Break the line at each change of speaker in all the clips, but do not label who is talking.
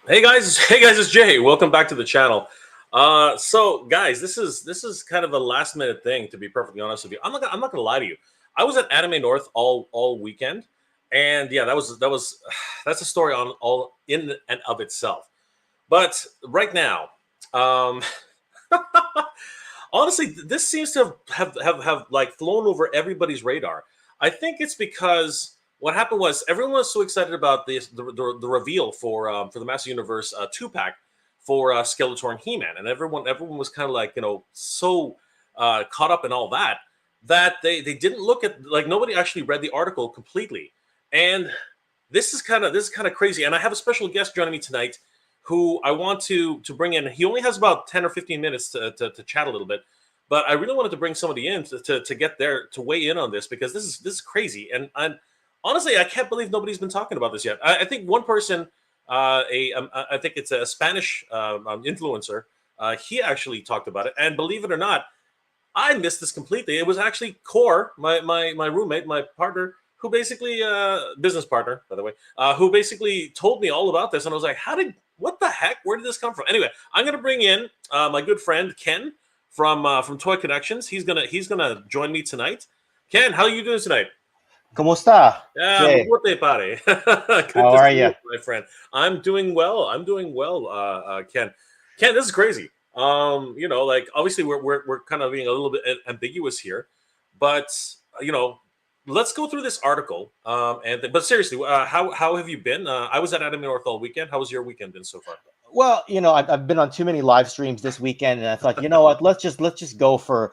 Hey guys, it's Jay. Welcome back to the channel. So guys, this is kind of a last minute thing. To be perfectly honest with you, I'm not gonna lie to you. I was at Anime North all weekend, and yeah, that was that's a story on all in and of itself. But right now, um, honestly, this seems to have like flown over everybody's radar. I think it's because what happened was everyone was so excited about the reveal for the Master Universe 2 pack for Skeletor and He-Man, and everyone was kind of like so caught up in all that that they didn't look at, like, nobody actually read the article completely. And this is kind of crazy. And I have a special guest joining me tonight who I want to bring in. He only has about 10 or 15 minutes to chat a little bit, but I really wanted to bring somebody in to get there to weigh in on this, because this is crazy. And honestly, I can't believe nobody's been talking about this yet. I think one person, I think it's a Spanish influencer, he actually talked about it, and believe it or not, I missed this completely. It was actually Core, my roommate, my partner, who basically business partner, by the way, who basically told me all about this, and I was like, what the heck? Where did this come from? Anyway, I'm gonna bring in my good friend Ken from Toy Connections. He's gonna join me tonight. Ken, how are you doing tonight?
¿Cómo está,
Yeah,
Jay?
mabuti, pare. Good
How
to
are
see
you?
you, my friend. I'm doing well. Ken. Ken, this is crazy. Like, obviously we're kind of being a little bit ambiguous here, but you know, let's go through this article. But seriously, how have you been? I was at Anime North all weekend. How was your weekend been so far?
Well, I've been on too many live streams this weekend, and I thought, you know what? Let's just go for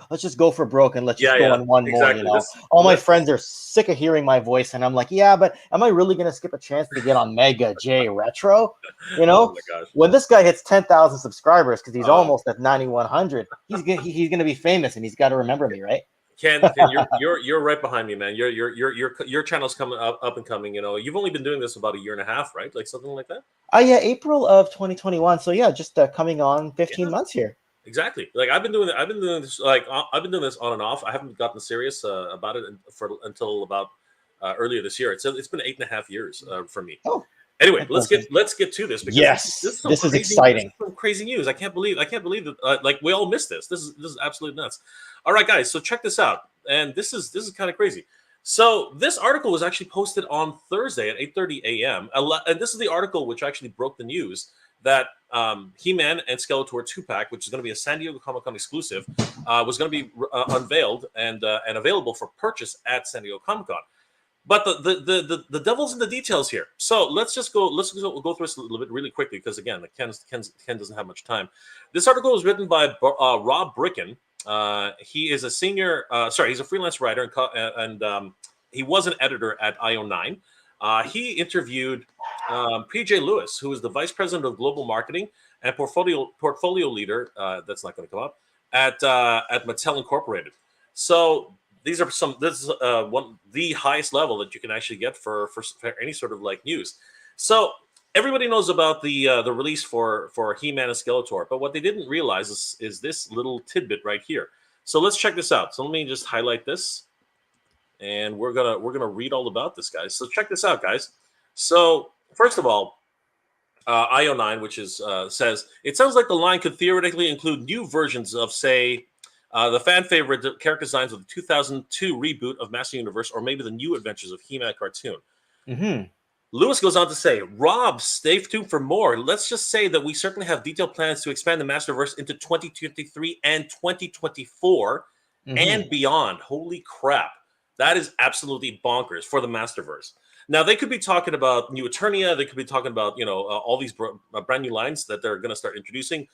broke, and let's
Yeah,
just go
yeah,
on one more.
exactly.
All my friends are sick of hearing my voice, and I'm like, yeah, but am I really gonna skip a chance to get on Mega J Retro? You
Oh
know,
my gosh.
when this guy hits 10,000 subscribers, because he's
Uh,
almost at 9,100, he's gonna be famous, and he's got to remember me, right?
Ken, you're right behind me, man. Your channel's coming up and coming. You've only been doing this about a year and a half, right? Like something like that.
Oh yeah, April of 2021. So yeah, just coming on 15
Yeah,
months here.
exactly. Like I've been doing this, like, I've been doing this on and off. I haven't gotten serious about it until about earlier this year. It's been 8.5 years for me.
Oh,
Anyway,
that's
let's get to this, because this
yes,
is some
this is
crazy this is
exciting.
some crazy news. I can't believe that, like, we all missed this. This is absolutely nuts. All right, guys, so check this out, and this is kind of crazy. So this article was actually posted on Thursday at 8:30 a.m. And this is the article which actually broke the news that He-Man and Skeletor 2 pack, which is going to be a San Diego Comic Con exclusive, was going to be unveiled and available for purchase at San Diego Comic Con. But the devil's in the details here. So let's go through this a little bit really quickly, because again, Ken doesn't have much time. This article was written by Rob Bricken. He is a he's a freelance writer, and he was an editor at IO9. He interviewed PJ Lewis, who is the vice president of global marketing and portfolio leader. That's not going to come up at Mattel Incorporated. So these are some. This is the highest level that you can actually get for any sort of like news. So everybody knows about the release for He-Man and Skeletor, but what they didn't realize is this little tidbit right here. So let's check this out. So let me just highlight this, and we're gonna read all about this, guys. So check this out, guys. So first of all, IO9, which is says it sounds like the line could theoretically include new versions of, say, the fan favorite character designs of the 2002 reboot of Master Universe, or maybe the new adventures of He-Man cartoon.
Mm-hmm.
Lewis goes on to say, Rob, stay tuned for more. Let's just say that we certainly have detailed plans to expand the Masterverse into 2023 and 2024
Mm-hmm.
and beyond. Holy crap. That is absolutely bonkers for the Masterverse. Now, they could be talking about New Eternia. They could be talking about, all these brand new lines that they're going to start introducing,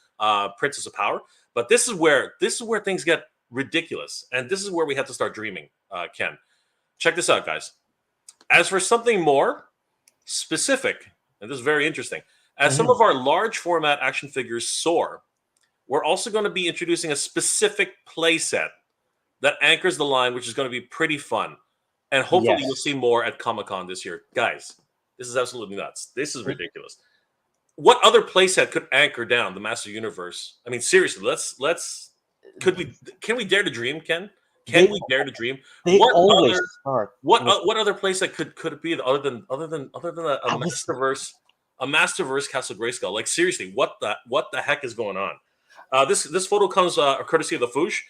Princess of Power. But this is where things get ridiculous. And this is where we have to start dreaming, Ken. Check this out, guys. As for something more specific, and this is very interesting, as some
Mm-hmm.
of our large format action figures soar, we're also going to be introducing a specific playset that anchors the line, which is going to be pretty fun. And hopefully you'll
Yes.
see more at Comic Con this year. Guys, this is absolutely nuts. This is ridiculous. What other playset could anchor down the Master Universe? I mean, seriously, let's can we dare to dream, Ken? Can
They
we dare to dream?
they
What
always
other
start
what
with
what other playset could it be other than a
I was
Masterverse? a Masterverse Castle Grayskull. Like seriously, what the heck is going on? This photo comes courtesy of the Foosh.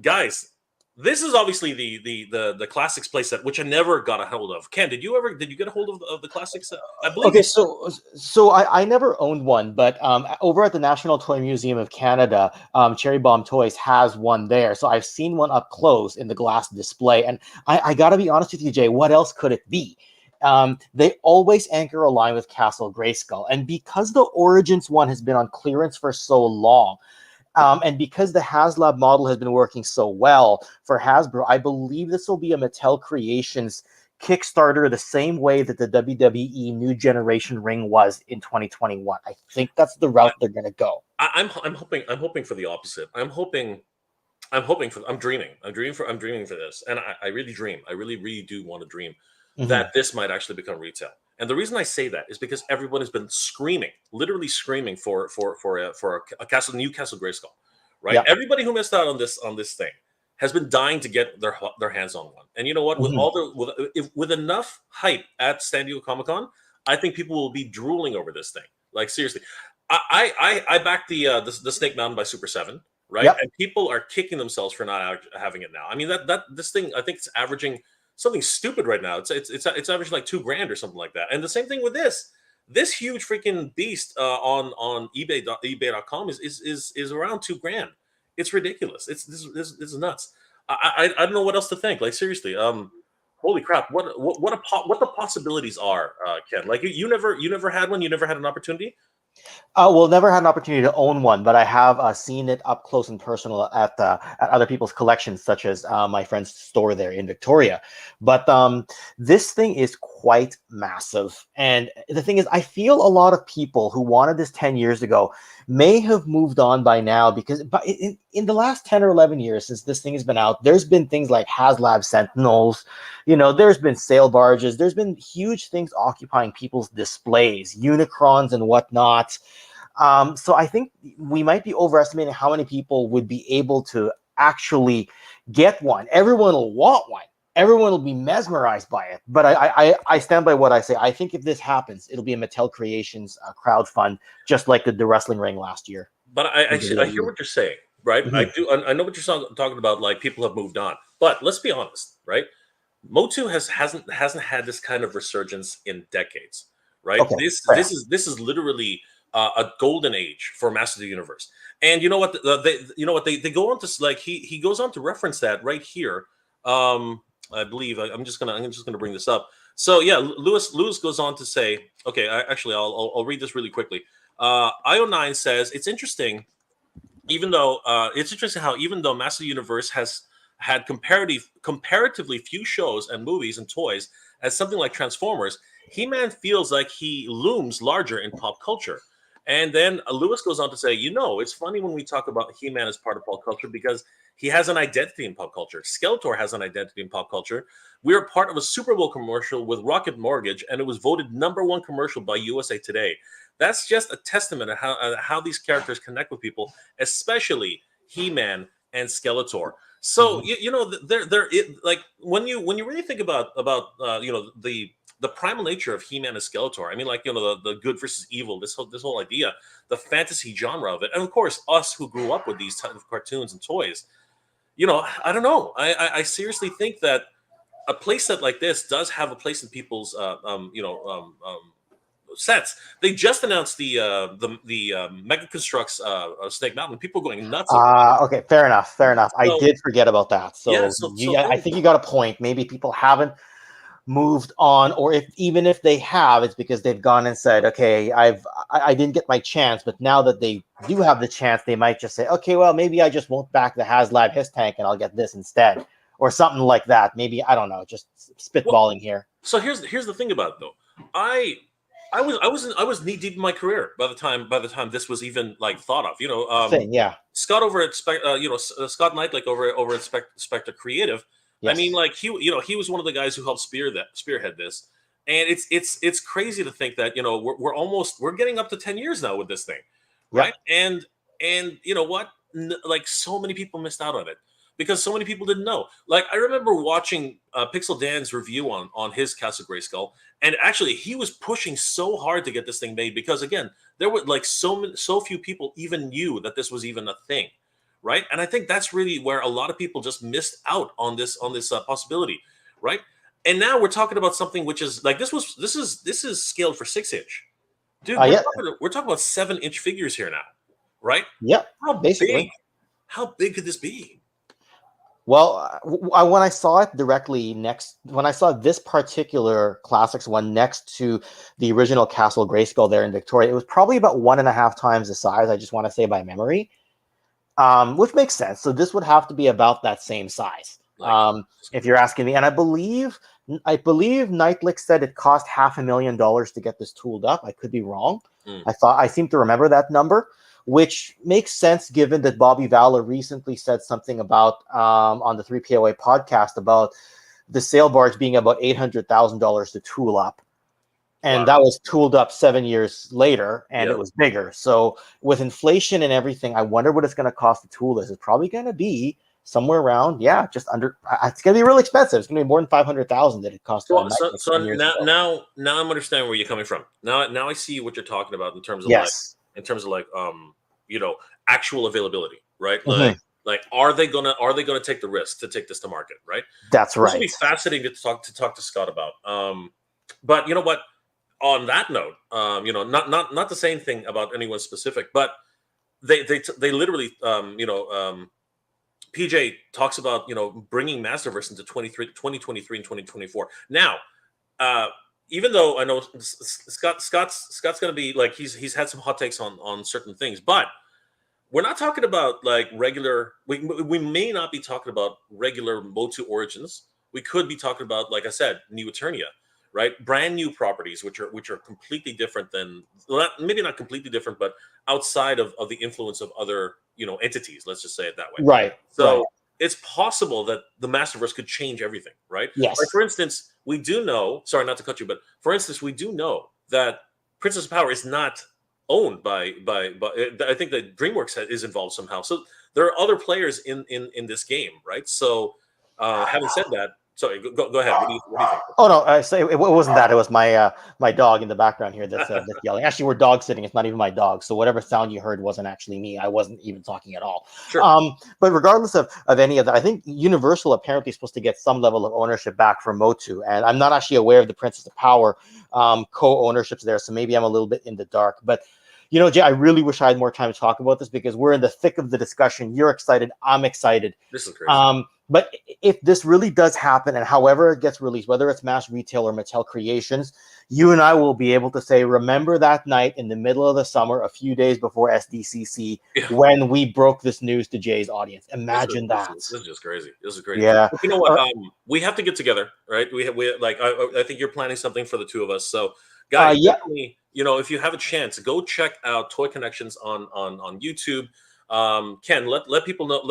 Guys, this is obviously the classics playset, which I never got a hold of. Ken, did you get a hold of the classics? I believe.
Okay, so I never owned one, but over at the National Toy Museum of Canada, Cherry Bomb Toys has one there. So I've seen one up close in the glass display, and I gotta be honest with you, Jay. What else could it be? They always anchor a line with Castle Grayskull, and because the Origins one has been on clearance for so long. And because the HasLab model has been working so well for Hasbro, I believe this will be a Mattel Creations Kickstarter the same way that the WWE New Generation ring was in 2021. I think that's the route they're going to go.
I'm hoping for the opposite. I'm dreaming for this, and I really dream. I really do want to dream that this might actually become retail. And the reason I say that is because everyone has been screaming, literally screaming for a new Castle Grayskull, right?
Yep.
Everybody who missed out on this thing has been dying to get their hands on one. And you know what? With enough hype at San Diego Comic-Con, I think people will be drooling over this thing. Like seriously, I backed the Snake Mountain by Super 7, right?
Yep.
And people are kicking themselves for not having it now. I mean this thing, I think it's averaging something stupid right now. It's averaging like $2,000 or something like that. And the same thing with this huge freaking beast on eBay.com is around $2,000. It's ridiculous. This is nuts. I don't know what else to think. Like seriously, holy crap! What the possibilities are, Ken? Like you never had one. You never had an opportunity.
Well, never had an opportunity to own one, but I have seen it up close and personal at other people's collections, such as my friend's store there in Victoria. But this thing is quite massive. And the thing is, I feel a lot of people who wanted this 10 years ago may have moved on by now, because in the last 10 or 11 years since this thing has been out, there's been things like HasLab Sentinels, there's been sail barges, there's been huge things occupying people's displays, Unicrons and whatnot. So I think we might be overestimating how many people would be able to actually get one. Everyone will want one. Everyone will be mesmerized by it. But I stand by what I say. I think if this happens, it'll be a Mattel Creations crowdfund, just like the wrestling ring last year.
But I hear what you're saying, right? I know what you're talking about. Like people have moved on. But let's be honest, right? MOTU hasn't had this kind of resurgence in decades, right?
Okay,
this is literally a golden age for Master of the Universe. And you know what? They go on to, like, he goes on to reference that right here. I believe I'm just gonna bring this up. So yeah, Lewis goes on to say, okay, I'll read this really quickly. IO9 says it's interesting, even though Master of the Universe has had comparatively few shows and movies and toys as something like Transformers, He-Man feels like he looms larger in pop culture. And then Lewis goes on to say, it's funny when we talk about He-Man as part of pop culture because he has an identity in pop culture. Skeletor has an identity in pop culture. We are part of a Super Bowl commercial with Rocket Mortgage, and it was voted #1 commercial by USA Today. That's just a testament of how these characters connect with people, especially He-Man and Skeletor. So like when you really think about the primal nature of He-Man and Skeletor. I mean, like, the good versus evil, this whole idea, the fantasy genre of it. And of course, us who grew up with these type of cartoons and toys, I don't know. I seriously think that a playset like this does have a place in people's, sets. They just announced the Mega Constructs Snake Mountain. People are going nuts.
Okay, fair enough. I did forget about that. So,
yeah,
I think you got a point. Maybe people haven't moved on, or even if they have, it's because they've gone and said, okay, I didn't get my chance, but now that they do have the chance, they might just say, okay, well, maybe I just won't back the HasLab His Tank and I'll get this instead, or something like that. Maybe, I don't know, just spitballing here.
So here's the thing about it, though. I was knee deep in my career by the time this was even like thought of. Scott over at Scott Knight, like over at Spectre Creative. Yes. I mean, like he was one of the guys who helped spearhead this, and it's crazy to think that we're getting up to 10 years now with this thing, right? Yep. And you know what? Like so many people missed out on it. because so many people didn't know. Like, I remember watching Pixel Dan's review on his Castle Grayskull, and actually he was pushing so hard to get this thing made because, again, there were like so few people even knew that this was even a thing, right? And I think that's really where a lot of people just missed out on this possibility, right? And now we're talking about something which is like this is scaled for 6-inch. Dude, we're talking about 7-inch figures here now, right?
Yeah,
How
basically.
How big could this be?
Well, when I saw it directly when I saw this particular Classics one next to the original Castle Grayskull there in Victoria, it was probably about 1.5 times the size. I just want to say by memory, which makes sense. So this would have to be about that same size, if you're asking me. And I believe Nightlick said it cost $500,000 to get this tooled up. I could be wrong. I seem to remember that number, which makes sense given that Bobby Valor recently said something about on the 3POA podcast about the sail barge being about $800,000 to tool up. And that was tooled up 7 years later, and it was bigger. So with inflation and everything, I wonder what it's going to cost to tool this. It's probably going to be somewhere around, just under. It's going to be really expensive. It's going to be more than $500,000 that it cost.
So now I'm understanding where you're coming from. Now I see what you're talking about in terms of actual availability, right? Like are they gonna take the risk to take this to market, right?
That's right.
This will be fascinating to talk to Scott about. But you know what? On that note, not the same thing about anyone specific, but they literally PJ talks about bringing Masterverse into 2023 and 2024. Now, even though I know Scott's going to be like he's had some hot takes on certain things, but we're not talking about like regular. We may not be talking about regular MOTU origins. We could be talking about, like I said, New Eternia, right? Brand new properties, which are completely different than, maybe not completely different, but outside of the influence of other entities. Let's just say it that way.
Right.
So it's possible that the Masterverse could change everything, right?
Yes.
Like, for instance, we do know. Sorry, not to cut you, but for instance, we do know that Princess of Power is not owned by. I think that DreamWorks is involved somehow. So there are other players in this game, right? So having said that. Sorry, go ahead. What do you think?
Oh no, it wasn't that. It was my dog in the background here that's yelling. Actually, we're dog sitting. It's not even my dog. So whatever sound you heard wasn't actually me. I wasn't even talking at all.
Sure.
But regardless of any of that, I think Universal apparently is supposed to get some level of ownership back from MOTU, and I'm not actually aware of the Princess of Power co-ownerships there. So maybe I'm a little bit in the dark. But Jay, I really wish I had more time to talk about this because we're in the thick of the discussion. You're excited. I'm excited.
This is crazy.
But if this really does happen, and however it gets released, whether it's mass retail or Mattel Creations, you and I will be able to say, remember that night in the middle of the summer, a few days before SDCC, when we broke this news to Jay's audience. Imagine that.
This is just crazy. This is crazy.
Yeah.
You know what? We have to get together, right? We like, I think you're planning something for the two of us. So, guys, definitely, if you have a chance, go check out Toy Connections on YouTube. Ken, let people know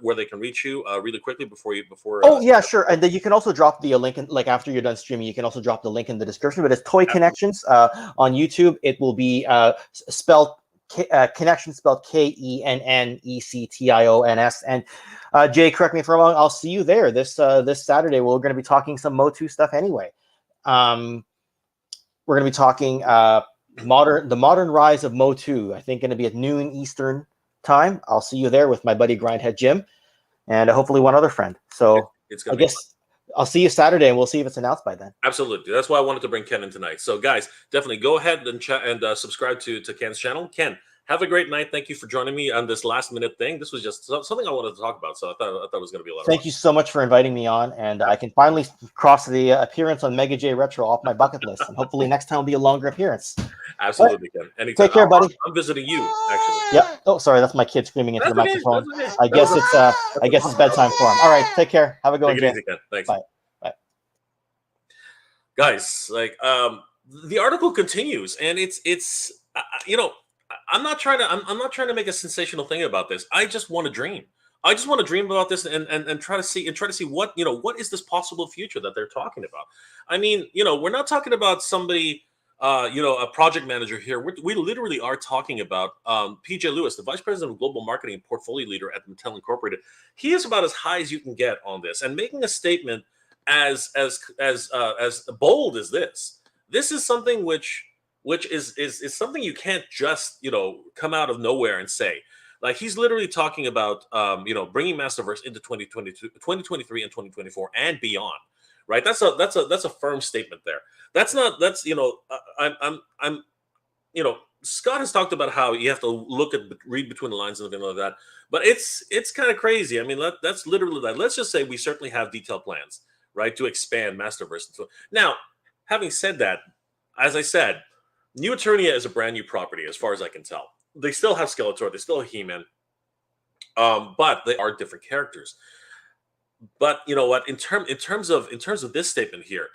where they can reach you really quickly before.
Sure. And then you can also drop the link after you're done streaming. You can also drop the link in the description. But it's Toy Connections on YouTube. It will be spelled Connection spelled KENNECTIONS. And Jay, correct me if I'm wrong. I'll see you there this Saturday. We're going to be talking some MOTU stuff anyway. We're going to be talking the modern rise of MOTU. I think going to be at noon Eastern time. I'll see you there with my buddy Grindhead Jim and hopefully one other friend. So I guess I'll see you Saturday and we'll see if it's announced by then.
Absolutely. That's why I wanted to bring Ken in tonight. So guys, definitely go ahead and chat and subscribe to Ken's channel. Ken, have a great night. Thank you for joining me on this last minute thing. This was just something I wanted to talk about. So I thought it was going to be a lot of fun.
Thank you so much for inviting me on. And I can finally cross the appearance on Mega J Retro off my bucket list. And hopefully next time will be a longer appearance.
Absolutely, Ken. Anytime.
Take care, buddy.
I'm visiting you, actually.
Yep. Oh, sorry. That's my kid screaming into the microphone. I guess it's bedtime for him. All right. Take care. Have a good one,
Take it easy, Ken. Thanks.
Bye. Bye.
Guys, like the article continues, and it's I'm not trying to make a sensational thing about this. I just want to dream. I just want to dream about this and try to see what what is this possible future that they're talking about. I mean, we're not talking about somebody a project manager here. We literally are talking about PJ Lewis, the vice president of global marketing and portfolio leader at Mattel Incorporated. He is about as high as you can get on this, and making a statement as bold as this. This is something which is something you can't just come out of nowhere and say. Like, he's literally talking about bringing Masterverse into 2022, 2023, and 2024 and beyond. Right? That's a firm statement there. I'm Scott has talked about how you have to read between the lines and everything like that. But it's kind of crazy. I mean, that's literally that. Let's just say we certainly have detailed plans, right, to expand Masterverse. Now, having said that, as I said, New Eternia is a brand new property, as far as I can tell. They still have Skeletor, they still have He-Man, but they are different characters. But you know what? In terms of this statement here,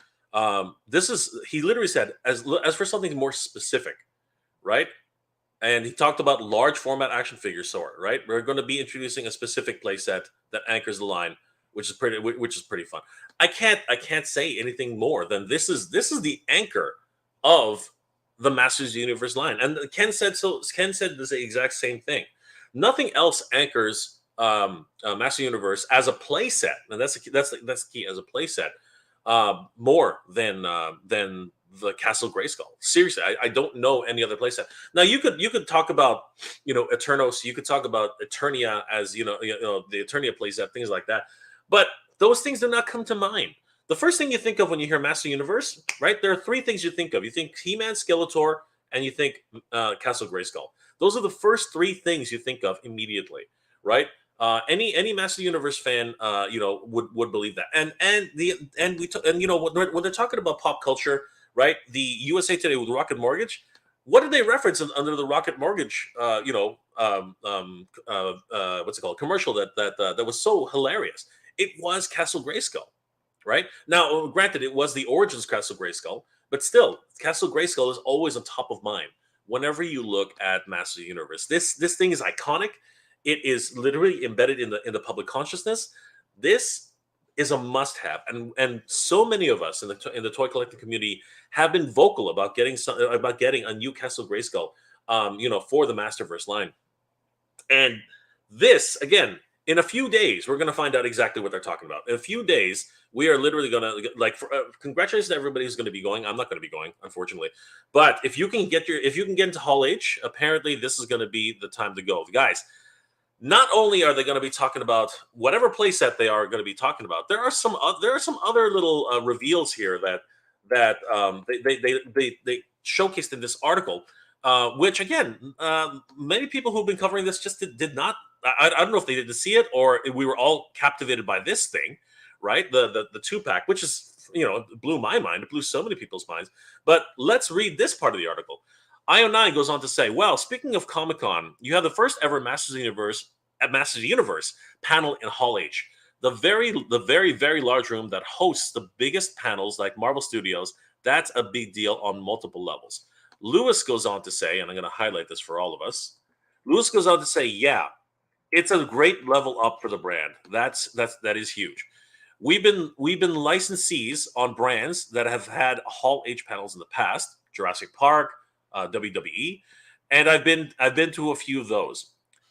he literally said, as for something more specific, right? And he talked about large format action figure sort, right? We're going to be introducing a specific playset that anchors the line, which is pretty fun. I can't say anything more than this is the anchor of the Masters Universe line. And Ken said the exact same thing. Nothing else anchors Master Universe as a playset, and that's the key, as a playset, more than the Castle Grayskull. Seriously, I don't know any other playset. Now you could talk about Eternos, you could talk about Eternia as the Eternia playset, things like that, but those things do not come to mind. The first thing you think of when you hear Master Universe, right? There are three things you think of. You think He-Man, Skeletor, and you think Castle Grayskull. Those are the first three things you think of immediately, right? Any Master Universe fan, would believe that. When they're talking about pop culture, right? The USA Today with Rocket Mortgage, what did they reference under the Rocket Mortgage? What's it called? Commercial that was so hilarious. It was Castle Grayskull, right? Now, granted, it was the Origins Castle Grayskull, but still, Castle Grayskull is always on top of mind whenever you look at Master Universe. This thing is iconic. It is literally embedded in the public consciousness. This is a must-have, and so many of us in the toy collecting community have been vocal about getting a new Castle Grayskull, for the Masterverse line. And this, again, in a few days, we're going to find out exactly what they're talking about. In a few days, we are literally going to congratulations to everybody who's going to be going. I'm not going to be going, unfortunately, but if you can get into Hall H, apparently this is going to be the time to go, guys. Not only are they going to be talking about whatever playset they are going to be talking about, there are some other little reveals here that they showcased in this article, which again, many people who've been covering this just did not. I don't know if they didn't see it or we were all captivated by this thing, right? The 2-pack, which is blew my mind. It blew so many people's minds. But let's read this part of the article. io9 goes on to say, well, speaking of Comic-Con, you have the first ever Masters Universe panel in Hall H, the very, very large room that hosts the biggest panels like Marvel Studios. That's a big deal on multiple levels. Lewis goes on to say, and I'm going to highlight this for all of us. Lewis goes on to say, yeah, it's a great level up for the brand. That is huge. We've been licensees on brands that have had Hall H panels in the past, Jurassic Park, WWE, and I've been to a few of those.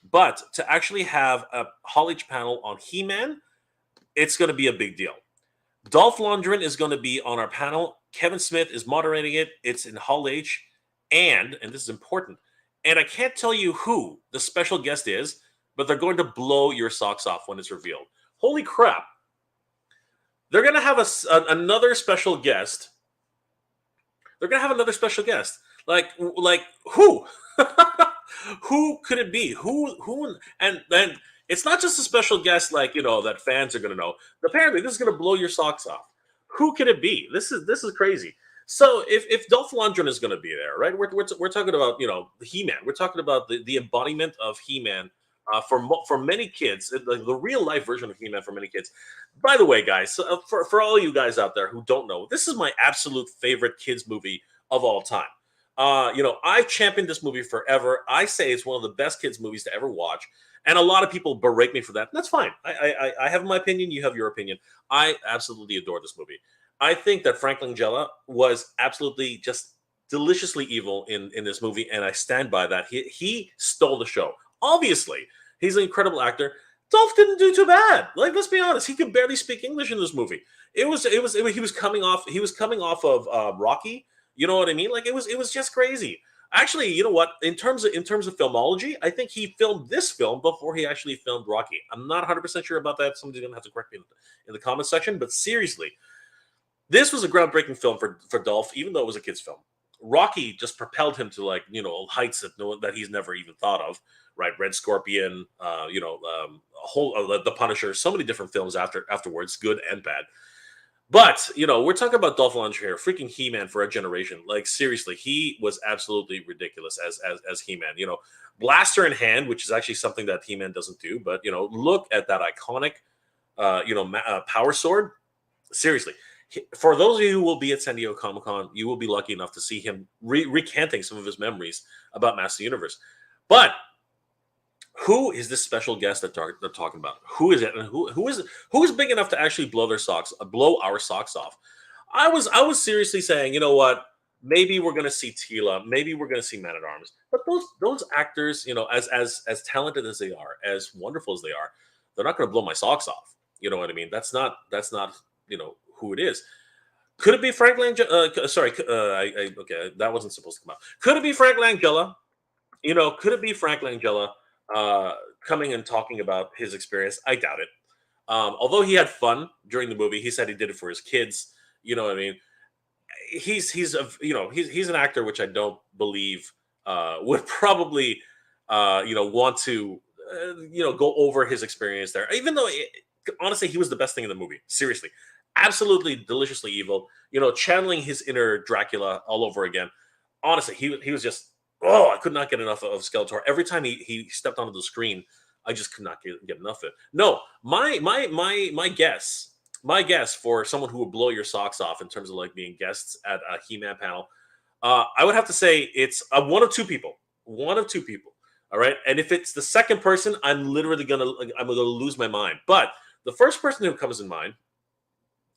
But to actually have a Hall H panel on He-Man, it's going to be a big deal. Dolph Lundgren is going to be on our panel. Kevin Smith is moderating it. It's in Hall H, and this is important, and I can't tell you who the special guest is, but they're going to blow your socks off when it's revealed. Holy crap. They're going to have another special guest. They're going to have another special guest. Like who? Who could it be? Who? And then it's not just a special guest that fans are going to know. Apparently, this is going to blow your socks off. Who could it be? This is crazy. So if Dolph Lundgren is going to be there, right? We're talking about He-Man. We're talking about the embodiment of He-Man for many kids, the real life version of He-Man for many kids. By the way, guys, for all you guys out there who don't know, this is my absolute favorite kids movie of all time. I've championed this movie forever. I say it's one of the best kids movies to ever watch, and a lot of people berate me for that. That's fine. I have my opinion. You have your opinion. I absolutely adore this movie. I think that Frank Langella was absolutely just deliciously evil in this movie, and I stand by that. He stole the show. Obviously, he's an incredible actor. Dolph didn't do too bad. Like, let's be honest, he could barely speak English in this movie. He was coming off of Rocky. You know what I mean? Like, it was just crazy. Actually, you know what? In terms of filmology, I think he filmed this film before he actually filmed Rocky. I'm not 100% sure about that. Somebody's gonna have to correct me in the comment section. But seriously, this was a groundbreaking film for Dolph, even though it was a kid's film. Rocky just propelled him to, like, heights that he's never even thought of. Right, Red Scorpion, a whole The Punisher, so many different films afterwards, good and bad. But we're talking about Dolph Lundgren here, freaking He-Man for a generation. Like, seriously, he was absolutely ridiculous as He-Man. Blaster in hand, which is actually something that He-Man doesn't do. But look at that iconic, power sword. Seriously, for those of you who will be at San Diego Comic-Con, you will be lucky enough to see him recanting some of his memories about Master Universe. But who is this special guest that they're talking about? Who is it, and who is big enough to actually blow our socks off? I was seriously saying, you know what? Maybe we're gonna see Tila, maybe we're gonna see Man at Arms, but those actors, as talented as they are, as wonderful as they are, they're not gonna blow my socks off. You know what I mean? That's not who it is. Could it be Frank Langella? Okay, that wasn't supposed to come out. Could it be Frank Langella? Could it be Frank Langella? Coming and talking about his experience? I doubt it. Although he had fun during the movie, he said he did it for his kids. You know what I mean? He's an actor, which I don't believe would probably want to go over his experience there. Even though honestly, he was the best thing in the movie. Seriously, absolutely deliciously evil. Channeling his inner Dracula all over again. Honestly, he was just. Oh, I could not get enough of Skeletor. Every time he stepped onto the screen, I just could not get enough of it. No, my guess for someone who would blow your socks off in terms of like being guests at a He-Man panel, I would have to say it's one of two people. One of two people. All right, and if it's the second person, I'm gonna lose my mind. But the first person who comes in mind,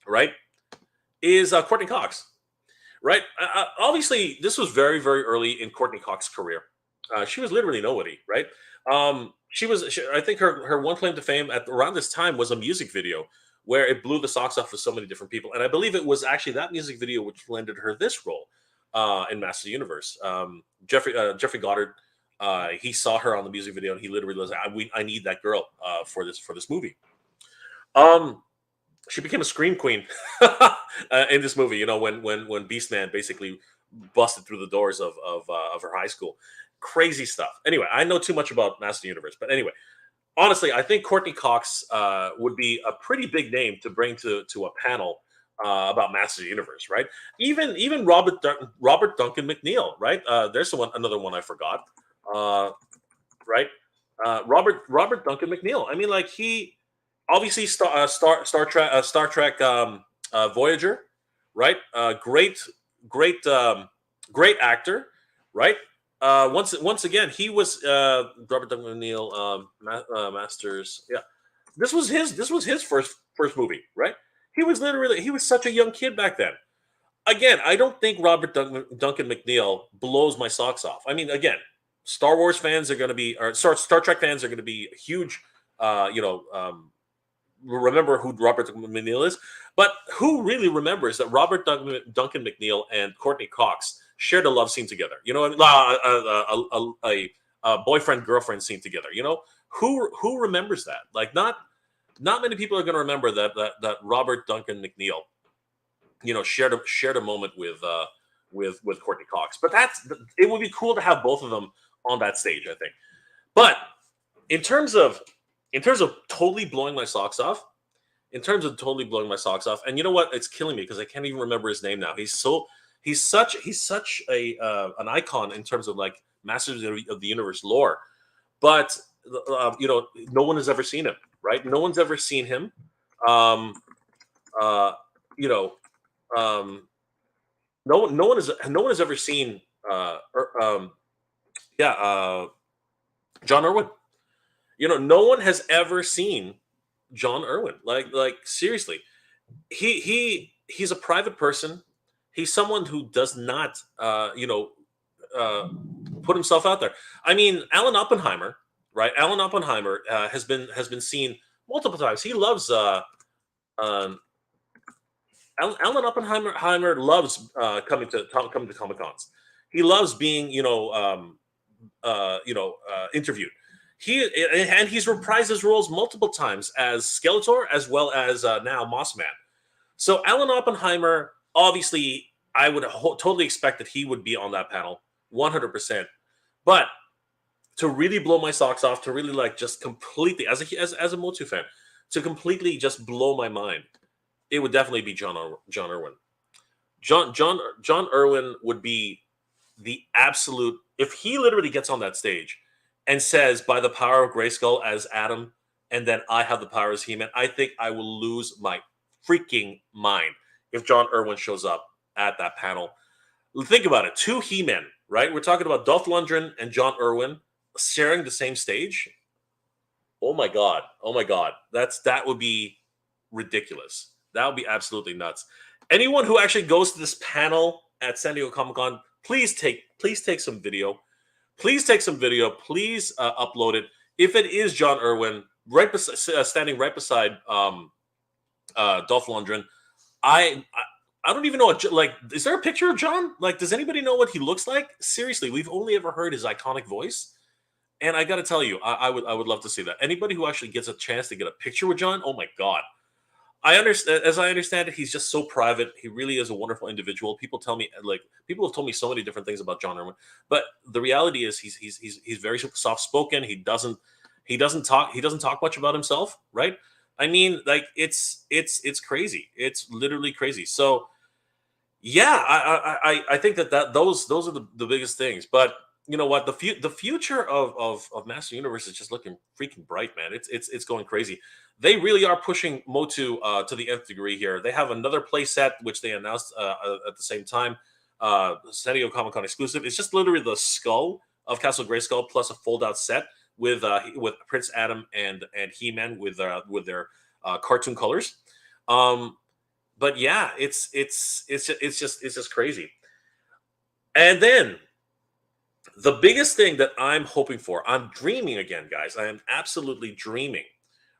right, is Courtney Cox. Right. Obviously, this was very, very early in Courtney Cox's career. She was literally nobody. Right. I think her one claim to fame at around this time was a music video where it blew the socks off for so many different people. And I believe it was actually that music video which landed her this role in Master Universe. Jeffrey Goddard, he saw her on the music video and he literally was like, I need that girl for this movie. She became a scream queen in this movie. When Beastman basically busted through the doors of her high school. Crazy stuff. Anyway, I know too much about Master Universe, but anyway, honestly, I think Courtney Cox would be a pretty big name to bring to a panel about Master Universe, right? Even Robert Duncan McNeil, right? There's another one I forgot, right? Robert Duncan McNeil. I mean, like he. Obviously, Star Trek Voyager, right? Great actor, right? Once again, he was Robert Douglas O'Neill, Masters. Yeah, this was his first movie, right? He was such a young kid back then. Again, I don't think Robert Duncan McNeil blows my socks off. I mean, again, Star Wars fans are going to be, or Star Trek fans are going to be huge. Remember who Robert Duncan McNeil is, but who really remembers that Robert Duncan McNeil and Courtney Cox shared a love scene together? A boyfriend-girlfriend scene together. Who remembers that? Like, not many people are going to remember that Robert Duncan McNeil, shared a moment with Courtney Cox. But it would be cool to have both of them on that stage, I think. But in terms of totally blowing my socks off, and you know what? It's killing me because I can't even remember his name now. He's such an icon in terms of like Masters of the Universe lore, but no one has ever seen him, right? No one's ever seen him. No one has ever seen John Irwin. No one has ever seen John Irwin. Like seriously, he's a private person. He's someone who does not, put himself out there. I mean, Alan Oppenheimer, right? Alan Oppenheimer has been seen multiple times. He loves um, Alan Oppenheimer loves coming to Comic Cons. He loves being, interviewed. He's reprised his roles multiple times as Skeletor as well as now Moss Man. So Alan Oppenheimer, obviously, I would totally expect that he would be on that panel, 100%. But to really blow my socks off, to really like just completely, as a Motu fan, to completely just blow my mind, it would definitely be John Irwin. John Irwin would be the absolute. If he literally gets on that stage and says, "By the power of Grayskull as Adam, and then I have the power as He-Man," I think I will lose my freaking mind if John Irwin shows up at that panel. Think about it. 2 He-Men, right? We're talking about Dolph Lundgren and John Irwin sharing the same stage. Oh my God. Oh my God. That would be ridiculous. That would be absolutely nuts. Anyone who actually goes to this panel at San Diego Comic-Con, please take some video. Please take some video. Please upload it. If it is John Irwin, standing right beside Dolph Lundgren, I don't even know what, like, is there a picture of John? Like, does anybody know what he looks like? Seriously, we've only ever heard his iconic voice. And I got to tell you, I would love to see that. Anybody who actually gets a chance to get a picture with John, oh my God. I understand, as I understand it, he's just so private. He really is a wonderful individual. People have told me so many different things about John Irwin, but the reality is he's very soft spoken. He doesn't talk much about himself, right? I mean, like it's crazy. It's literally crazy. So yeah, I think that those are the biggest things. But you know what? The future of Master Universe is just looking freaking bright, man. It's going crazy. They really are pushing Motu to the nth degree here. They have another play set which they announced at the same time, San Diego Comic Con exclusive. It's just literally the skull of Castle Grayskull plus a fold out set with Prince Adam and He-Man with their cartoon colors. But yeah, it's just crazy. And then the biggest thing that I'm hoping for, I'm dreaming again, guys. I am absolutely dreaming,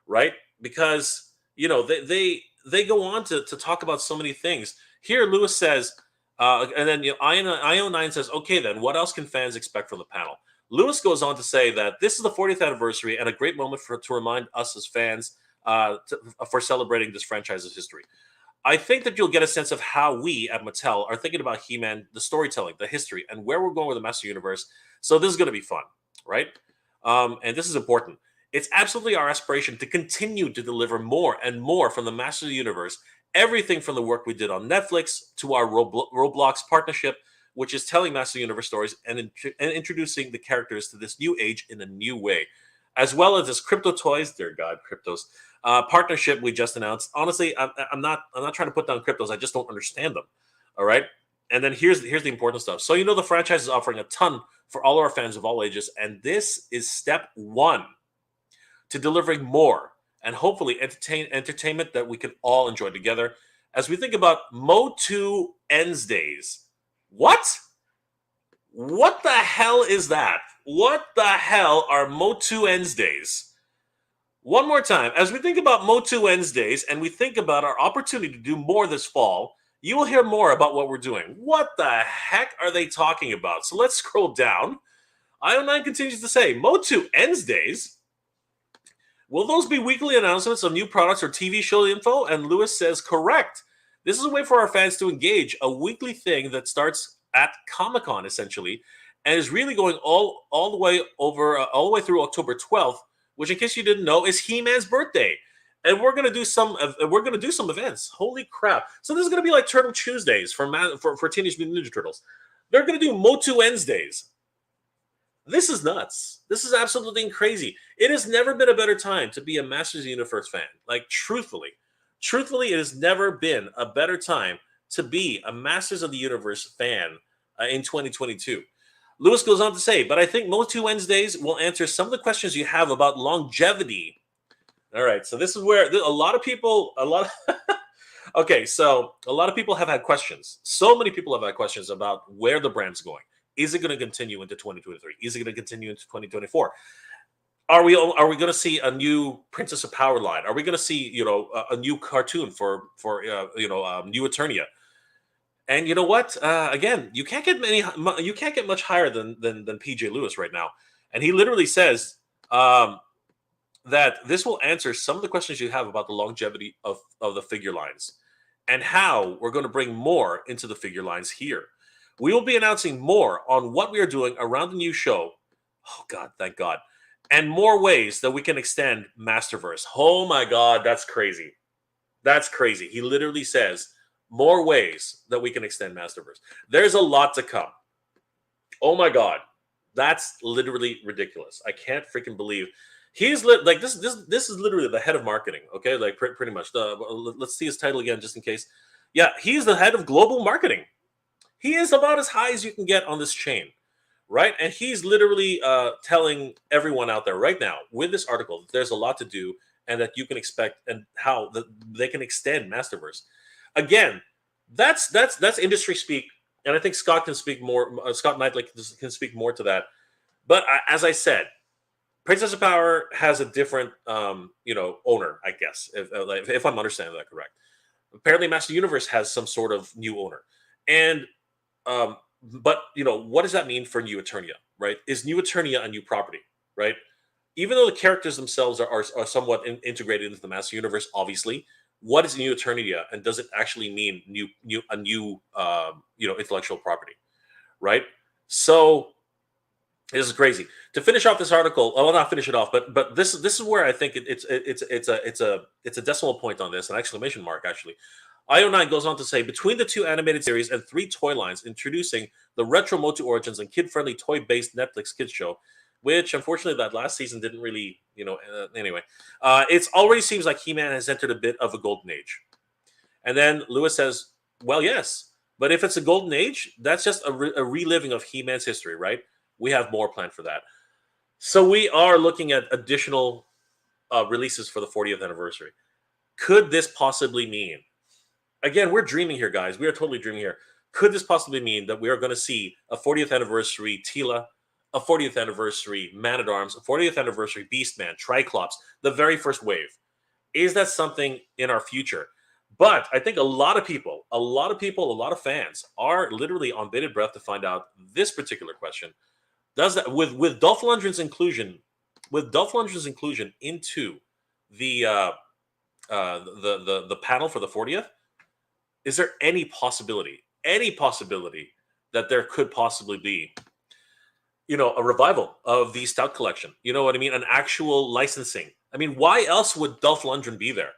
right? Because they go on to talk about so many things. Here, Lewis says, and then IO9 says, "Okay, then what else can fans expect from the panel?" Lewis goes on to say that this is the 40th anniversary and a great moment to remind us as fans for celebrating this franchise's history. I think that you'll get a sense of how we at Mattel are thinking about He-Man, the storytelling, the history, and where we're going with the Master Universe. So this is going to be fun, right? And this is important. It's absolutely our aspiration to continue to deliver more and more from the Master Universe, everything from the work we did on Netflix to our Roblox partnership, which is telling Master Universe stories and introducing the characters to this new age in a new way, as well as this crypto toys, dear God, cryptos, partnership we just announced. Honestly, I'm not trying to put down cryptos. I just don't understand them. All right. And then here's the important stuff. So the franchise is offering a ton for all our fans of all ages, and this is step 1 to delivering more and hopefully entertainment that we can all enjoy together as we think about Motu Ends Days. What? What the hell is that? What the hell are Motu Ends Days? One more time, as we think about Motu Ends Days and we think about our opportunity to do more this fall, you will hear more about what we're doing. What the heck are they talking about? So let's scroll down. IO9 continues to say, Motu Ends Days? Will those be weekly announcements of new products or TV show info? And Lewis says, correct. This is a way for our fans to engage, a weekly thing that starts at Comic-Con, essentially, and is really going all the way through October 12th, which, in case you didn't know, is He-Man's birthday. And we're gonna do some events. Holy crap! So this is gonna be like Turtle Tuesdays for Teenage Mutant Ninja Turtles. They're gonna do Motu Ends Days. This is nuts. This is absolutely crazy. It has never been a better time to be a Masters of the Universe fan. Like, truthfully, it has never been a better time to be a Masters of the Universe fan in 2022. Lewis goes on to say, but I think Motu Wednesdays will answer some of the questions you have about longevity. All right, so this is where a lot of people Okay, so a lot of people have had questions. So many people have had questions about where the brand's going. Is it going to continue into 2023? Is it going to continue into 2024? Are we going to see a new Princess of Power line? Are we going to see a new cartoon for New Eternia? And you know what? Again, you can't get much higher than PJ Lewis right now. And he literally says that this will answer some of the questions you have about the longevity of the figure lines and how we're going to bring more into the figure lines here. We will be announcing more on what we are doing around the new show. Oh God, thank God. And more ways that we can extend Masterverse. Oh my God, that's crazy. That's crazy. He literally says more ways that we can extend Masterverse. There's a lot to come. Oh my God. That's literally ridiculous. I can't freaking believe he's like this is literally the head of marketing. Okay, like pretty much. Let's see his title again, just in case. Yeah, he's the head of global marketing. He is about as high as you can get on this chain, right? And he's literally telling everyone out there right now with this article that there's a lot to do and that you can expect and how they can extend Masterverse. Again, that's industry speak, and I think Scott can speak more. Scott Knight can speak more to that. But as I said, Princess of Power has a different, owner, I guess, if I'm understanding that correct. Apparently, Master Universe has some sort of new owner, and but what does that mean for New Eternia, right? Is New Eternia a new property, right? Even though the characters themselves are somewhat integrated into the Master Universe, obviously, what is New Eternia, and does it actually mean a new intellectual property, right? So this is crazy. To finish off this article, well, not finish it off, but this is where I think it's a decimal point on this, an exclamation mark actually. io9 goes on to say, between the two animated series and 3 toy lines, introducing the retro Motu Origins and kid-friendly toy-based Netflix kids show, which unfortunately that last season didn't really, anyway. It already seems like He-Man has entered a bit of a golden age. And then Lewis says, well, yes, but if it's a golden age, that's just a reliving of He-Man's history, right? We have more planned for that. So we are looking at additional releases for the 40th anniversary. Could this possibly mean, again, we're dreaming here, guys. We are totally dreaming here. Could this possibly mean that we are going to see a 40th anniversary Tila, a 40th anniversary Man-at-Arms, a 40th anniversary Beastman, Triclops, the very first wave? Is that something in our future? But I think a lot of people, a lot of fans are literally on bated breath to find out this particular question. Does that with Dolph Lundgren's inclusion, into the panel for the 40th? Is there any possibility that there could possibly be, a revival of the Stout collection? You know what I mean? An actual licensing. I mean, why else would Dolph Lundgren be there?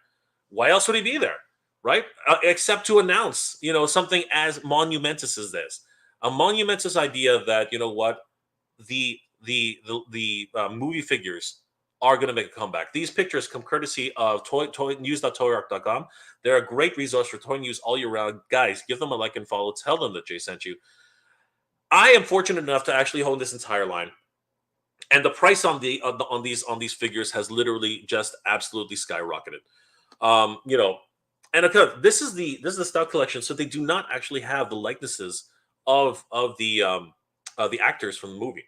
Why else would he be there, right? Except to announce, something as monumentous as this, a monumentous idea that the movie figures are going to make a comeback. These pictures come courtesy of news.toyark.com. They're a great resource for toy news all year round. Guys, give them a like and follow. Tell them that Jay sent you. I am fortunate enough to actually own this entire line, and the price on these figures has literally just absolutely skyrocketed. And of this is the Stout collection, so they do not actually have the likenesses of the actors from the movie,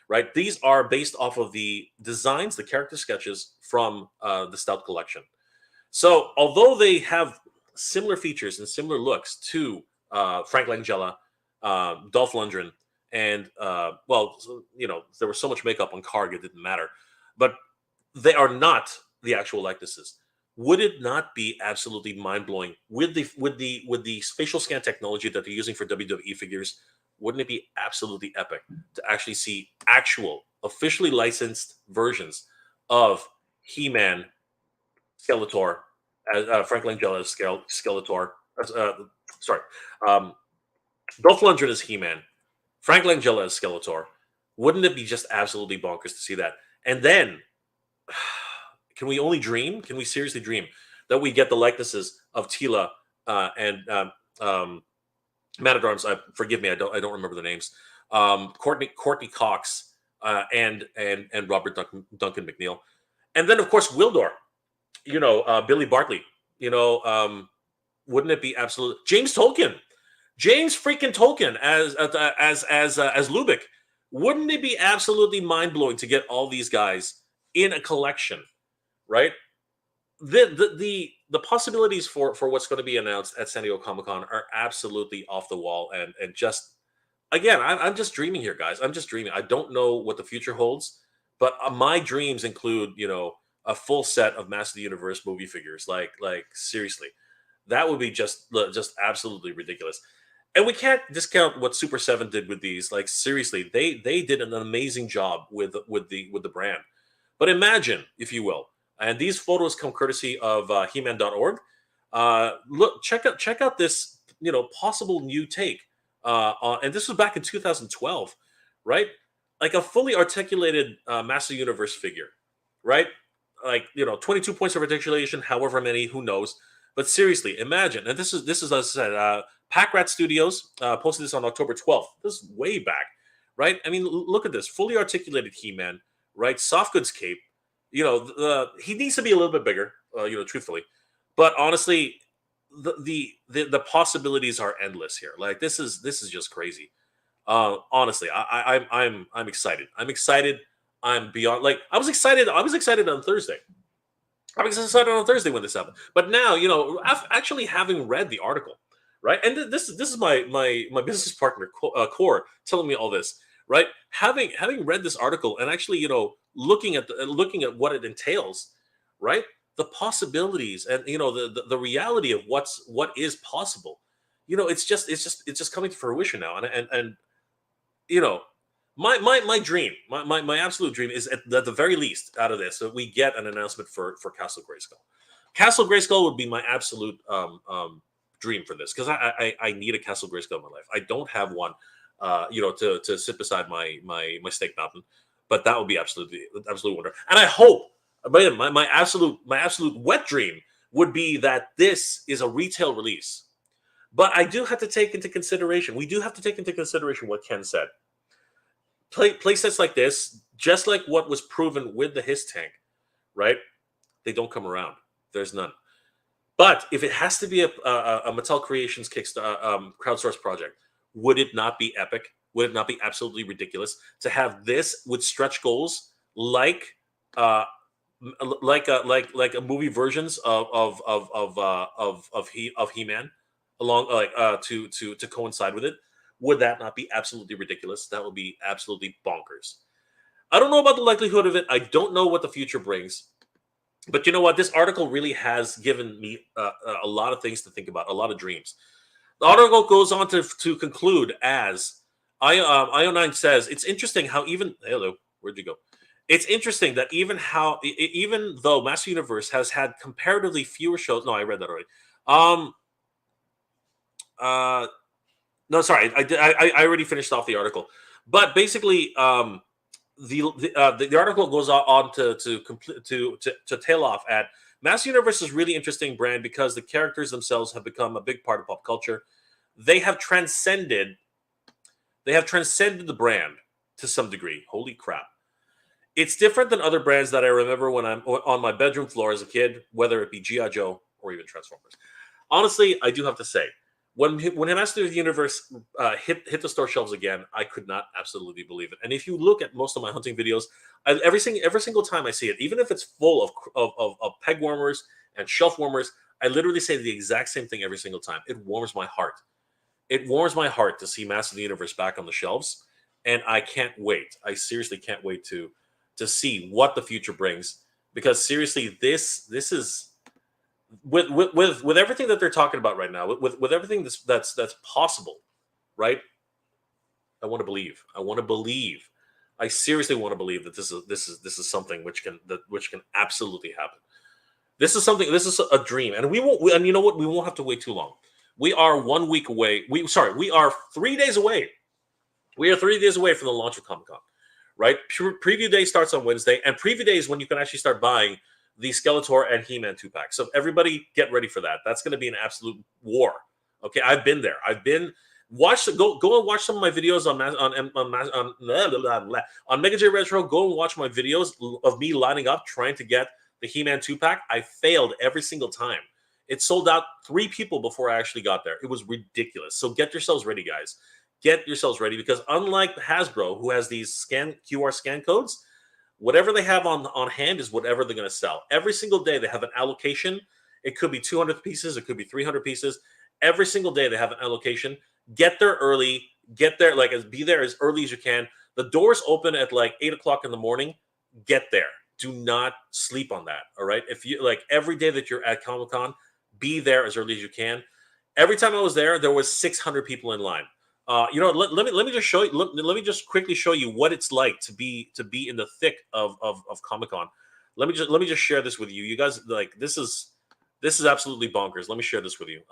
right? These are based off of the designs, the character sketches from the Stout collection. So although they have similar features and similar looks to Frank Langella, Dolph Lundgren, and there was so much makeup on Karg it didn't matter, but they are not the actual likenesses. Would it not be absolutely mind-blowing with the facial scan technology that they're using for WWE figures? Wouldn't it be absolutely epic to actually see actual, officially licensed versions of He-Man, Skeletor, Frank Langella as Skeletor? Dolph Lundgren as He-Man, Frank Langella as Skeletor. Wouldn't it be just absolutely bonkers to see that? And then, can we only dream? Can we seriously dream that we get the likenesses of Tila and Man-at-Arms? Forgive me, I don't remember the names. Courtney Cox and Robert Duncan McNeil, and then of course Wildor. Billy Bartley. Wouldn't it be absolute? James Tolkien, James freaking Tolkien as Lubick. Wouldn't it be absolutely mind blowing to get all these guys in a collection, right? The possibilities for what's going to be announced at San Diego Comic-Con are absolutely off the wall, and just again, I'm just dreaming here, guys. I'm just dreaming. I don't know what the future holds, but my dreams include, a full set of Master of the Universe movie figures. Like seriously, that would be just absolutely ridiculous. And we can't discount what Super 7 did with these. Like seriously, they did an amazing job with the brand. But imagine, if you will, and these photos come courtesy of He-Man.org. Look, check out this possible new take. And this was back in 2012, right? Like a fully articulated Master Universe figure, right? Like 22 points of articulation, however many, who knows? But seriously, imagine. And this is as I said, Pack Rat Studios posted this on October 12th. This is way back, right? I mean, look at this fully articulated He-Man, right? Soft goods cape. He needs to be a little bit bigger, truthfully. But honestly, the possibilities are endless here. Like this is just crazy. Honestly, I'm excited. I'm excited. I'm beyond. Like I was excited on Thursday. I was excited on Thursday when this happened. But now, actually having read the article, right? And this is my business partner Core telling me all this, right? Having read this article and actually, looking at what it entails, right? The possibilities and the reality of what is possible. It's just coming to fruition now. And my dream, my absolute dream is at the very least out of this that we get an announcement for Castle Grayskull. Castle Grayskull would be my absolute dream for this, because I need a Castle Grayskull in my life. I don't have one, to sit beside my Snake Mountain, but that would be absolutely wonderful. And I hope, but my absolute wet dream would be that this is a retail release. But I do have to take into consideration. We do have to take into consideration what Ken said. Play sets like this, just like what was proven with the Hiss tank, right? They don't come around. There's none. But if it has to be a Mattel Creations Kickstarter crowdsourced project, would it not be epic? Would it not be absolutely ridiculous to have this with stretch goals like a movie versions of He-Man along to coincide with it? Would that not be absolutely ridiculous? That would be absolutely bonkers. I don't know about the likelihood of it. I don't know what the future brings. But you know what? This article really has given me a lot of things to think about, a lot of dreams. The article goes on to conclude as IO9 says, it's interesting how hello, where'd you go? It's interesting that even though Master Universe has had comparatively fewer shows. No, I read that already. No, sorry, I already finished off the article. But basically, the article goes on to tail off at Master Universe is really interesting brand because the characters themselves have become a big part of pop culture. They have transcended the brand to some degree. Holy crap. It's different than other brands that I remember when I'm on my bedroom floor as a kid, whether it be G.I. Joe or even Transformers. Honestly, I do have to say, when Master of the Universe hit the store shelves again, I could not absolutely believe it. And if you look at most of my hunting videos, every single time I see it, even if it's full of peg warmers and shelf warmers, I literally say the exact same thing every single time. It warms my heart. It warms my heart to see Master of the Universe back on the shelves, and I can't wait. I seriously can't wait to see what the future brings, because seriously, this is with everything that they're talking about right now, with everything that's possible, right? I want to believe. I seriously want to believe that this is something which can absolutely happen. This is a dream, and and you know what? We won't have to wait too long. We are 1 week away. We are 3 days away. We are 3 days away from the launch of Comic-Con, right? Preview day starts on Wednesday, and preview day is when you can actually start buying the Skeletor and He-Man 2-pack. So everybody get ready for that. That's going to be an absolute war. Okay, I've been there. Go and watch some of my videos on Mega J Retro. Go and watch my videos of me lining up trying to get the He-Man 2-pack. I failed every single time. It sold out 3 people before I actually got there. It was ridiculous. So get yourselves ready, guys. Get yourselves ready, because unlike Hasbro, who has these QR scan codes, whatever they have on hand is whatever they're going to sell. Every single day they have an allocation. It could be 200 pieces. It could be 300 pieces. Every single day they have an allocation. Get there early. Get there, be there as early as you can. The doors open at like 8 o'clock in the morning. Get there. Do not sleep on that. All right. If you every day that you're at Comic-Con, be there as early as you can. Every time I was there was 600 people in line. Let me just show you. Let me just quickly show you what it's like to be in the thick of Comic-Con. Let me just share this with you. You guys, this is absolutely bonkers. Let me share this with you.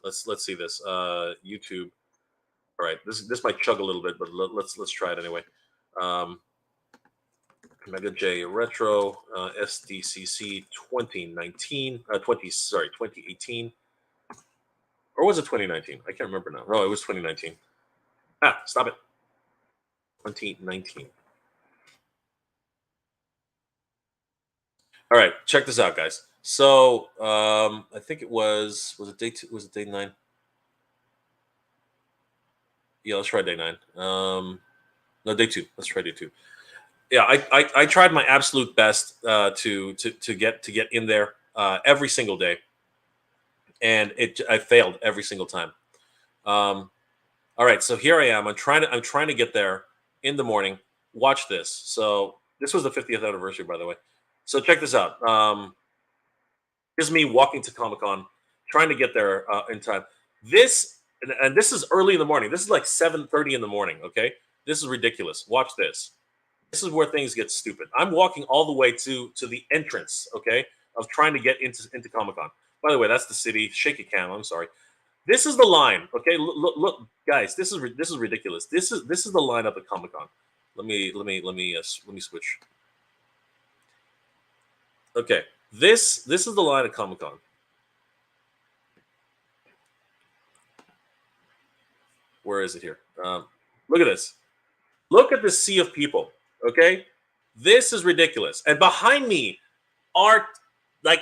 Let's see this. YouTube. All right, this might chug a little bit, but let's try it anyway. Mega J Retro SDCC 2018, or was it 2019? I can't remember now. No, it was 2019. Stop it. 2019. All right, check this out, guys. So I think it was it day 2? Was it day 9? Yeah, let's try day 9. No, day 2. Let's try day 2. Yeah, I tried my absolute best to get in there every single day, and I failed every single time. All right, so here I am. I'm trying to get there in the morning. Watch this. So this was the 50th anniversary, by the way. So check this out. Here's me walking to Comic-Con, trying to get there in time. This is early in the morning. This is like 7:30 in the morning. Okay, this is ridiculous. Watch this. This is where things get stupid. I'm walking all the way to the entrance. Okay, of trying to get into Comic-Con. By the way, that's the city. Shake a cam. I'm sorry. This is the line. Okay, look, guys. This is ridiculous. This is the line up at Comic-Con. Let me switch. Okay, this is the line at Comic-Con. Where is it here? Look at this. Look at this sea of people. Okay, this is ridiculous. And behind me are like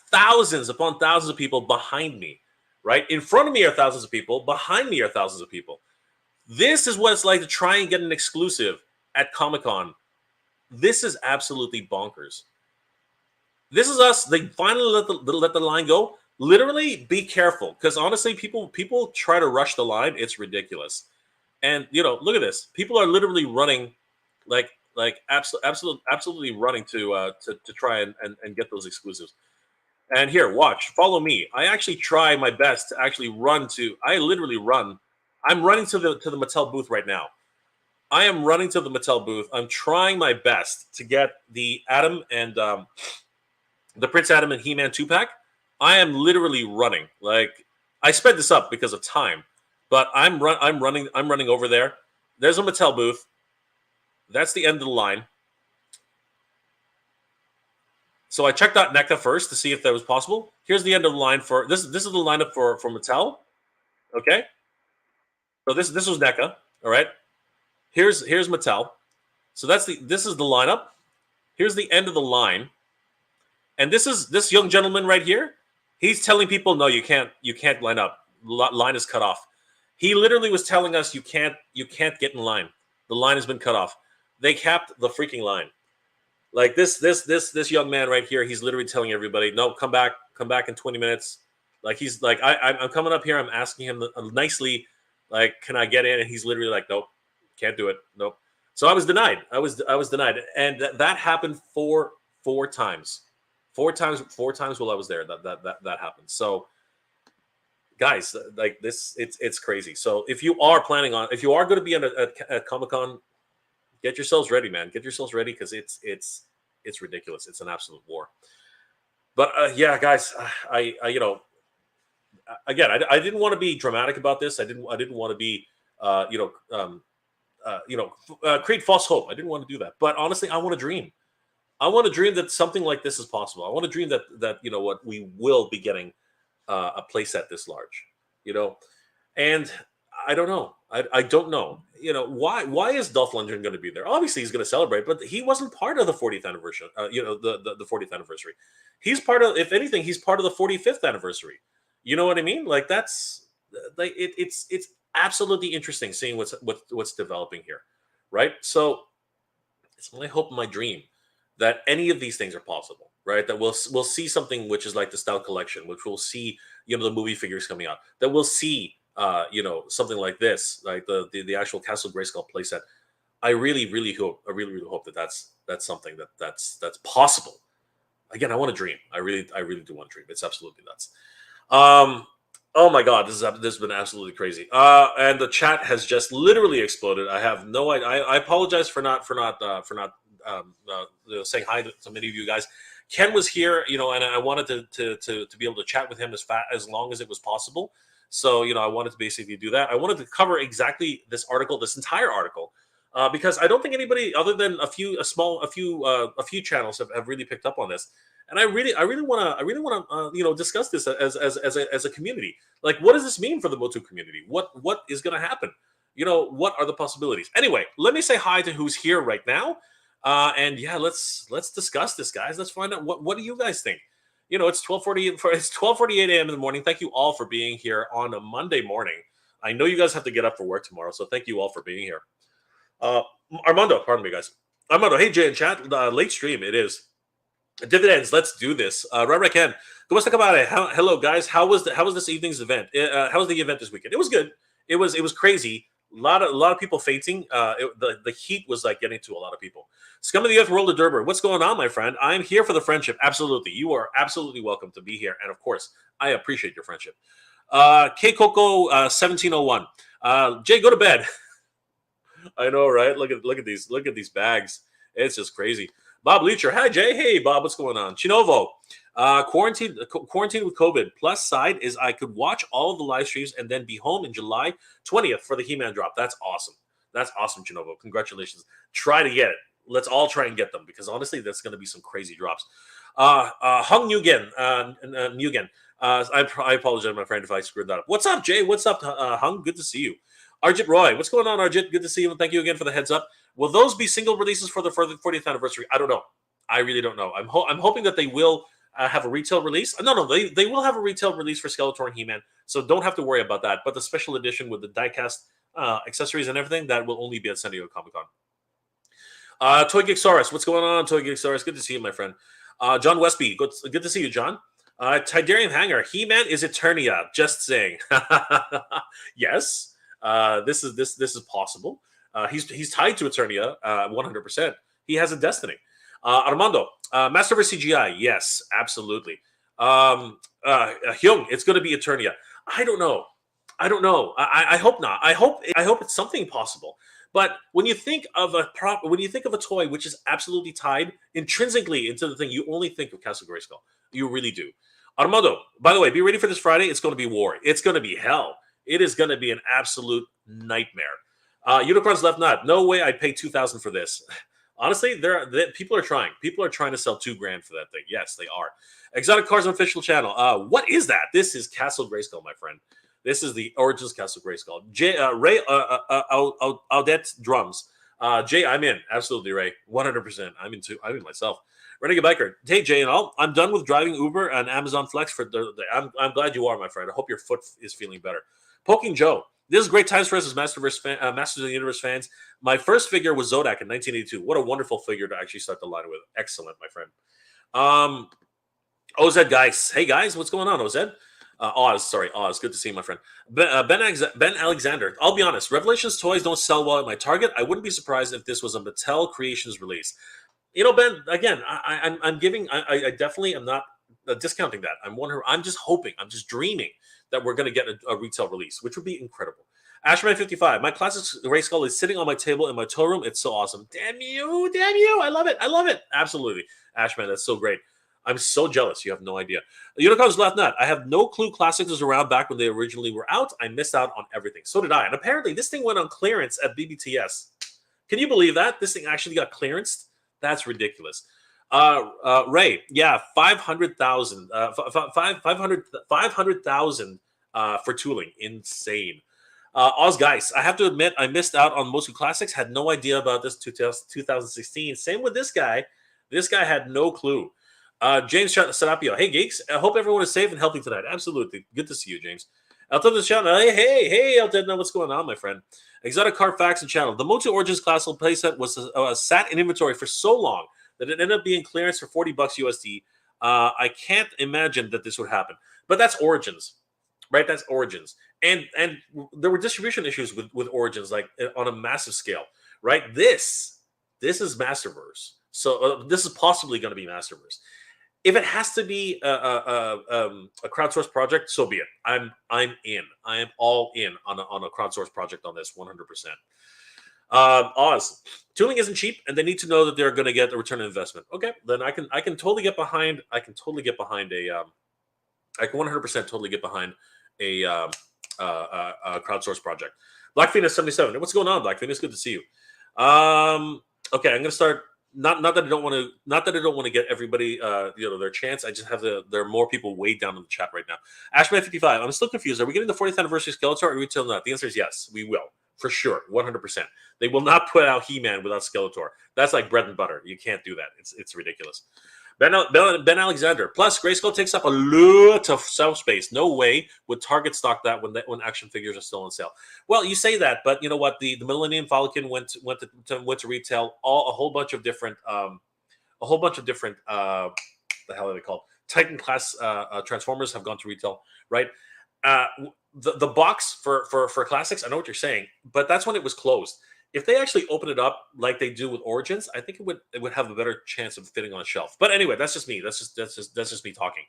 thousands upon thousands of people behind me. Right in front of me are thousands of people. Behind me are thousands of people. This is what it's like to try and get an exclusive at Comic-Con. This is absolutely bonkers. This is us. They finally let the line go. Literally, be careful, because honestly, people try to rush the line. It's ridiculous. And look at this. People are literally running, absolutely running to try and get those exclusives. And here, watch, follow me. I actually try my best to actually run to. I literally run. I'm running to the Mattel booth right now. I am running to the Mattel booth. I'm trying my best to get the Adam and the Prince Adam and He-Man 2-pack. I am literally running. I sped this up because of time, but I'm running over there. There's a Mattel booth. That's the end of the line. So I checked out NECA first to see if that was possible. Here's the end of the line for this. This is the lineup for Mattel. Okay. So this was NECA. All right. Here's Mattel. So this is the lineup. Here's the end of the line. And this young gentleman right here. He's telling people, no, you can't line up. Line is cut off. He literally was telling us you can't get in line. The line has been cut off. They capped the freaking line. Like this young man right here, he's literally telling everybody, no, come back in 20 minutes. Like he's like, I'm coming up here. I'm asking him nicely, like, can I get in? And he's literally like, nope, can't do it. Nope. So I was denied. I was denied, and that happened four times. Four times while I was there, that happened. So, guys, like this, it's crazy. So if you are going to be at Comic-Con, get yourselves ready, man. Get yourselves ready, because it's ridiculous. It's an absolute war. But yeah, guys, I didn't want to be dramatic about this. I didn't want to be create false hope. I didn't want to do that. But honestly, I want to dream. I want to dream that something like this is possible. I want to dream that we will be getting a playset this large, and I don't know. I don't know. You know, why is Dolph Lundgren going to be there? Obviously, he's going to celebrate, but he wasn't part of the 40th anniversary. The 40th anniversary. He's part of, if anything, he's part of the 45th anniversary. You know what I mean? Like that's like it's absolutely interesting seeing what's developing here, right? So it's my hope, my dream that any of these things are possible, right? That we'll see something which is like the Stout Collection, which we'll see, the movie figures coming out. That we'll see, something like this, like the actual Castle Grayskull playset. I really hope that that's something that's possible. Again, I want to dream. I really do want to dream. It's absolutely nuts. Oh my God, this has been absolutely crazy. And the chat has just literally exploded. I have no idea. I apologize for not saying hi to many of you guys. Ken was here, and I wanted to be able to chat with him as long as it was possible. So, I wanted to basically do that. I wanted to cover exactly this entire article, because I don't think anybody other than a few channels have really picked up on this. And I really want to discuss this as a community. Like, what does this mean for the Motu community? What is going to happen? What are the possibilities? Anyway, let me say hi to who's here right now. And yeah, let's discuss this, guys. Let's find out what do you guys think? It's 12:48 a.m. in the morning. Thank you all for being here on a Monday morning. I know you guys have to get up for work tomorrow, so thank you all for being here. Armando, pardon me, guys. Armando, hey Jay and chat. Late stream, it is. Dividends, let's do this. Right, Ken. Kumusta ka pare? Hello, guys. How was this evening's event? How was the event this weekend? It was good. It was crazy. A lot of people fainting. The heat was like getting to a lot of people. Scum of the Earth, World of Durber. What's going on, my friend? I'm here for the friendship. Absolutely, you are absolutely welcome to be here, and of course, I appreciate your friendship. K Coco 1701. Jay, go to bed. I know, right? Look at these bags. It's just crazy. Bob Leacher, hi Jay. Hey Bob, what's going on? Chinovo, quarantine with COVID. Plus side is I could watch all of the live streams and then be home in July 20th for the He-Man drop. That's awesome. That's awesome, Chinovo. Congratulations. Try to get it. Let's all try and get them because honestly, that's going to be some crazy drops. Hung Nguyen, I apologize, my friend, if I screwed that up. What's up, Jay? What's up, Hung? Good to see you. Arjit Roy, what's going on, Arjit? Good to see you. Thank you again for the heads up. Will those be single releases for the 40th anniversary? I don't know. I really don't know. I'm hoping that they will have a retail release. No, they will have a retail release for Skeletor and He-Man, so don't have to worry about that. But the special edition with the diecast accessories and everything, that will only be at San Diego Comic-Con. Toy Geeksaurus, what's going on, Toy Geeksaurus? Good to see you, my friend. John Westby, good to see you, John. Tidarium Hanger, He-Man is Eternia. Just saying. Yes, this is possible. He's tied to Eternia 100%. He has a destiny. Armando, Masterverse CGI, yes, absolutely. Hyung, it's going to be Eternia. I don't know. I hope not. I hope it's something possible. But when you think of a toy which is absolutely tied intrinsically into the thing, you only think of Castle Grayskull. You really do. Armando, by the way, be ready for this Friday. It's going to be war. It's going to be hell. It is going to be an absolute nightmare. Unicorns Left Nut. No way I'd pay $2,000 for this. Honestly, people are trying. People are trying to sell $2,000 for that thing. Yes, they are. Exotic Cars official channel. What is that? This is Castle Grayskull, my friend. This is the Origins Castle Grayskull. Ray Audette drums. Jay, I'm in. Absolutely, Ray. 100%. I'm in myself. Renegade Biker. Hey, Jay and all. I'm done with driving Uber and Amazon Flex for the day. I'm glad you are, my friend. I hope your foot is feeling better. Poking Joe. This is great times for us as Masters of the Universe fans. My first figure was Zodak in 1982. What a wonderful figure to actually start the line with. Excellent, my friend. OZ guys. Hey, guys. What's going on, OZ? Oz. Good to see you, my friend. Ben Alexander. I'll be honest. Revelations toys don't sell well at my Target. I wouldn't be surprised if this was a Mattel Creations release. Ben, again, I'm giving, I definitely am not discounting that. I'm just hoping, I'm just dreaming that we're going to get a retail release, which would be incredible. Ashman55, my classic Grayskull is sitting on my table in my toy room. It's so awesome. Damn you. I love it. Absolutely. Ashman, that's so great. I'm so jealous. You have no idea. Unicorns Left Nut. I have no clue Classics was around back when they originally were out. I missed out on everything. So did I. And apparently this thing went on clearance at BBTS. Can you believe that? This thing actually got clearanced? That's ridiculous. Ray, yeah, 500,000 for tooling. Insane. Oz Geis, I have to admit, I missed out on MOTU Classics. Had no idea about this 2016. Same with this guy. This guy had no clue. James Serapio, hey geeks, I hope everyone is safe and healthy tonight. Absolutely, good to see you, James. Elton is shouting, hey, Elton, what's going on, my friend? Exotic Card Facts and Channel. The MOTU Origins Classical playset was sat in inventory for so long that it ended up being clearance for $40 USD. I can't imagine that this would happen, but that's Origins, right? That's Origins, and there were distribution issues with Origins, like on a massive scale, right? This is Masterverse, so this is possibly going to be Masterverse. If it has to be a crowdsourced project, so be it. I'm in. I am all in on a crowdsourced project on this 100%. Oz, tooling isn't cheap, and they need to know that they're going to get a return on investment. Okay, then I can totally get behind. I can 100% totally get behind a crowdsourced project. Black Phoenix 77. What's going on, Black Phoenix? Good to see you. Okay, I'm going to start. Not that I don't want to get everybody their chance. I just have there are more people way down in the chat right now. Ashman 55. I'm still confused. Are we getting the 40th anniversary Skeletor or retail not? The answer is yes. We will. For sure, 100%. They will not put out He-Man without Skeletor. That's like bread and butter. You can't do that. It's ridiculous. Ben Alexander. Plus, Grayskull takes up a lot of shelf space. No way would Target stock that when action figures are still on sale. Well, you say that, but you know what? The Millennium Falcon went to retail. A whole bunch of different the hell are they called? Titan class Transformers have gone to retail, right? The box for classics, I know what you're saying, but that's when it was closed. If they actually open it up like they do with Origins, I think it would have a better chance of fitting on a shelf. But anyway, that's just me. That's just me talking.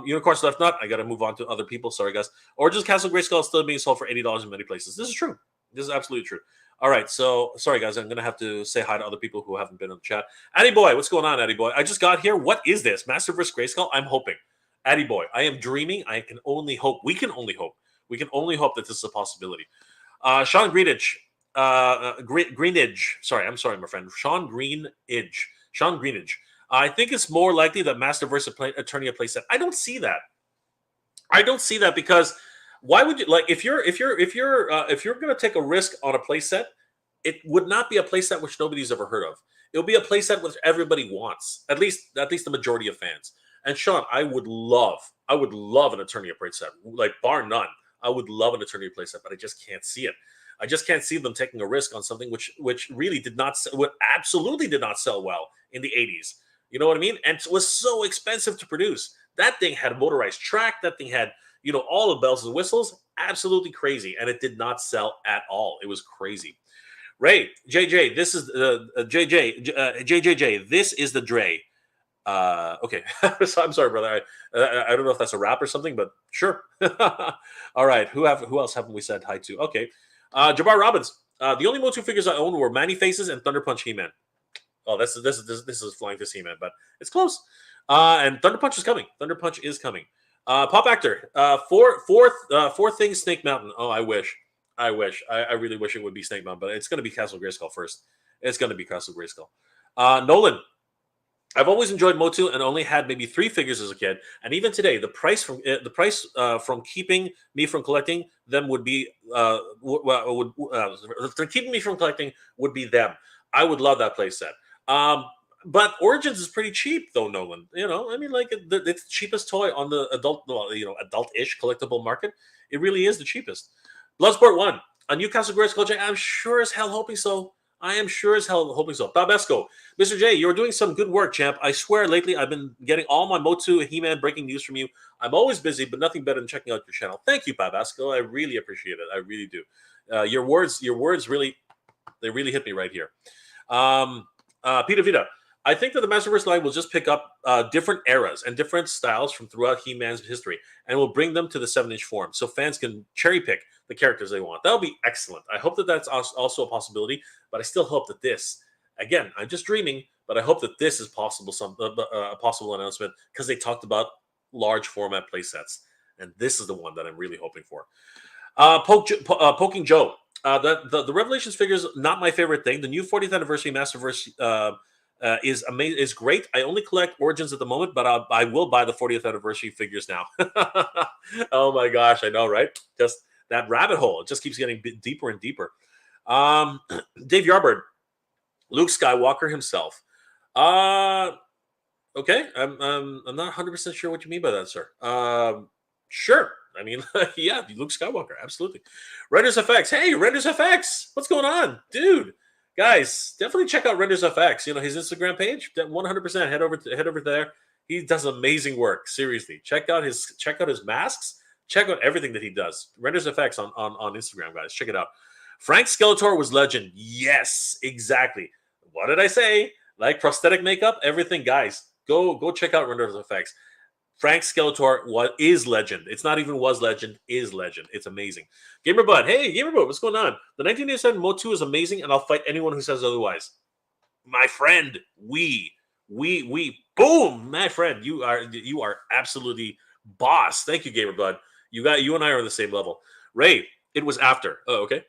Unicorns Left Nut. I got to move on to other people. Sorry, guys. Origins Castle Grayskull is still being sold for $80 in many places. This is true. This is absolutely true. All right, so sorry guys, I'm gonna have to say hi to other people who haven't been in the chat. Addy Boy, what's going on, Addy Boy? I just got here. What is this? Masterverse Grayskull? I'm hoping. Addy Boy, I am dreaming. I can only hope. We can only hope. We can only hope that this is a possibility. Sean Greenidge. Greenidge. Sorry, I'm sorry, my friend. Sean Greenidge. I think it's more likely that Masterverse attorney a playset. I don't see that. Because why would you like if you're going to take a risk on a playset, it would not be a playset which nobody's ever heard of. It'll be a playset which everybody wants, at least the majority of fans. And Sean, I would love an attorney a playset, like bar none. I would love an attorney playset, but I just can't see it. I just can't see them taking a risk on something which really absolutely did not sell well in the 80s. You know what I mean? And it was so expensive to produce. That thing had a motorized track. That thing had, all the bells and whistles. Absolutely crazy. And it did not sell at all. It was crazy. Ray, JJ, this is JJJ. This is the Dre. Okay. So I'm sorry, brother. I don't know if that's a rap or something, but sure. All right. Who else haven't we said hi to? Okay. Jabbar Robbins. The only MOTU figures I owned were Manny Faces and Thunder Punch He-Man. Oh, this is Flying Fist He-Man, but it's close. And Thunder Punch is coming. Pop Actor. Four things Snake Mountain. Oh, I wish. I really wish it would be Snake Mountain, but it's going to be Castle Grayskull first. It's going to be Castle Grayskull. Nolan. I've always enjoyed MOTU and only had maybe 3 figures as a kid. And even today, the price from keeping me from collecting them would be keeping me from collecting would be them. I would love that playset. But Origins is pretty cheap, though, Nolan. I mean, like it's the cheapest toy on the adult-ish collectible market. It really is the cheapest. Bloodsport 1, a Newcastle Grayskull. I'm sure as hell hoping so. Babesco. Mr. J, you're doing some good work, champ. I swear lately I've been getting all my MOTU and He-Man breaking news from you. I'm always busy, but nothing better than checking out your channel. Thank you, Babesco. I really appreciate it. I really do. Your words really hit me right here. Peter Vita. I think that the Masterverse line will just pick up different eras and different styles from throughout He-Man's history and will bring them to the 7-inch form so fans can cherry pick the characters they want. That'll be excellent. I hope that that's also a possibility, but I still hope that this, again, I'm just dreaming, but I hope that this is possible, a possible announcement because they talked about large format play sets, and this is the one that I'm really hoping for. Poking Joe. The Revelations figures, not my favorite thing. The new 40th anniversary Masterverse is amazing. Is great. I only collect Origins at the moment, but I will buy the 40th anniversary figures now. Oh my gosh, I know, right? that rabbit hole. It just keeps getting deeper and deeper. Dave Yarbird, Luke Skywalker himself. Okay, I'm not 100% sure what you mean by that, sir. Sure. I mean, yeah, Luke Skywalker, absolutely. Renders FX. Hey, Renders FX. What's going on? Dude, guys, definitely check out Renders FX. You know, his Instagram page, 100% head over there. He does amazing work. Seriously. Check out his masks. Check out everything that he does. Renders FX on Instagram, guys. Check it out. Frank Skeletor was legend. Yes, exactly. What did I say? Like prosthetic makeup, everything, guys. Go check out Renders FX. Frank Skeletor is legend. It's not even was legend, is legend. It's amazing. Gamer Bud, hey, Gamer Bud, what's going on? The 1987 MOTU is amazing, and I'll fight anyone who says otherwise. My friend, we, boom, my friend, you are absolutely boss. Thank you, Gamer Bud. You and I are on the same level. Ray, it was after. Oh, okay.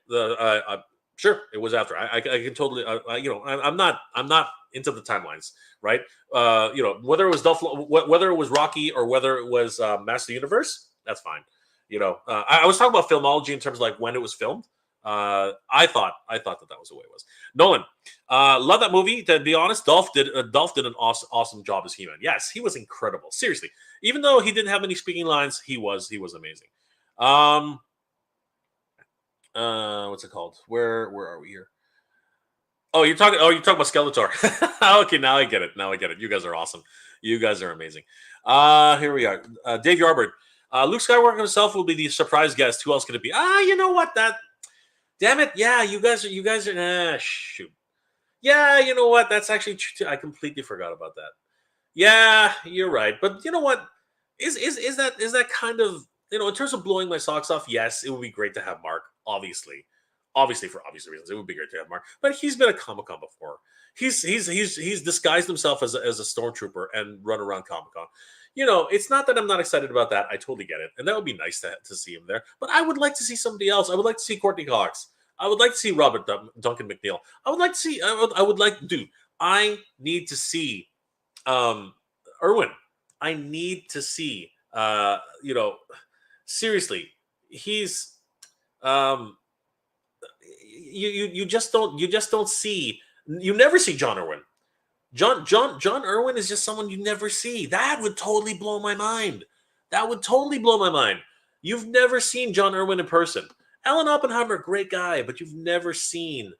Sure, it was after. I can totally. I'm not into the timelines, right? Whether it was whether it was Rocky or whether it was Master Universe, that's fine. I was talking about filmology in terms of like when it was filmed. I thought that was the way it was. Nolan, love that movie. To be honest, Dolph did an awesome job as He-Man. Yes, he was incredible. Seriously, even though he didn't have any speaking lines, he was amazing. What's it called? Where are we here? Oh, you're talking about Skeletor. Okay, now I get it. You guys are awesome. You guys are amazing. Here we are. Dave Yarbird. Luke Skywalker himself will be the surprise guest. Who else could it be? You know what? Damn it. Yeah, you guys are shoot. Yeah, you know what? That's actually true. I completely forgot about that. Yeah, you're right. But you know what? Is that kind of, in terms of blowing my socks off, yes, it would be great to have Mark, obviously for obvious reasons. It would be great to have Mark, but he's been at Comic-Con before. He's disguised himself as a stormtrooper and run around Comic-Con. It's not that I'm not excited about that. I totally get it, and that would be nice to see him there. But I would like to see somebody else. I would like to see Courtney Cox. I would like to see Robert Duncan McNeil. I would like to see. I need to see Irwin. I need to see. Seriously, he's you just don't see. You never see John Irwin. John Irwin is just someone you never see. That would totally blow my mind. You've never seen John Irwin in person. Alan Oppenheimer, great guy, but you've never seen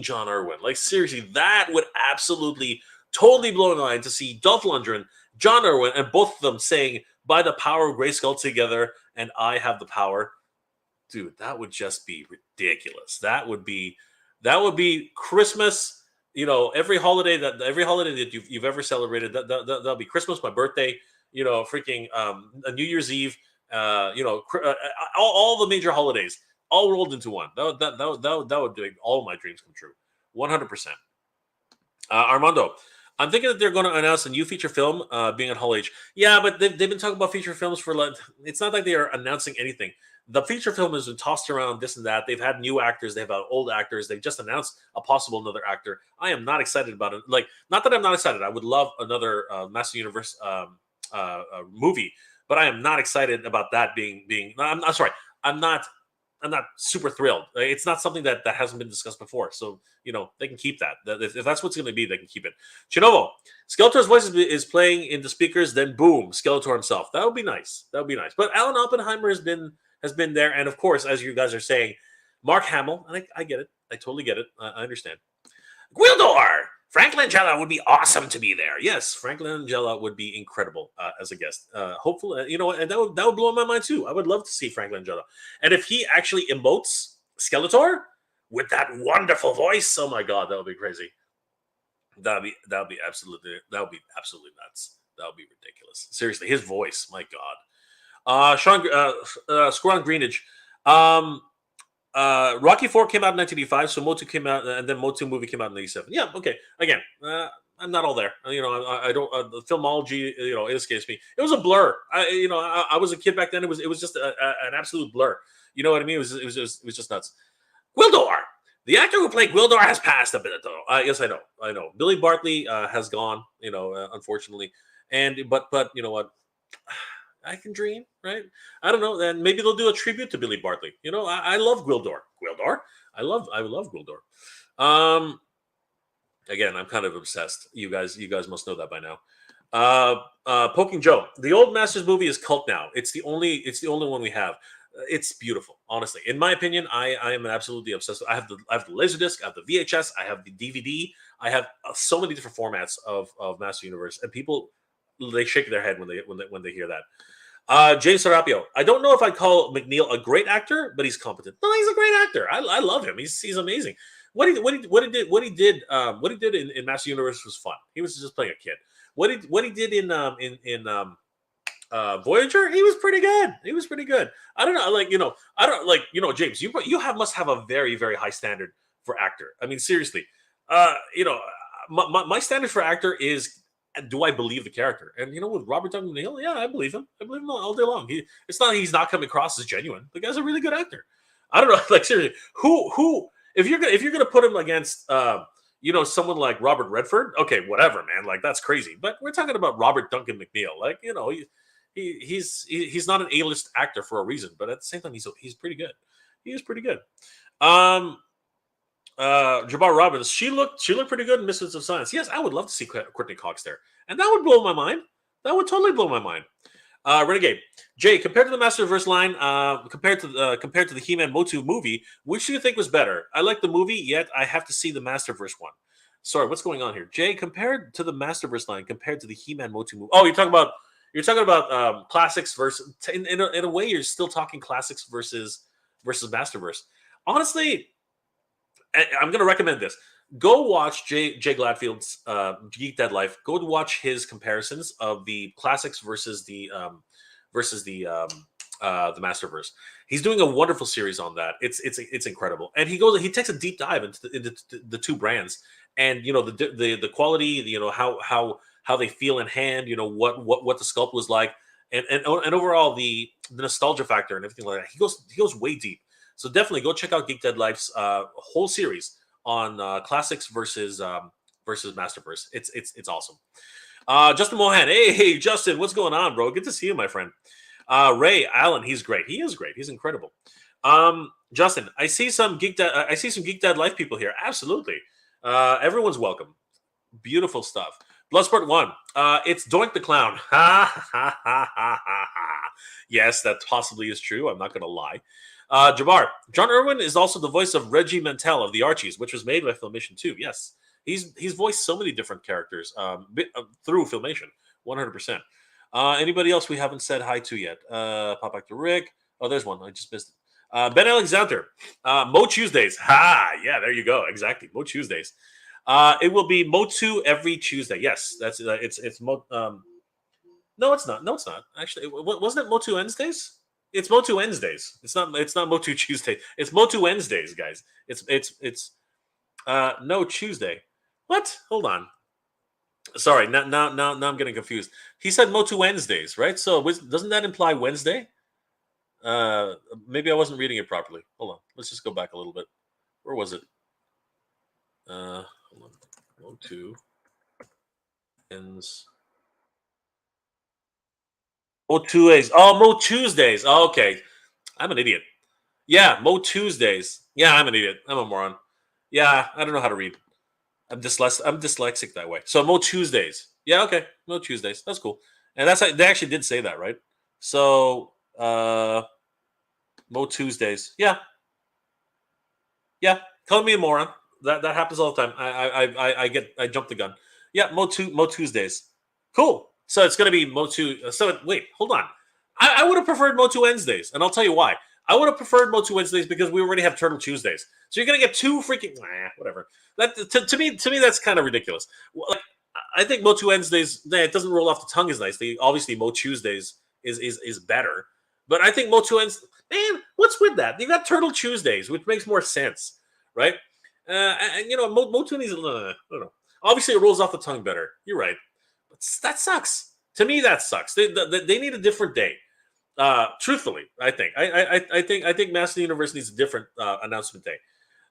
John Irwin. Like, seriously, that would absolutely totally blow my mind to see Dolph Lundgren, John Irwin, and both of them saying, "By the power of Grayskull together, and I have the power." Dude, that would just be ridiculous. That would be Christmas. Every holiday that you've ever celebrated. That'll be Christmas, my birthday. Freaking a New Year's Eve. All the major holidays all rolled into one. That would make all my dreams come true. 100%. Armando, I'm thinking that they're going to announce a new feature film being at Hall H. Yeah, but they've been talking about feature films for it's not like they are announcing anything. The feature film has been tossed around, this and that. They've had new actors. They've had old actors. They've just announced a possible another actor. I am not excited about it. Like, not that I'm not excited. I would love another Master Universe movie, but I am not excited about that being. I'm sorry. I'm not super thrilled. It's not something that hasn't been discussed before. So, they can keep that. If that's what's going to be, they can keep it. Chinovo, Skeletor's voice is playing in the speakers, then boom, Skeletor himself. That would be nice. But Alan Oppenheimer has been there. And of course, as you guys are saying, Mark Hamill, and I get it. I totally get it. I understand. Gwildor! Frank Langella would be awesome to be there. Yes, Frank Langella would be incredible as a guest. Hopefully, and that would blow my mind too. I would love to see Frank Langella. And if he actually emotes Skeletor with that wonderful voice, oh my God, that would be crazy. That would be absolutely nuts. That would be ridiculous. Seriously, his voice, my God. Squirrel Greenidge. Rocky 4 came out in 1985, so MOTU came out, and then MOTU movie came out in 1987. Yeah, okay. Again, I'm not all there. I don't. The filmology, it escapes me. It was a blur. I was a kid back then. It was just an absolute blur. You know what I mean? It was just nuts. Gwildor, the actor who played Gwildor has passed a bit though. Yes, I know. Billy Bartley has gone. Unfortunately, but you know what? I can dream, right? I don't know. Then maybe they'll do a tribute to Billy Bartley. You know, I love Gwildor. Gwildor. I love Gwildor. Again, I'm kind of obsessed. You guys must know that by now. Poking Joe. The old Masters movie is cult now. It's the only one we have. It's beautiful, honestly. In my opinion, I am absolutely obsessed. I have the Laserdisc, I have the VHS, I have the DVD. I have so many different formats of Master Universe, and people they shake their head when they hear that. James Serapio. I don't know if I'd call McNeil a great actor, but he's competent. No, he's a great actor. I love him. He's amazing. What he did in Master Universe was fun. He was just playing a kid. What he did in Voyager, he was pretty good. He was pretty good. I don't know, James, you must have a very, very high standard for actor. I mean, seriously, my standard for actor is, do I believe the character? And with Robert Downey Jr., yeah, I believe him. I believe him all day long. It's not he's not coming across as genuine. The guy's a really good actor. I don't know, like seriously, who if you're gonna put him against someone like Robert Redford, okay, whatever, man, like that's crazy. But we're talking about Robert Duncan McNeil, like he's not an A-list actor for a reason, but at the same time, he's pretty good. He is pretty good. Jabbar Robbins, she looked pretty good in Mistress of Science. Yes, I would love to see Courtney Cox there, and that would blow my mind. That would totally blow my mind. Renegade Jay, compared to the Masterverse line, compared to the He-Man Motu movie, which do you think was better? I like the movie, yet I have to see the Masterverse one. Sorry, what's going on here, Jay? Compared to the Masterverse line, compared to the He-Man Motu movie. Oh, you're talking about classics versus. In a way, you're still talking classics versus Masterverse. Honestly, I'm going to recommend this. Go watch Jay Gladfield's Geek Dead Life. Go to watch his comparisons of the classics versus the Masterverse. He's doing a wonderful series on that. It's incredible, and he takes a deep dive into the two brands, and the quality, how they feel in hand, what the sculpt was like, and overall the nostalgia factor and everything like that. He goes way deep. So definitely go check out Geek Dead Life's whole series on classics versus Masterverse. It's awesome. Justin Mohan, hey Justin, what's going on, bro? Good to see you, my friend. Ray Allen, he's great. He is great. He's incredible. Justin, I see some Geek Dead Life people here. Absolutely. Everyone's welcome. Beautiful stuff. Bloodsport 1. It's Doink the Clown. Ha ha ha ha ha. Yes, that possibly is true. I'm not going to lie. Jabbar, John Irwin is also the voice of Reggie Mantel of the Archies, which was made by Filmation too. Yes, he's voiced so many different characters through Filmation, 100%. Anybody else we haven't said hi to yet? Pop back to Rick. Oh, there's one. I just missed it. Ben Alexander, Mo Tuesdays. Ha! Yeah, there you go. Exactly, Mo Tuesdays. It will be Motu every Tuesday. Yes, that's it's Mo. No, it's not. No, it's not. Actually, wasn't it Motu Wednesdays? It's Motu Wednesdays. It's not Motu Tuesday. It's Motu Wednesdays, guys. It's no Tuesday. What? Hold on. Sorry, now I'm getting confused. He said Motu Wednesdays, right? So doesn't that imply Wednesday? Maybe I wasn't reading it properly. Hold on. Let's just go back a little bit. Where was it? Hold on. Motu ends. Mo Tuesdays. Oh, Mo Tuesdays. Oh, okay. I'm an idiot. Yeah, Mo Tuesdays. Yeah, I'm an idiot. I'm a moron. Yeah, I don't know how to read. I'm dyslexic that way. So Mo Tuesdays. Yeah, okay. Mo Tuesdays. That's cool. And they actually did say that, right? So Mo Tuesdays. Yeah. Yeah. Call me a moron. That happens all the time. I jump the gun. Yeah, Mo Tuesdays. Cool. So it's going to be Motu. So wait, hold on. I would have preferred Motu Wednesdays, and I'll tell you why. I would have preferred Motu Wednesdays because we already have Turtle Tuesdays. So you're going to get two freaking whatever. That to me that's kind of ridiculous. Like, I think Motu Wednesdays, it doesn't roll off the tongue as nice. Obviously Mo Tuesdays is better, but I think Motu Wednesdays. Man, what's with that? You got Turtle Tuesdays, which makes more sense, right? And Motu needs. I don't know. Obviously, it rolls off the tongue better. You're right. That sucks. To me, that sucks. They need a different day. Truthfully, I think. I think Master Universe needs a different announcement day.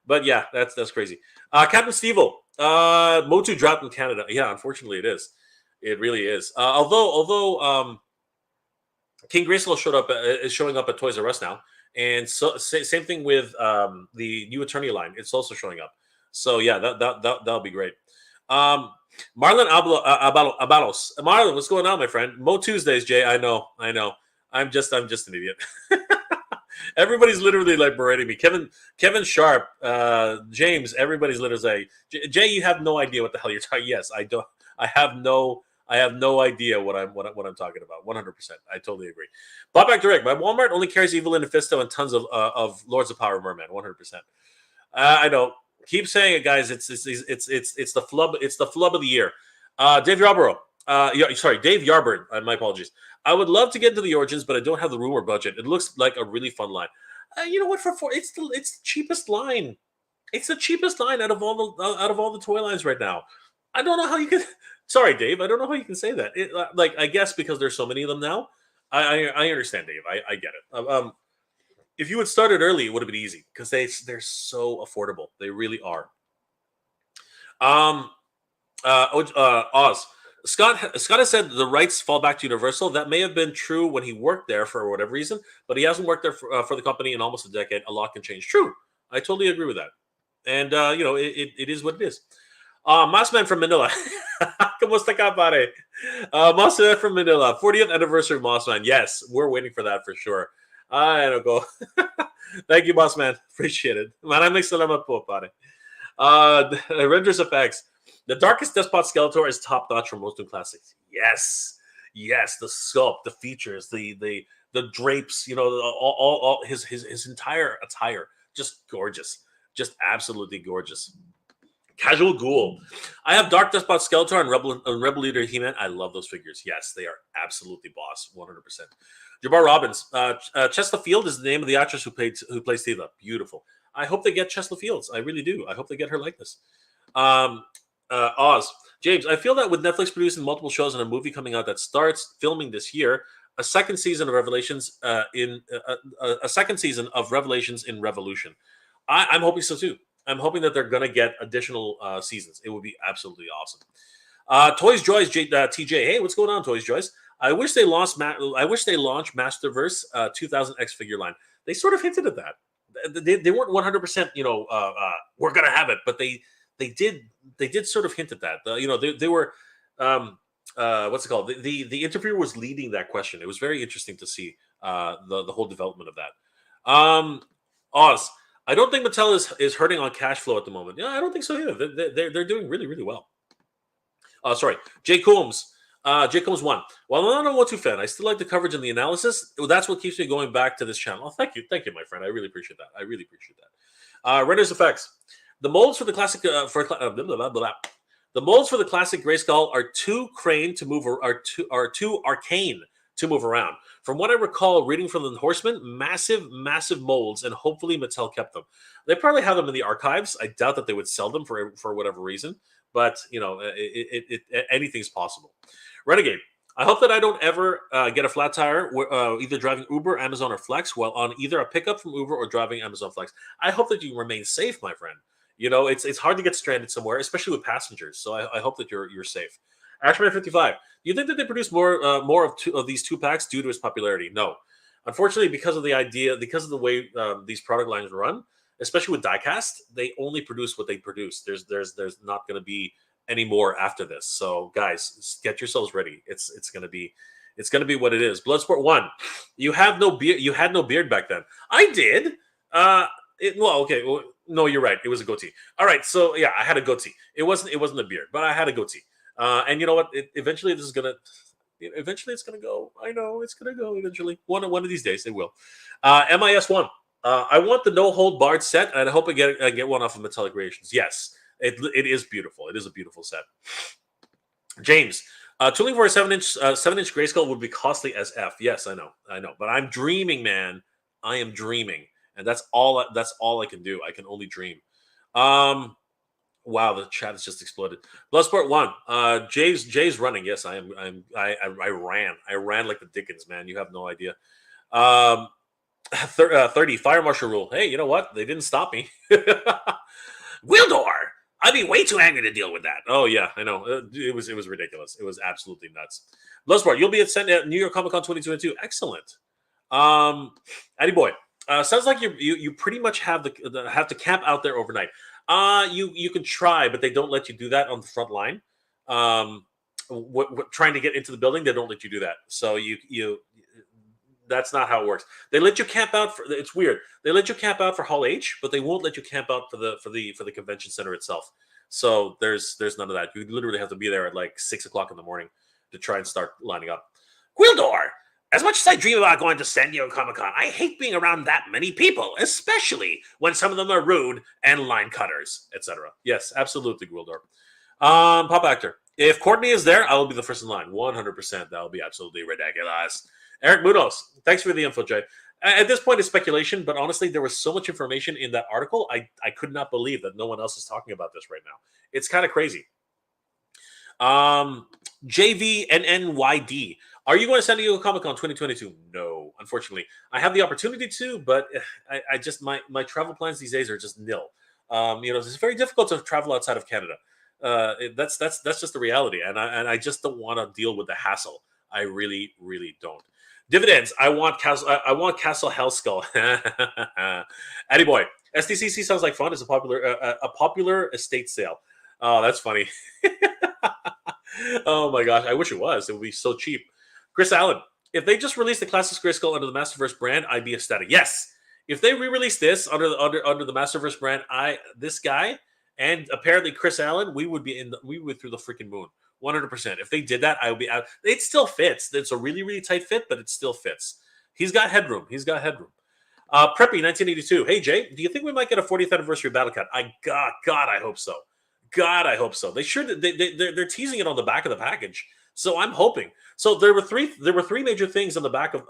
But yeah, that's crazy. Captain Stevel, Motu dropped in Canada. Yeah, unfortunately, it is. It really is. Although King Grayskull is showing up at Toys R Us now, and so same thing with the new Attorney line. It's also showing up. So yeah, that'll be great. Marlon Abalos. Marlon, what's going on, my friend? Mo Tuesdays, Jay. I know. I'm just an idiot. Everybody's literally like berating me. Kevin Sharp, James. Everybody's literally saying, Jay, you have no idea what the hell you're talking. Yes, I don't. I have no idea what I'm talking about. 100%. I totally agree. Bob Back Direct. My Walmart only carries Evelyn and Fisto and tons of Lords of Power Merman. 100%. I know. Keep saying it, guys. It's the flub. It's the flub of the year. Dave Yarborough. Dave Yarborough. My apologies. I would love to get into the origins, but I don't have the room or budget. It looks like a really fun line. You know what? It's the cheapest line. It's the cheapest line out of all the toy lines right now. I don't know how you can. Sorry, Dave. I don't know how you can say that. I guess because there's so many of them now. I understand, Dave. I get it. If you had started early, it would have been easy because they're so affordable. They really are. Oz. Scott has said the rights fall back to Universal. That may have been true when he worked there for whatever reason, but he hasn't worked there for the company in almost a decade. A lot can change. True. I totally agree with that. And, it is what it is. Mossman from Manila. Kamusta ka, pare? Mossman from Manila. 40th anniversary of Mossman. Yes, we're waiting for that for sure. I don't go. Thank you, Mossman. Appreciate it. Maraming salamat po, pare. Renders Effects. The Darkest Despot Skeletor is top notch from most new classics. Yes. The sculpt, the features, the drapes, all his entire attire, just gorgeous, just absolutely gorgeous. Casual Ghoul. I have Dark Despot Skeletor and Rebel Leader He-Man. I love those figures. Yes, they are absolutely boss, 100%. Jabbar Robbins. Chesla Field is the name of the actress who plays Tila. Beautiful. I hope they get Chesla Fields. I really do. I hope they get her likeness. Oz. James, I feel that with Netflix producing multiple shows and a movie coming out that starts filming this year, a second season of Revelations in Revolution. I'm hoping so too. I'm hoping that they're going to get additional seasons. It would be absolutely awesome. Toys Joyce TJ. Hey, what's going on, Toys Joyce? I wish they launched Masterverse 2000X figure line. They sort of hinted at that. They weren't 100%. We're going to have it, but they did sort of hint at that. They were what's it called? The interviewer was leading that question. It was very interesting to see the whole development of that. Oz. I don't think Mattel is hurting on cash flow at the moment. Yeah, I don't think so either. They're doing really, really well. Sorry. Jay Combs. Jay Combs 1. While I'm not a MOTU fan, I still like the coverage and the analysis. That's what keeps me going back to this channel. Oh, thank you, my friend. I really appreciate that. Renders Effects. The molds for the classic the molds for the classic Grayskull are too arcane to move around. From what I recall reading from the Horseman, massive molds, and hopefully Mattel kept them. They probably have them in the archives. I doubt that they would sell them for whatever reason, but anything's possible. Renegade. I hope that I don't ever get a flat tire either driving Uber, Amazon, or Flex while on either a pickup from Uber or driving Amazon Flex. I hope that you remain safe, my friend. It's hard to get stranded somewhere, especially with passengers. So I hope that you're safe. Ashman 55. Do you think that they produce more of these 2-packs due to its popularity? No. Unfortunately, because of the way these product lines run, especially with diecast, they only produce what they produce. There's not going to be any more after this. So guys, get yourselves ready. It's going to be what it is. Bloodsport 1. You have no beard. You had no beard back then. I did. No, you're right. It was a goatee. All right. So yeah, I had a goatee. It wasn't a beard, but I had a goatee. And you know what? Eventually it's gonna go. I know it's gonna go eventually. One of these days it will. MIS1. I want the no hold barred set, and I hope I get one off of Mattel Creations. Yes, it is beautiful. It is a beautiful set. James, tooling for a 7-inch Grayskull would be costly as F. Yes, I know. But I'm dreaming, man. I am dreaming, and that's all I can do. I can only dream. Wow, the chat has just exploded. Bloodsport 1. Jay's running. Yes, I am. I ran. I ran like the Dickens, man. You have no idea. 30 Fire Marshal rule. Hey, you know what? They didn't stop me. Wildor. I'd be way too angry to deal with that. Oh yeah, I know. It was ridiculous. It was absolutely nuts. Bloodsport, you'll be at New York Comic Con 2022. Excellent. Eddie boy, sounds like you pretty much have have to camp out there overnight. You can try, but they don't let you do that on the front line. Trying to get into the building, they don't let you do that. So you that's not how it works. They let you camp out for. It's weird. They let you camp out for Hall H, but they won't let you camp out for the convention center itself. So there's none of that. You literally have to be there at like 6 o'clock in the morning to try and start lining up. Gwildor, as much as I dream about going to San Diego Comic Con, I hate being around that many people, especially when some of them are rude and line cutters, etc. Yes, absolutely, Gwildor. Pop actor. If Courtney is there, I will be the first in line. 100%. That will be absolutely ridiculous. Eric Munoz, thanks for the info, Jay. At this point, it's speculation, but honestly, there was so much information in that article, I could not believe that no one else is talking about this right now. It's kind of crazy. JVNNYD, are you going to San Diego Comic Con 2022? No, unfortunately. I have the opportunity to, but I just my travel plans these days are just nil. It's very difficult to travel outside of Canada. That's just the reality, and I just don't want to deal with the hassle. I really, really don't. Dividends. I want Castle Hellskull. Addy boy. SDCC sounds like fun. It's a popular estate sale. Oh, that's funny. Oh my gosh, I wish it was. It would be so cheap. Chris Allen. If they just released the Classics Grayskull under the Masterverse brand, I'd be ecstatic. Yes. If they re-release this under the Masterverse brand, this guy and apparently Chris Allen, we would be through the freaking moon. 100%. If they did that, I would be out. It still fits. It's a really, really tight fit, but it still fits. He's got headroom. Preppy 1982. Hey Jay, do you think we might get a 40th anniversary Battle Cat? God, I hope so. God, I hope so. They're teasing it on the back of the package. So I'm hoping. So there were three major things on the back of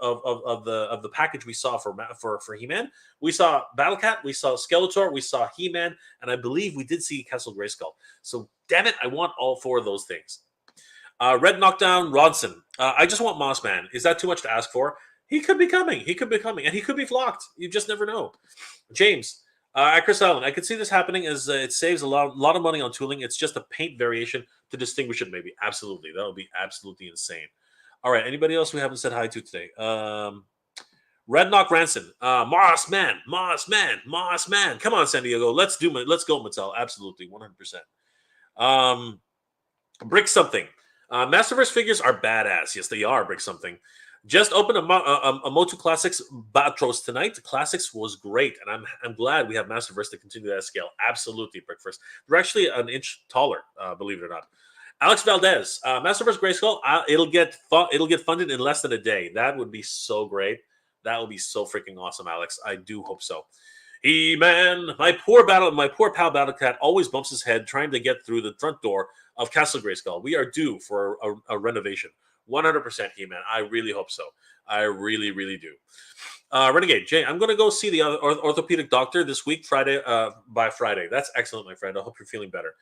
the package we saw for He-Man. We saw Battle Cat, we saw Skeletor, we saw He-Man, and I believe we did see Castle Grayskull. So damn it, I want all four of those things. Red Knockdown Rodson. I just want Moss Man. Is that too much to ask for? He could be coming, and he could be flocked. You just never know. James. Chris Allen, I could see this happening as it saves a lot of money on tooling. It's just a paint variation to distinguish it, maybe. Absolutely. That would be absolutely insane. All right. Anybody else we haven't said hi to today? Red Knock Ranson. Moss Man. Come on, San Diego. Let's go, Mattel. Absolutely. 100%. Brick Something. Masterverse figures are badass. Yes, they are. Brick Something. Just opened a MOTU Classics Batros tonight. The Classics was great, and I'm glad we have Masterverse to continue that scale. Absolutely, Brickverse. They're actually an inch taller, believe it or not. Alex Valdez, Masterverse Grayskull. It'll get funded in less than a day. That would be so great. That would be so freaking awesome, Alex. I do hope so. He-Man, my poor pal Battle Cat always bumps his head trying to get through the front door of Castle Grayskull. We are due for a renovation. 100% He-Man. I really hope so. I really, really do. Renegade, Jay, I'm going to go see the orthopedic doctor this week, by Friday. That's excellent, my friend. I hope you're feeling better.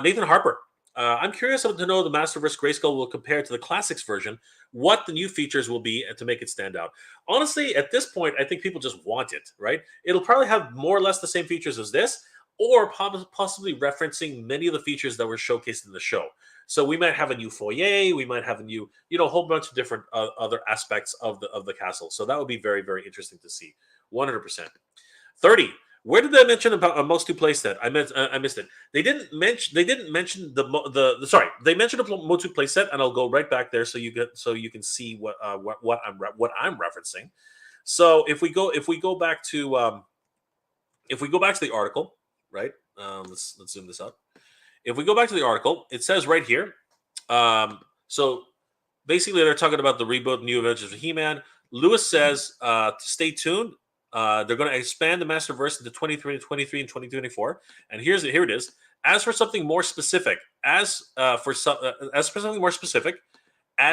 Nathan Harper, I'm curious to know the Masterverse Grayskull will compare to the Classics version, what the new features will be to make it stand out. Honestly, at this point, I think people just want it, right? It'll probably have more or less the same features as this, or possibly referencing many of the features that were showcased in the show. So we might have a new foyer, we might have a new, whole bunch of different other aspects of the castle. So that would be very, very interesting to see. 100%. 30. Where did they mention about a MOTU playset? I missed it. They didn't mention They mentioned a MOTU playset, and I'll go right back there so you can see what I'm referencing. So if we go back to the article, right? Let's zoom this up. If we go back to the article, it says right here. So basically, they're talking about the reboot, New Adventures of He-Man. Lewis says to stay tuned. They're going to expand the Masterverse into 2023 and 2024. And here it is. As for something more specific, as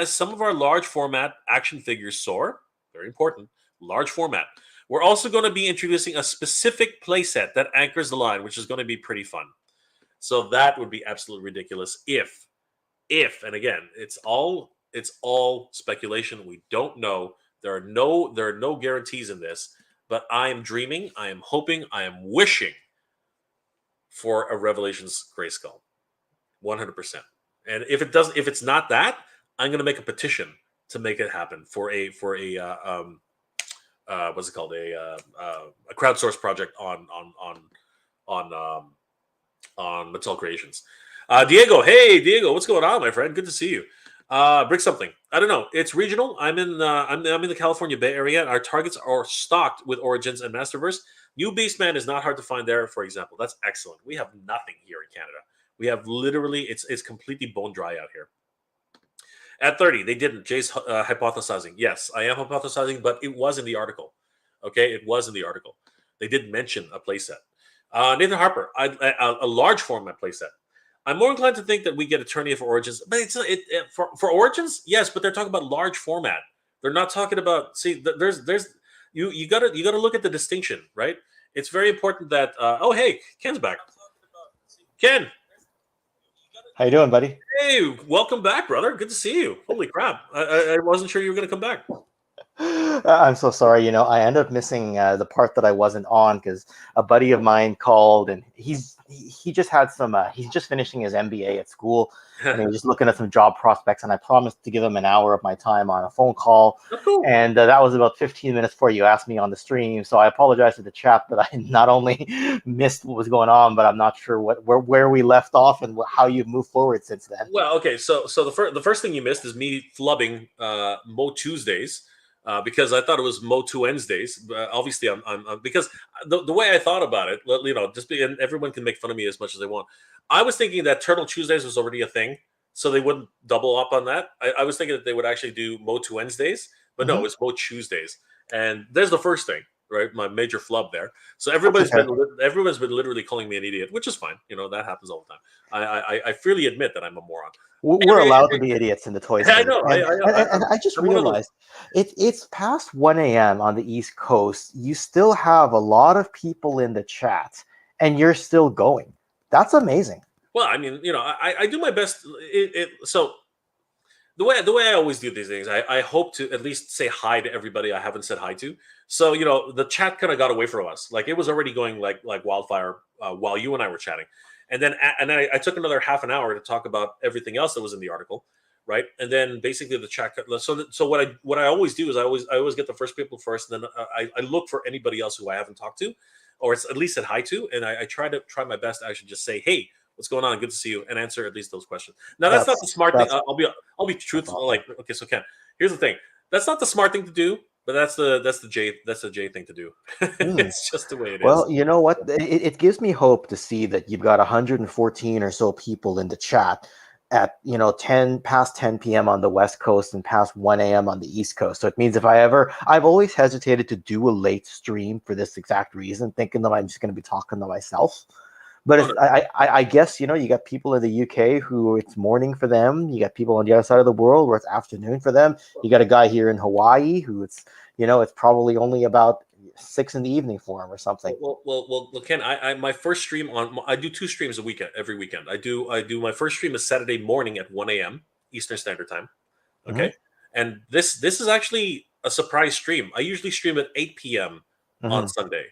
some of our large format action figures soar, very important, large format. We're also going to be introducing a specific playset that anchors the line, which is going to be pretty fun. So that would be absolutely ridiculous if, and again, it's all speculation. We don't know. There are no guarantees in this, but I am dreaming, I am hoping, I am wishing for a Revelations Grayskull, 100%. And if it's not that, I'm going to make a petition to make it happen for a what's it called, a crowdsourced project on Mattel Creations. Diego, hey Diego, what's going on, my friend? Good to see you. Brick something. I don't know. It's regional. I'm in the California Bay Area. Our targets are stocked with Origins and Masterverse. New Beastman is not hard to find there, for example. That's excellent. We have nothing here in Canada. We have literally, it's completely bone dry out here. At 30, they didn't. Jay's hypothesizing. Yes, I am hypothesizing, but it was in the article. Okay, it was in the article. They did mention a playset. Nathan Harper, a large format playset. I'm more inclined to think that we get Eternia for Origins, but it's for Origins, yes. But they're talking about large format. They're not talking about. See, you gotta look at the distinction, right? It's very important that. Oh, hey, Ken's back. Ken,
how you doing, buddy?
Hey, welcome back, brother. Good to see you. Holy crap! I wasn't sure you were gonna come back.
I'm so sorry. I ended up missing the part that I wasn't on because a buddy of mine called, and he just had some. He's just finishing his MBA at school, and he was just looking at some job prospects. And I promised to give him an hour of my time on a phone call, and that was about 15 minutes before you asked me on the stream. So I apologize to the chat that I not only missed what was going on, but I'm not sure where we left off and how you've moved forward since then.
Well, okay, so the first thing you missed is me flubbing Mo Tuesdays. Because I thought it was MOTU Wednesdays. Obviously, I'm because the way I thought about it, and everyone can make fun of me as much as they want. I was thinking that Turtle Tuesdays was already a thing, so they wouldn't double up on that. I was thinking that they would actually do MOTU Wednesdays, but no, it's Mo Tuesdays. And there's the first thing, right? My major flub there. So everyone's been literally calling me an idiot, which is fine. That happens all the time. I freely admit that I'm a moron.
We're allowed to be idiots in the toy space.
I know.
And I just realized it's past 1 a.m. on the East Coast. You still have a lot of people in the chat, and you're still going. That's amazing.
Well, I mean, I do my best. So the way I always do these things, I hope to at least say hi to everybody I haven't said hi to. So the chat kind of got away from us. Like it was already going like wildfire while you and I were chatting. And then I took another half an hour to talk about everything else that was in the article, right? And then basically the chat. So what I always do is I always get the first people first, and then I look for anybody else who I haven't talked to, or it's at least said hi to, and I try my best to actually just say, hey, what's going on? Good to see you, and answer at least those questions. Now that's not the smart thing. I'll be truthful. Awesome. Like, okay, so Ken, here's the thing. That's not the smart thing to do. But that's the J thing to do. It's just the way it is.
Well, you know what? It gives me hope to see that you've got 114 or so people in the chat at 10 p.m. on the West Coast and past 1 a.m. on the East Coast. So it means I've always hesitated to do a late stream for this exact reason, thinking that I'm just going to be talking to myself. But I guess, you got people in the UK who it's morning for them. You got people on the other side of the world where it's afternoon for them. You got a guy here in Hawaii who it's probably only about 6 in the evening for him or something.
Well, Ken, my first stream I do 2 streams every weekend. I do my first stream is Saturday morning at 1 a.m. Eastern Standard Time. Okay. And this is actually a surprise stream. I usually stream at 8 p.m. on Sunday.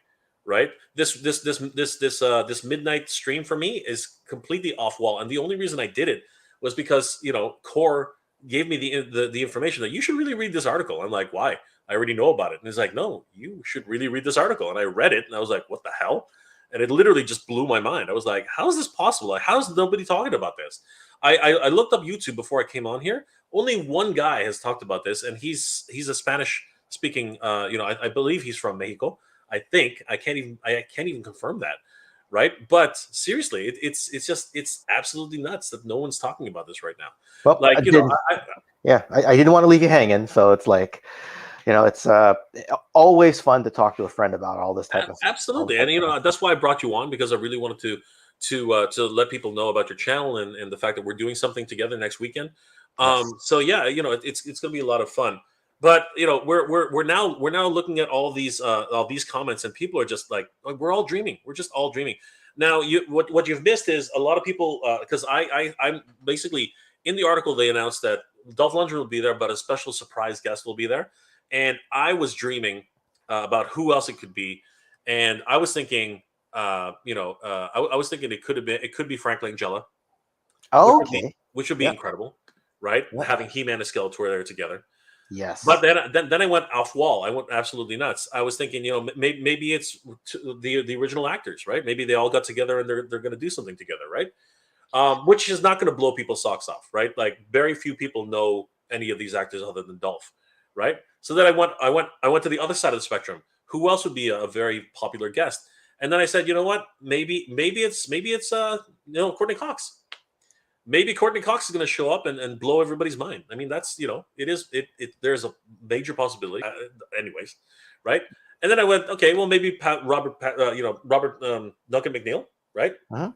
Right, this midnight stream for me is completely off wall, and the only reason I did it was because Core gave me the information that you should really read this article. I'm like, why? I already know about it, and he's like, no, you should really read this article. And I read it, and I was like, what the hell? And it literally just blew my mind. I was like, how is this possible? Like, how is nobody talking about this? I looked up YouTube before I came on here. Only one guy has talked about this, and he's a Spanish speaking. I believe he's from Mexico. I think I can't even confirm that, right? But seriously, it's absolutely nuts that no one's talking about this right now.
Well, like I didn't want to leave you hanging, so it's like, it's always fun to talk to a friend about all this type of stuff.
Absolutely, and that's why I brought you on, because I really wanted to let people know about your channel and the fact that we're doing something together next weekend. So yeah, it's going to be a lot of fun. But we're now looking at all these comments, and people are just like we're all dreaming. We're just all dreaming. Now, what you've missed is a lot of people, because I'm basically in the article. They announced that Dolph Lundgren will be there, but a special surprise guest will be there. And I was dreaming about who else it could be, and I was thinking I was thinking it could be Frank Langella,
Oh, okay.
which would be
Yeah.
incredible, right?
Yeah.
Having He-Man and Skeletor there together.
Yes.
But then I went off wall. I went absolutely nuts. I was thinking, maybe it's the original actors, right? Maybe they all got together and they're going to do something together, right? Which is not going to blow people's socks off, right? Like very few people know any of these actors other than Dolph, right? So then I went to the other side of the spectrum. Who else would be a very popular guest? And then I said, you know what? Maybe it's Courtney Cox. Maybe Courtney Cox is going to show up and blow everybody's mind. I mean, that's there's a major possibility. Anyways, right? And then I went, okay, well maybe Robert Duncan McNeil, right?
Uh-huh.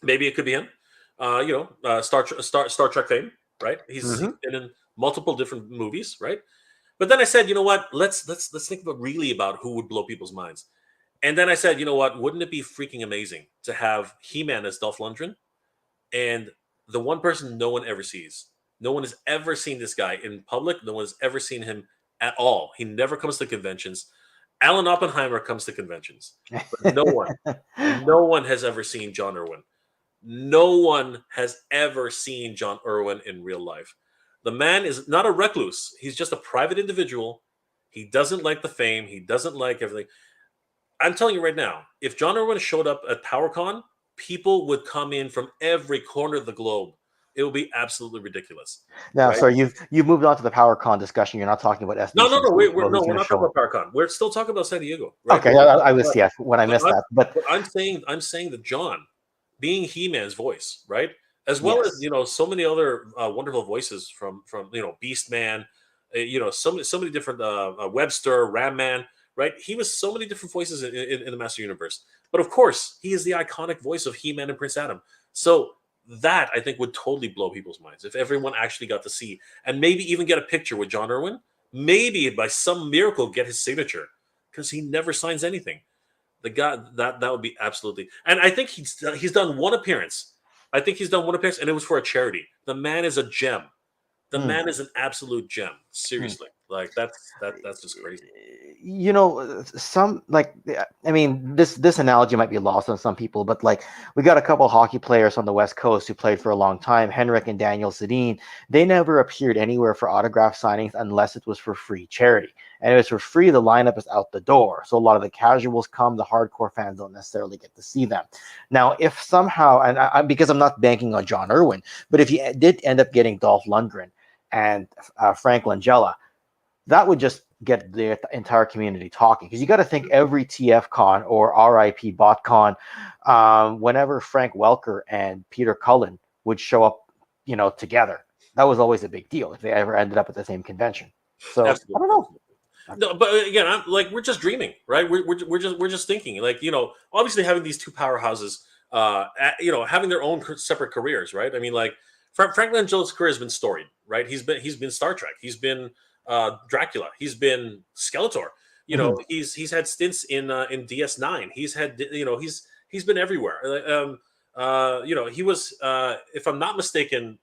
Maybe it could be him. Star Trek fame, right? He's been in multiple different movies, right? But then I said, you know what? Let's think about who would blow people's minds. And then I said, you know what? Wouldn't it be freaking amazing to have He-Man as Dolph Lundgren, and the one person no one ever sees. No one has ever seen this guy in public. No one has ever seen him at all. He never comes to conventions. Alan Oppenheimer comes to conventions, but no one has ever seen John Irwin. No one has ever seen John Irwin in real life. The man is not a recluse. He's just a private individual. He doesn't like the fame. He doesn't like everything. I'm telling you right now, if John Irwin showed up at PowerCon, people would come in from every corner of the globe. It would be absolutely ridiculous.
Now,
right?
sorry, you've moved on to the PowerCon discussion. You're not talking about SDCC.
No, we're not talking about PowerCon. We're still talking about San Diego. Right?
Okay, I was when I missed that, but
I'm saying that John, being He-Man's voice, right, as well as so many other wonderful voices from Beastman, so many different Webster, Ram Man, right? He was so many different voices in the Master Universe. But of course, he is the iconic voice of He-Man and Prince Adam. So that I think would totally blow people's minds if everyone actually got to see and maybe even get a picture with John Irwin. Maybe by some miracle get his signature, because he never signs anything. The guy that would be absolutely. And I think he's done one appearance. I think he's done one appearance, and it was for a charity. The man is a gem. The man is an absolute gem. Seriously, like that's just crazy.
This analogy might be lost on some people, but like we got a couple hockey players on the West Coast who played for a long time, Henrik and Daniel Sedin. They never appeared anywhere for autograph signings unless it was for free charity. And if it's for free, the lineup is out the door. So a lot of the casuals come, the hardcore fans don't necessarily get to see them. Now, if somehow, and because I'm not banking on John Irwin, but if you did end up getting Dolph Lundgren and Frank Langella, that would just get the entire community talking, because you got to think every TF Con or RIP BotCon, whenever Frank Welker and Peter Cullen would show up, together, that was always a big deal if they ever ended up at the same convention. So absolutely. I don't know.
No, but again, I'm like, we're just dreaming, right? We're just thinking, like, obviously having these two powerhouses, having their own separate careers, right? I mean, like Frank Langella's career has been storied, right? He's been Star Trek, he's been Dracula, he's been Skeletor, he's had stints in DS9, he's had he's been everywhere. He was, if I'm not mistaken,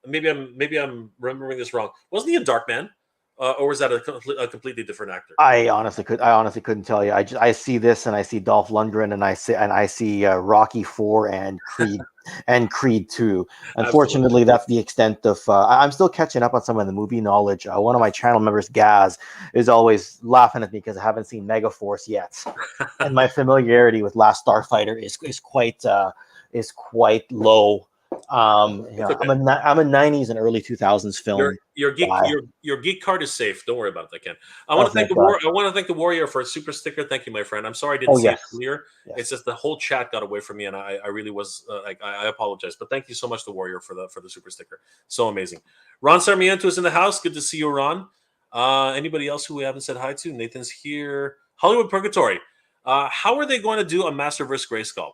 maybe I'm remembering this wrong, wasn't he a Darkman? Or was that a completely different actor?
I honestly couldn't tell you. I see this and I see Dolph Lundgren and I see Rocky 4 and Creed and Creed 2. Unfortunately, absolutely. That's the extent of. I'm still catching up on some of the movie knowledge. One of my channel members, Gaz, is always laughing at me because I haven't seen Megaforce yet, and my familiarity with Last Starfighter is quite low. I'm a 90s and early 2000s film.
Your geek card is safe. Don't worry about it, Ken. I want to thank the Warrior for a super sticker. Thank you, my friend. I'm sorry I didn't see it clear. Yes. It's just the whole chat got away from me, and I really was I apologize. But thank you so much, the Warrior, for the super sticker. So amazing. Ron Sarmiento is in the house. Good to see you, Ron. Anybody else who we haven't said hi to? Nathan's here. Hollywood Purgatory. How are they going to do a Masterverse Grayskull?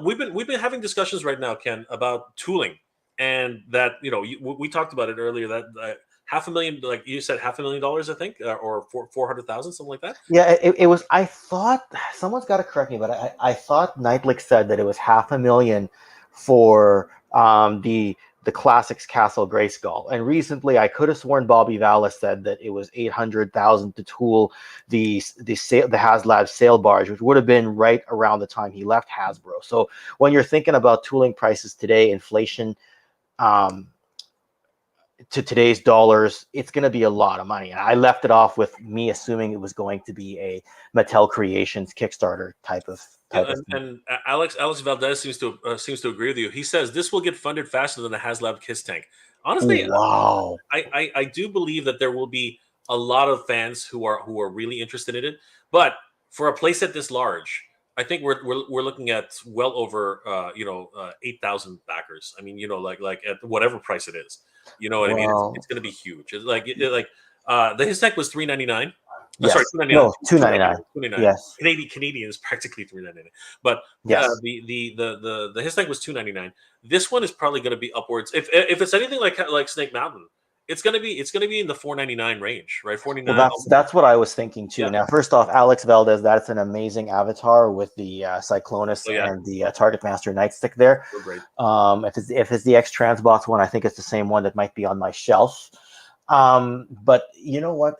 We've been having discussions right now, Ken, about tooling, and that we talked about it earlier, that $500,000, like you said, $500,000, I think, or 400,000, something like that.
Yeah, it was. I thought someone's got to correct me, but I thought Nightlick said that it was $500,000 for the the Classics Castle Grayskull. And recently, I could have sworn Bobby Vallis said that it was 800,000 to tool the HasLab sail barge, which would have been right around the time he left Hasbro. So when you're thinking about tooling prices today, inflation, to today's dollars, it's going to be a lot of money. And I left it off with me assuming it was going to be a Mattel Creations Kickstarter type of thing.
And Alex Valdez seems to agree with you. He says this will get funded faster than the HasLab Kiss Tank. Honestly,
wow.
I do believe that there will be a lot of fans who are really interested in it. But for a playset this large, I think we're looking at well over 8,000 backers. I mean, like at whatever price it is. You know what I mean? It's going to be huge. It's like the his tech was $399.
Yes.
Sorry, $299.
No, $299. Yes.
Canadian is practically $399. But
yes.
The his tank was $299. This one is probably going to be upwards. If it's anything like Snake Mountain, it's going to be in the $499 range, right? $499.
Well, that's what I was thinking too. Yeah. Now, first off, Alex Valdez, that's an amazing avatar with the Cyclonus and the Target Master Nightstick there.
Great.
If it's the X Transbox one, I think it's the same one that might be on my shelf. But you know what?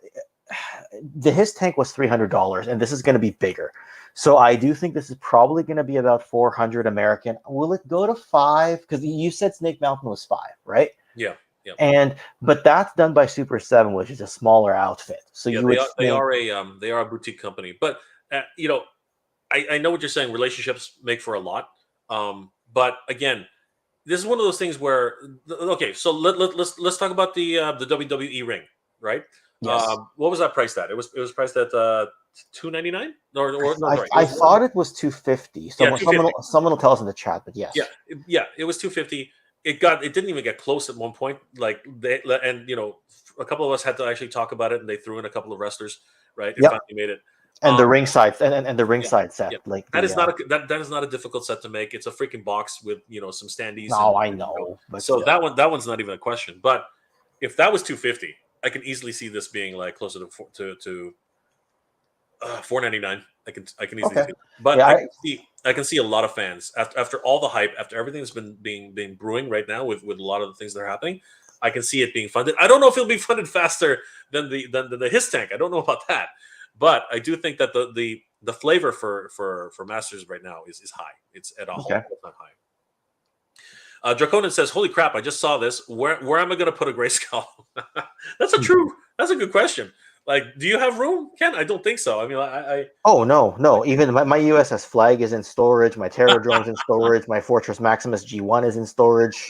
His tank was $300, and this is going to be bigger. So I do think this is probably going to be about 400 American. Will it go to 5? Because you said Snake Mountain was 5, right?
Yeah. Yeah.
But that's done by Super 7, which is a smaller outfit. So
they are a boutique company. But I know what you're saying. Relationships make for a lot. But again, this is one of those things where so let's talk about the WWE ring, right?
Yes.
What was that priced at? It was priced at $299.
I thought it was $250. Someone will tell us in the chat, but yes.
Yeah, it was $250. It didn't even get close at one point. Like a couple of us had to actually talk about it, and they threw in a couple of wrestlers, right? It finally made it.
And the ringside and the ringside set, like
that is not a difficult set to make. It's a freaking box with some standees.
No, I know.
But so that one's not even a question. But if that was $250, I can easily see this being like closer to $499. I can easily see it. But I can see a lot of fans after all the hype, after everything that's been brewing right now with a lot of the things that are happening. I can see it being funded. I don't know if it'll be funded faster than the his tank. I don't know about that, but I do think that the flavor for Masters right now is high. It's at a whole time high. Draconin says, "Holy crap! I just saw this. Where am I going to put a Grayskull?" That's a good question. Like, do you have room, Ken? I don't think so. I mean,
Oh, no. Even my USS Flag is in storage. My Terror Drone's in storage. My Fortress Maximus G1 is in storage.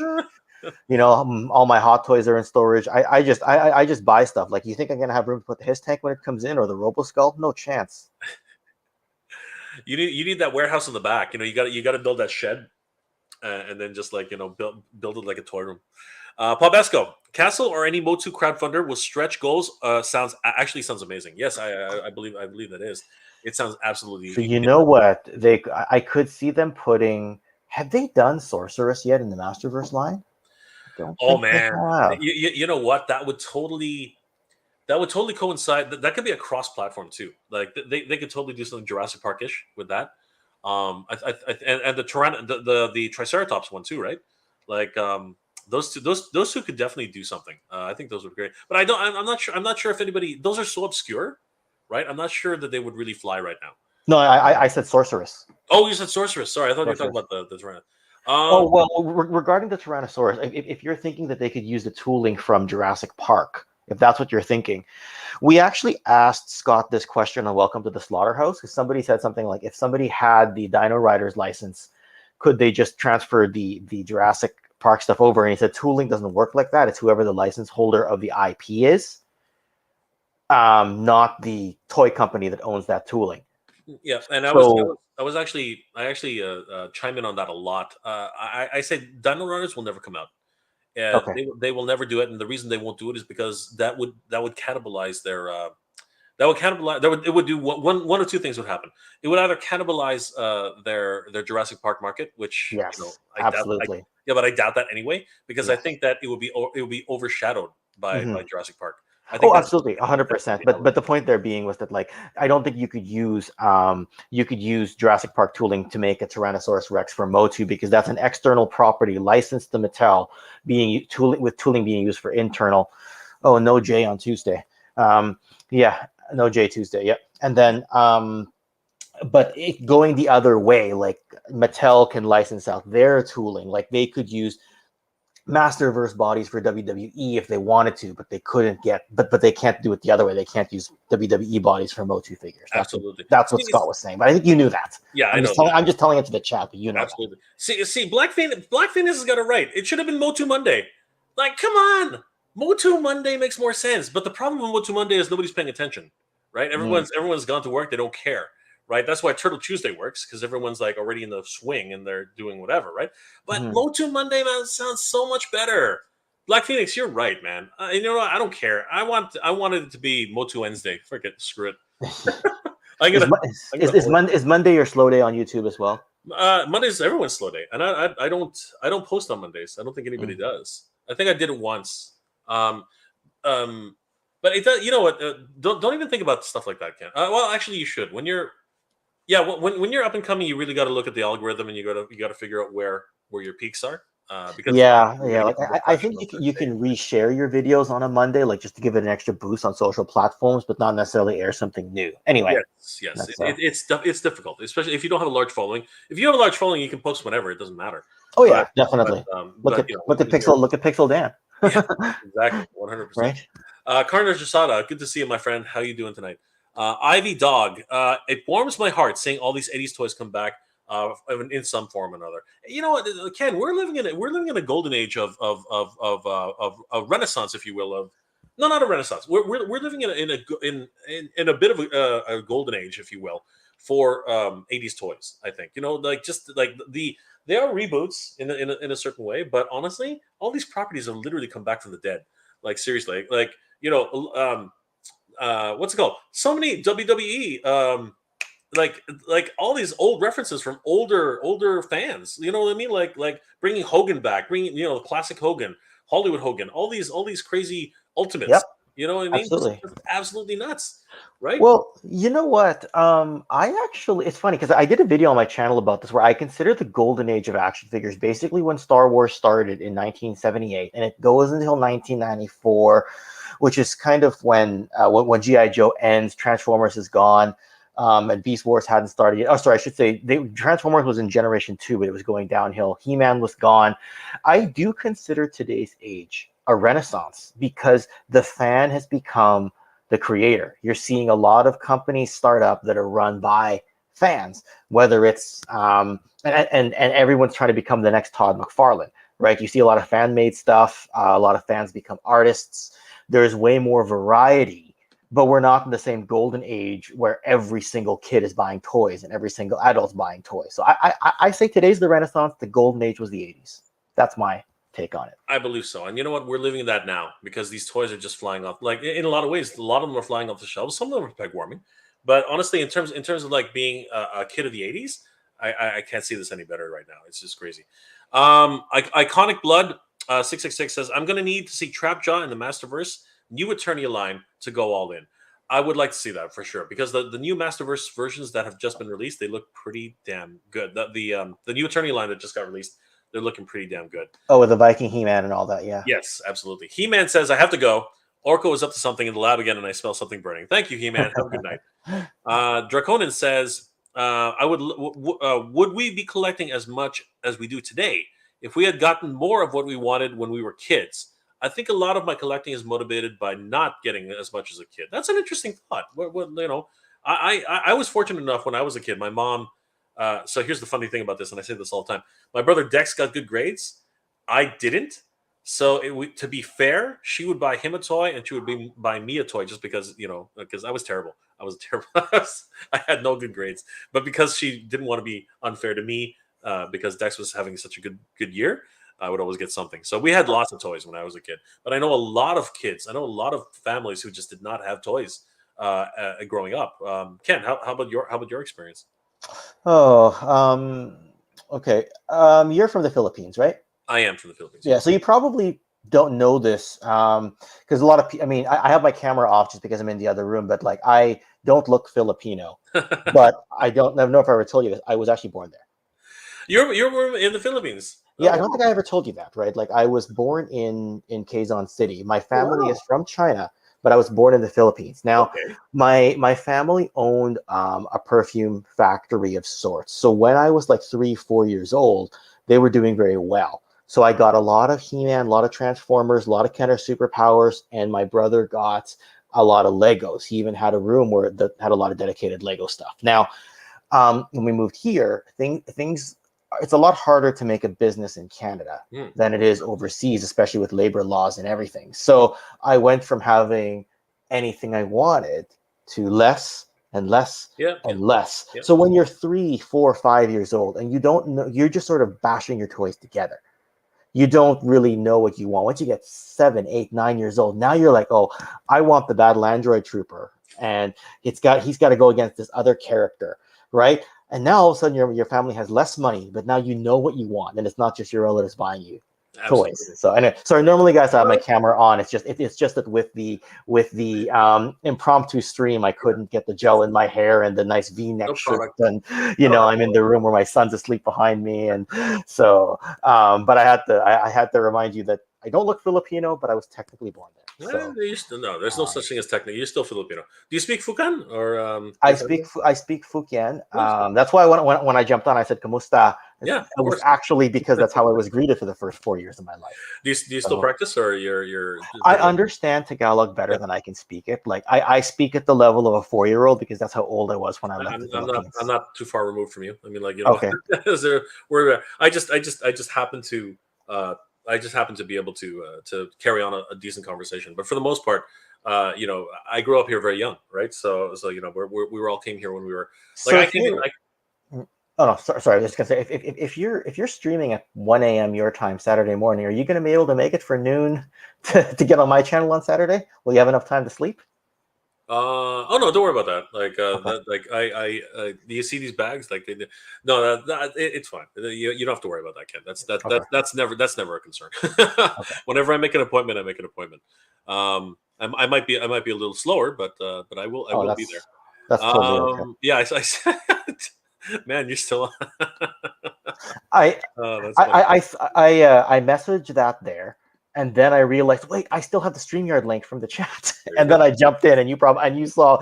All my Hot Toys are in storage. I just buy stuff. Like, you think I'm gonna have room to put the his tank when it comes in, or the Robo Skull? No chance.
You need that warehouse in the back. You got to build that shed, and then just build it like a toy room. Paul Besco, Castle or any MOTU crowdfunder will stretch goals. Sounds amazing. Yes, I believe that is. It sounds absolutely.
So you know what I could see them putting. Have they done Sorceress yet in the Masterverse line?
Oh man, you know what? That would totally coincide. That could be a cross-platform too. Like they could totally do something Jurassic Park-ish with that. And the Triceratops one too, right? Like those two could definitely do something. I think those would be great. But I'm not sure if anybody. Those are so obscure, right? I'm not sure that they would really fly right now.
No, I said Sorceress.
Oh, you said Sorceress. Sorry, I thought you were talking about the Tyrannosaurus.
Regarding the Tyrannosaurus, if you're thinking that they could use the tooling from Jurassic Park, if that's what you're thinking, we actually asked Scott this question on Welcome to the Slaughterhouse, because somebody said something like, if somebody had the Dino Riders license, could they just transfer the Jurassic Park stuff over? And he said tooling doesn't work like that. It's whoever the license holder of the IP is, not the toy company that owns that tooling.
Yeah, and I actually chime in on that a lot. I say Dino Runners will never come out. They will never do it, and the reason they won't do it is because that would cannibalize their it would do one or two things would happen. It would either cannibalize their Jurassic Park market, which
absolutely.
But I doubt that anyway, because I think that it would be overshadowed by Jurassic Park. I think
Oh,
that's
absolutely,
that's
100%.
the
But
element.
the point there being was that like I don't think you could use Jurassic Park tooling to make a Tyrannosaurus Rex for Motu because that's an external property licensed to Mattel, tooling being used for internal. Oh, no J on Tuesday. Yeah, no J Tuesday. Yep. And then but going the other way, like Mattel can license out their tooling, like they could use Masterverse bodies for WWE if they wanted to, but they couldn't but they can't do it the other way. They can't use WWE bodies for Motu figures.
Absolutely.
That's what Scott was saying. But I think you knew that.
Yeah, I know that.
I'm just telling it to the chat, but you know that.
Absolutely. See, Black Phoenix has got it right. It should have been Motu Monday. Like, come on, Motu Monday makes more sense. But the problem with Motu Monday is nobody's paying attention, right? Everyone's gone to work. They don't care, right? That's why Turtle Tuesday works because everyone's like already in the swing and they're doing whatever, right? But Motu Monday, man, sounds so much better. Black Phoenix, you're right, man. You know what? I don't care. I wanted it to be Motu Wednesday. Forget, screw it.
Is Monday your slow day on YouTube as well?
Monday's everyone's slow day, and I don't post on Mondays. I don't think anybody does. I think I did it once. But it does. You know what? Don't even think about stuff like that, Ken. Well, actually, you should. When you're up and coming, you really got to look at the algorithm, and you got to figure out where your peaks are. Because
like I think you can reshare your videos on a Monday, like just to give it an extra boost on social platforms, but not necessarily air something new. Anyway,
yes, it's difficult, especially if you don't have a large following. If you have a large following, you can post whenever. It doesn't matter.
Oh yeah, definitely. Look at Pixel Dan.
Yeah, exactly, 100%.
Right.
Carnage Asada, good to see you, my friend. How you doing tonight? Ivy Dog, it warms my heart seeing all these 80s toys come back. In some form or another, you know what, Ken? We're living in a golden age of renaissance, if you will. Of no, not a renaissance. We're living in a bit of a golden age, if you will, for 80s toys. I think like just like they are reboots in a certain way, but honestly, all these properties have literally come back from the dead. Like seriously, like what's it called? So many WWE. Like all these old references from older fans, you know what I mean? Like bringing Hogan back, bringing classic Hogan, Hollywood Hogan, all these crazy ultimates.
Yep.
You know what I mean?
Absolutely.
Just absolutely nuts, right?
Well, you know what? It's funny because I did a video on my channel about this where I consider the golden age of action figures basically when Star Wars started in 1978, and it goes until 1994, which is kind of when G.I. Joe ends, Transformers is gone. And Beast Wars hadn't started yet. Oh, sorry, I should say Transformers was in Generation 2, but it was going downhill. He-Man was gone. I do consider today's age a renaissance because the fan has become the creator. You're seeing a lot of companies start up that are run by fans, whether it's and everyone's trying to become the next Todd McFarlane, right? You see a lot of fan-made stuff. A lot of fans become artists. There's way more variety. But we're not in the same golden age where every single kid is buying toys and every single adult's buying toys. So I say today's the Renaissance. The golden age was the 80s. That's my take on it.
I believe so. And you know what? We're living in that now because these toys are just flying off. Like in a lot of ways, a lot of them are flying off the shelves. Some of them are peg warming. But honestly, in terms of like being a kid of the 80s, I can't see this any better right now. It's just crazy. Iconic Blood 666 says, I'm going to need to see Trapjaw in the Masterverse new Eternia line to go all in. I would like to see that for sure because the new Masterverse versions that have just been released, they look pretty damn good. The new Eternia line that just got released, they're looking pretty damn good.
Oh, with the Viking He-Man and all that, yeah.
Yes, absolutely. He-Man says, I have to go. Orko is up to something in the lab again, and I smell something burning. Thank you, He-Man. Have a good night. Draconin says, would we be collecting as much as we do today if we had gotten more of what we wanted when we were kids? I think a lot of my collecting is motivated by not getting as much as a kid. That's an interesting thought. I was fortunate enough when I was a kid. My mom. So here's the funny thing about this, and I say this all the time. My brother Dex got good grades. I didn't. So to be fair, she would buy him a toy, and she would buy me a toy just because because I was terrible. I was terrible. I had no good grades, but because she didn't want to be unfair to me, because Dex was having such a good year. I would always get something. So we had lots of toys when I was a kid. But I know a lot of kids. I know a lot of families who just did not have toys growing up. Ken, how about your experience?
Oh, okay. You're from the Philippines, right?
I am from the Philippines.
Yeah. So you probably don't know this because a lot of I mean, I have my camera off just because I'm in the other room, but like I don't look Filipino. But I don't know if I ever told you this. I was actually born there.
You're in the Philippines.
Yeah,
Oh,
I don't
wow.
think I ever told you that, right? Like I was born in Quezon City. My
Oh,
family is
wow.
from China, but I was born in the Philippines. Now,
Okay.
my family owned a perfume factory of sorts. So when I was like 3, 4 years old, they were doing very well. So I got a lot of He-Man, a lot of Transformers, a lot of Kenner superpowers, and my brother got a lot of Legos. He even had a room where that had a lot of dedicated Lego stuff. Now, when we moved here, things it's a lot harder to make a business in Canada
Hmm.
than it is overseas, especially with labor laws and everything. So I went from having anything I wanted to less and less
Yeah. Yeah.
and less.
Yeah.
So when you're 3, 4, 5 years old and you don't know, you're just sort of bashing your toys together. You don't really know what you want. Once you get 7, 8, 9 years old, now you're like, oh, I want the battle android trooper, and he's got to go against this other character, right? And now all of a sudden your family has less money, but now you know what you want, and it's not just your relatives buying you toys.
Absolutely.
So anyway, sorry. Normally, guys, I have my
Well,
camera on. It's just that with the impromptu stream, I couldn't get the gel in my hair and the nice V-neck
no
shirt,
product.
and
No,
I'm in the room where my son's asleep behind me, and so but I had to remind you that I don't look Filipino, but I was technically born there. So
they used to, no, there's no
um,
such thing as technical. You're still Filipino. Do you speak Fukan or Bisaya?
I speak Fukian.
Nice.
That's why when I jumped on, I said "Kamusta."
Yeah,
It
of
was
course.
actually because that's how I was greeted for the first 4 years of my life.
Do you still
So
practice or you're
I
just,
understand Tagalog better
yeah.
than I can speak it. Like I speak at the level of a 4 year old because that's how old I was when I left the
I'm
Philippines.
not too far removed from you. I mean, like,
Okay.
is there, where I just happen to uh, I just happen to be able to carry on a decent conversation. But for the most part, I grew up here very young, right? So we were all came here when we were like
So
I
if
came.
you're Oh no, sorry. I was just gonna say if you're streaming at 1 a.m. your time Saturday morning, are you gonna be able to make it for noon to get on my channel on Saturday? Will you have enough time to sleep?
Oh no, don't worry about that. Like
Okay.
that, like do you see these bags? Like no, it's fine. You don't have to worry about that, Ken.
Okay.
That's never a concern.
Okay.
Whenever I make an appointment, I make an appointment. I might be a little slower, but I
Oh,
will be there.
that's totally okay.
Yeah, I said, man, you're still.
I
Oh, that's funny.
I messaged that there, and then I realized, wait, I still have the StreamYard link from the chat,
There you
and
go.
then I jumped in, and you saw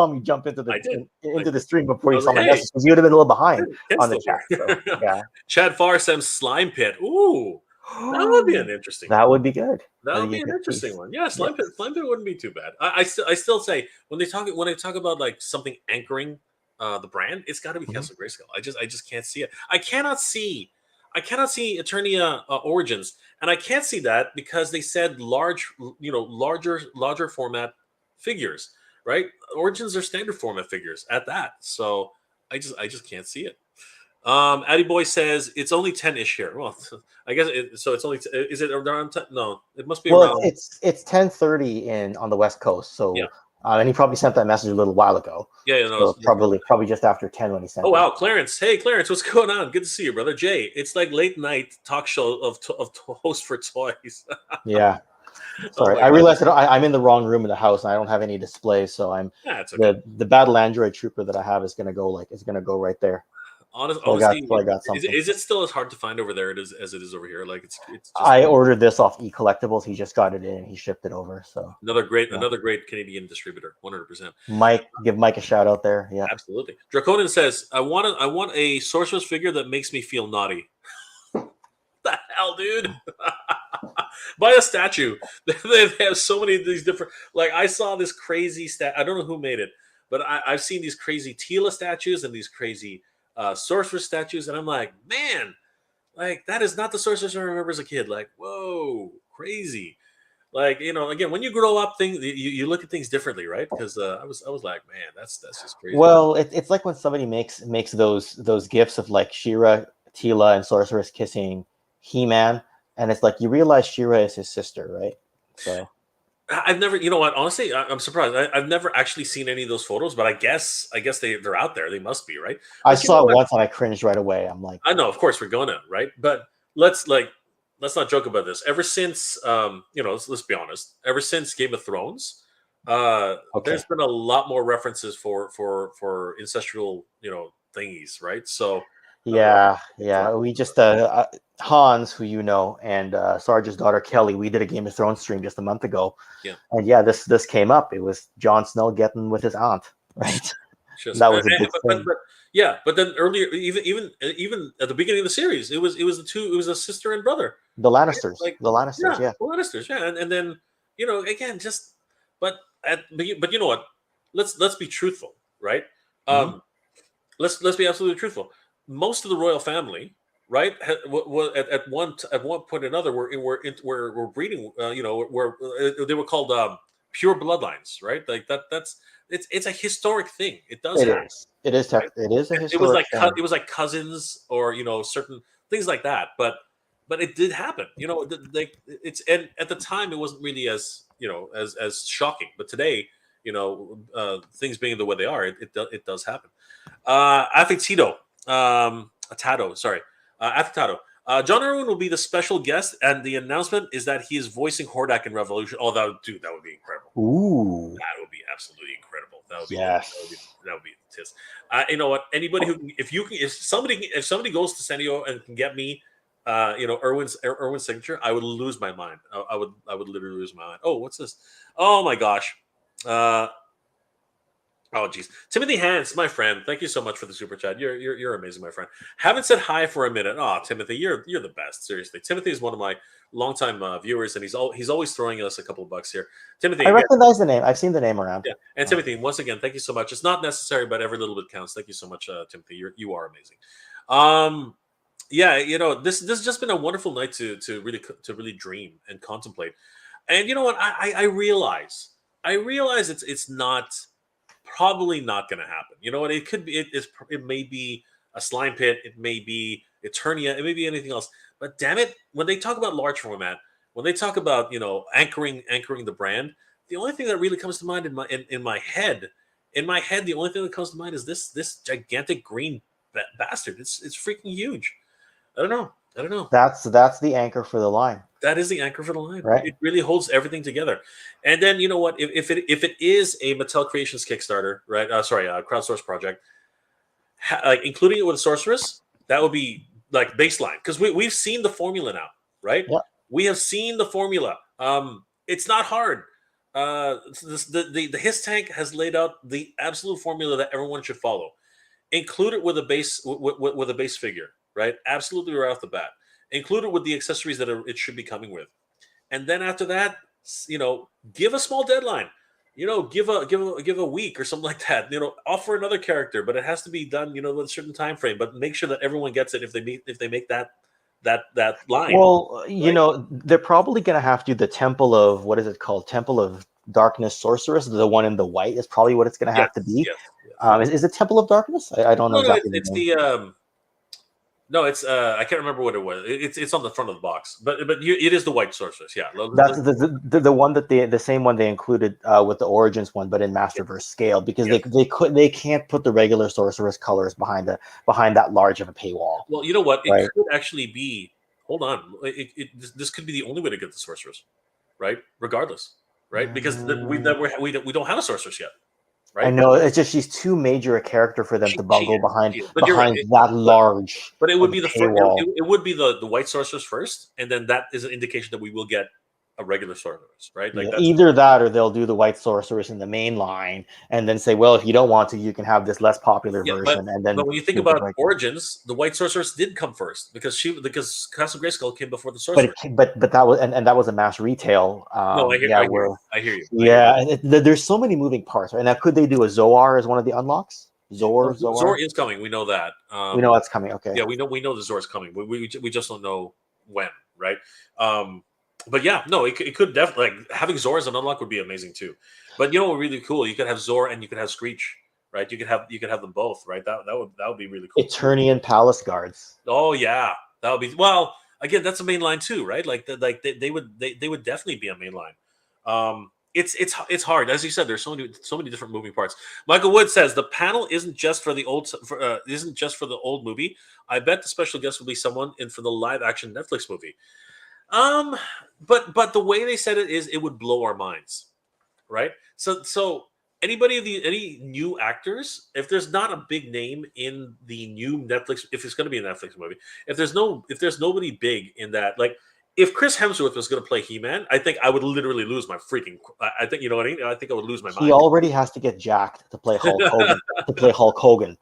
me jump into
I did. I
into the
did.
stream before
I
you
was
saw
like,
my
hey,
message because you would have been a little behind
Ken's
on the
still
chat. So
here.
yeah.
Chad Farr Sam Slime Pit. Ooh, that would be an interesting one.
That would be good.
That
That'd
would
be
be
a
an
good
interesting
piece.
one. Yeah,
Yes.
Slime Pit wouldn't be too bad. I still say when they talk about like something anchoring the brand, it's got to be
Mhm.
Castle Grayskull. I just can't see it. I cannot see Eternia Origins, and I can't see that because they said larger format figures, right? Origins are standard format figures at that. So I just can't see it. Addy Boy says it's only 10-ish here. Well, I guess so. It's only is it around 10? No, it must be
Well,
around.
it's 10:30 in on the West Coast,
Yeah,
so and he probably sent that message a little while ago.
yeah. No,
So probably just after 10 when he
oh
sent it.
wow, Clarence. Hey, Clarence, what's going on? Good to see you, brother. Jay, it's like late night talk show of host for toys.
Yeah.
Oh
Sorry,
my
I
god,
realized that I'm in the wrong room in the house and I don't have any displays, so I'm
yeah, it's okay.
the battle android trooper that I have is gonna go right there.
Honestly,
So I got something.
is it still as hard to find over there as it is over here? Like it's just
I ordered this off eCollectibles. He just got it in and he shipped it over. So yeah.
another great Canadian distributor, 100%.
Give Mike a shout out there. Yeah.
Absolutely. Draconian says, I want a sorceress figure that makes me feel naughty. The hell, dude? Buy a statue. They have so many of these different. Like I saw this crazy I don't know who made it, but I've seen these crazy Tila statues and these crazy sorceress statues, and I'm like, man, like that is not the sorceress I remember as a kid. Like, whoa, crazy. Like again, when you grow up, you look at things differently, right? Because I was like, man, that's just crazy.
Well, it's like when somebody makes those gifs of like Shira, Tila, and Sorceress kissing He-Man, and it's like you realize Shira is his sister, right? So
I've never, you know what? Honestly, I'm surprised. I've never actually seen any of those photos, but I guess they're out there. They must be, right?
I
But you know
saw it
what?
once and I cringed right away. I'm like,
I know, of course, we're gonna, right? But let's like let's not joke about this. Ever since, let's be honest. Ever since Game of Thrones,
Okay.
there's been a lot more references for ancestral, thingies, right? So,
Yeah,
for-
yeah. We just Hans, who you know, and Sarge's daughter Kelly, we did a Game of Thrones stream just a month ago,
yeah,
and yeah, this came up. It was Jon Snow getting with his aunt, right?
just
That was a big
but,
thing.
yeah, but then earlier, even at the beginning of the series, it was the two, it was a sister and brother,
The
right?
Lannisters,
Like,
the Lannisters,
yeah,
yeah.
the Lannisters, yeah, and then again, just but but you know what? Let's be truthful, right?
Hmm.
Um, let's be absolutely truthful. Most of the royal family, right, at one point or another, were breeding. Were they were called pure bloodlines, right? Like that's it's a historic thing. It does
It
happen,
is. It is.
right?
It is a
It was
historic
like
thing.
it was like cousins or certain things like that, but it did happen. Like and at the time it wasn't really as as shocking, but today things being the way they are, it does happen. Affectito, Atato, sorry, Affectato. John Irwin will be the special guest, and the announcement is that he is voicing Hordak in Revolution. Oh, that would be incredible.
Ooh,
That would be absolutely incredible.
yes.
That would be tis. You know what? Anybody who can, if somebody goes to San Diego and can get me, Irwin's signature, I would lose my mind. I would literally lose my mind. Oh, what's this? Oh my gosh. Uh, Oh geez, Timothy Hans, my friend. Thank you so much for the super chat. You're amazing, my friend. Haven't said hi for a minute. Oh, Timothy, you're the best. Seriously, Timothy is one of my longtime viewers, and he's always throwing us a couple of bucks here. Timothy,
I
again,
recognize the name. I've seen the name around.
yeah, and Timothy, once again, thank you so much. It's not necessary, but every little bit counts. Thank you so much, Timothy. You are amazing. Um, yeah, this has just been a wonderful night to really dream and contemplate. And you know what? I realize it's not probably not going to happen. You know what? It could be. It may be a slime pit. It may be Eternia. It may be anything else. But damn it, when they talk about large format, when they talk about anchoring the brand, the only thing that really comes to mind in my head, the only thing that comes to mind is this gigantic green bastard. It's freaking huge. I don't know. I don't know.
That's the anchor for the line,
That is the anchor for the line.
right?
It really holds everything together. And then you know what? If it is a Mattel Creations Kickstarter, right? Sorry, crowdsource project, like including it with a sorceress, that would be like baseline because we've seen the formula now, right?
Yeah.
We have seen the formula. It's not hard. The His Tank has laid out the absolute formula that everyone should follow. Include it with a base with a base figure, right? Absolutely right off the bat. Include it with the accessories that it should be coming with, and then after that, give a small deadline. Give a week or something like that. Offer another character, but it has to be done, with a certain time frame. But make sure that everyone gets it if they make that line,
Well,
right?
they're probably gonna have to do the Temple of what is it called? Temple of Darkness Sorceress, the one in the white is probably what it's gonna
Yes,
have to be.
yes, yes.
Is it Temple of Darkness? I don't know
No, no,
exactly the
it's
name.
the no, it's I can't remember what it was. It's on the front of the box, but it is the white sorceress. Yeah,
That's the one that the same one they included with the Origins one, but in Masterverse scale because
yes.
they can't put the regular sorceress colors behind that large of a paywall,
Well, you know what? It
right?
could actually be. Hold on. This could be the only way to get the sorceress, right? Regardless, right? Because
Mm,
we don't have a sorceress yet,
I
right?
know it's just she's too major a character for them to
She
bungle
is.
behind
She is. But you're right.
behind that
But
large
but it would
of a
be the first.
paywall.
It would be the white sorceress first, and then that is an indication that we will get a regular sorceress, right? Like
Yeah,
that's
either that or they'll do the white sorceress in the main line and then say, well, if you don't want to, you can have this less popular
yeah. But
version and
but
then
when you think
do the
about
regular.
origins, the white sorceress did come first because Castle Grayskull came before the
But
sorceress.
but that was and that was a mass retail.
No,
Yeah,
I hear you.
where
I hear you. I hear you.
yeah, and there's so many moving parts. Right? Now, could they do a Zoar as one of the unlocks?
Well, Zor
Zoar.
is coming. We know that.
We know that's coming. Okay.
Yeah, we know the Zor's coming. We just don't know when, right? Um, but yeah, no, it could definitely like having Zor as an unlock would be amazing too. But what would be really cool? You could have Zor and you could have Screech, right? You could have them both, right? That would be really cool too.
Eternian Palace Guards.
Oh yeah, that would be well. Again, that's a main line too, right? Like they would definitely be a main line. It's hard, as you said. There's so many different moving parts. Michael Wood says the panel isn't just for the old movie. I bet the special guest will be someone in for the live action Netflix movie. But the way they said it is, it would blow our minds, right? So any new actors, if there's not a big name in the new Netflix, if it's going to be a Netflix movie, if there's nobody big in that, like if Chris Hemsworth was going to play He-Man, I think I would literally lose my freaking. I think you know what I mean. I think I would lose my
He
mind.
already has to get jacked to play Hulk Hogan.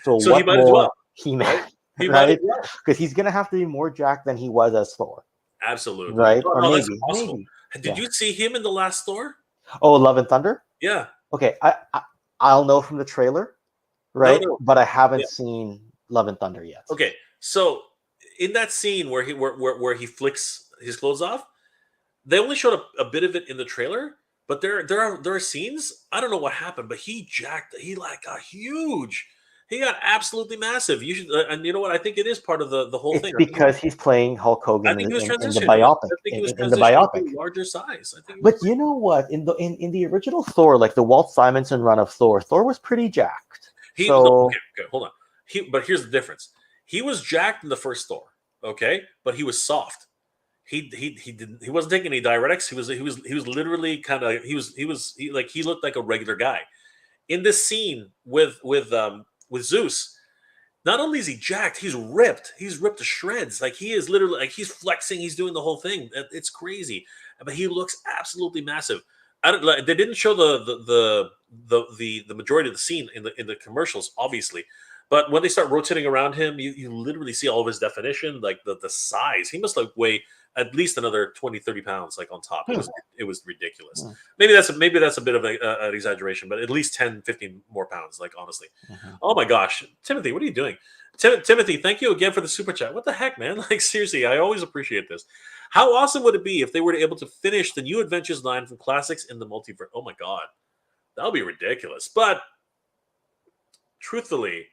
So
So he
what
might as
more
well,
He-Man,
right? He might as
right?
well.
Because he's gonna have to be more jacked than he was as Thor,
Absolutely.
right?
No,
Or
no, that's
maybe,
impossible.
maybe,
Did
yeah.
you see him in the last Thor?
Oh, Love and Thunder.
Yeah.
Okay, I'll know from the trailer,
No,
right?
no.
But I haven't
Yeah.
seen Love and Thunder yet.
Okay. So in that scene where he flicks his clothes off, they only showed a bit of it in the trailer, but there are scenes. I don't know what happened, but he like got huge. He got absolutely massive. You should, and you know what? I think it is part of the whole
It's
thing.
because he's playing Hulk
I
Hogan
think he was
in the
transitioning.
biopic.
I think he was
In the
transitioning to
biopic.
a larger size. I think. He was
But you know what? In the original Thor, like the Walt Simonson run of Thor, Thor was pretty jacked.
he no,
So
okay, hold on. But here's the difference. He was jacked in the first Thor, okay, but he was soft. He wasn't taking any diuretics. He was literally kind of he looked like a regular guy. In this scene with Zeus, not only is he jacked, he's ripped. He's ripped to shreds. Like he is literally like he's flexing. He's doing the whole thing. It's crazy, but he looks absolutely massive. I don't like. They didn't show the majority of the scene in the commercials, obviously, but when they start rotating around him, you literally see all of his definition, like the size. He must like weigh at least another 20-30 pounds, like on top. It was ridiculous.
Hmm.
Maybe that's a bit of an exaggeration, but at least 10-15 more pounds, like honestly. Oh my gosh, Timothy, what are you doing? Timothy, thank you again for the super chat. What the heck, man? Like seriously, I always appreciate this. How awesome would it be if they were able to finish the New Adventures line from classics in the multiverse? Oh my god, that would be ridiculous. But truthfully,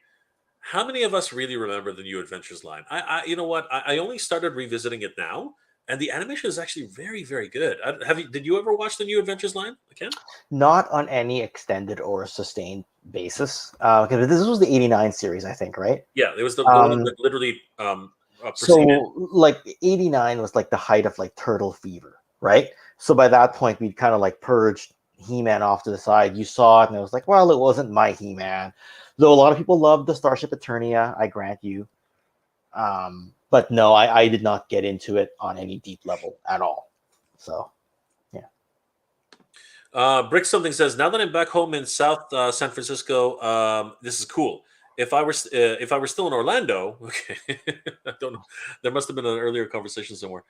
how many of us really remember the New Adventures line? You know what? I only started revisiting it now, and the animation is actually very, very good. Did you ever watch the New Adventures line, Ken?
not on any extended or sustained basis. Because this was the '89 series, I think, right?
Yeah, it was the one that literally preceded.
So like '89 was like the height of like Turtle Fever, right? So by that point, we'd kind of like purged He-Man off to the side. You saw it, and it was like, well, it wasn't my He-Man. Though a lot of people loved the Starship Eternia, I grant you. But no, I did not get into it on any deep level at all. So, yeah.
Brick something says, now that I'm back home in South San Francisco, this is cool. If I were still in Orlando, okay, I don't know. There must have been an earlier conversation somewhere.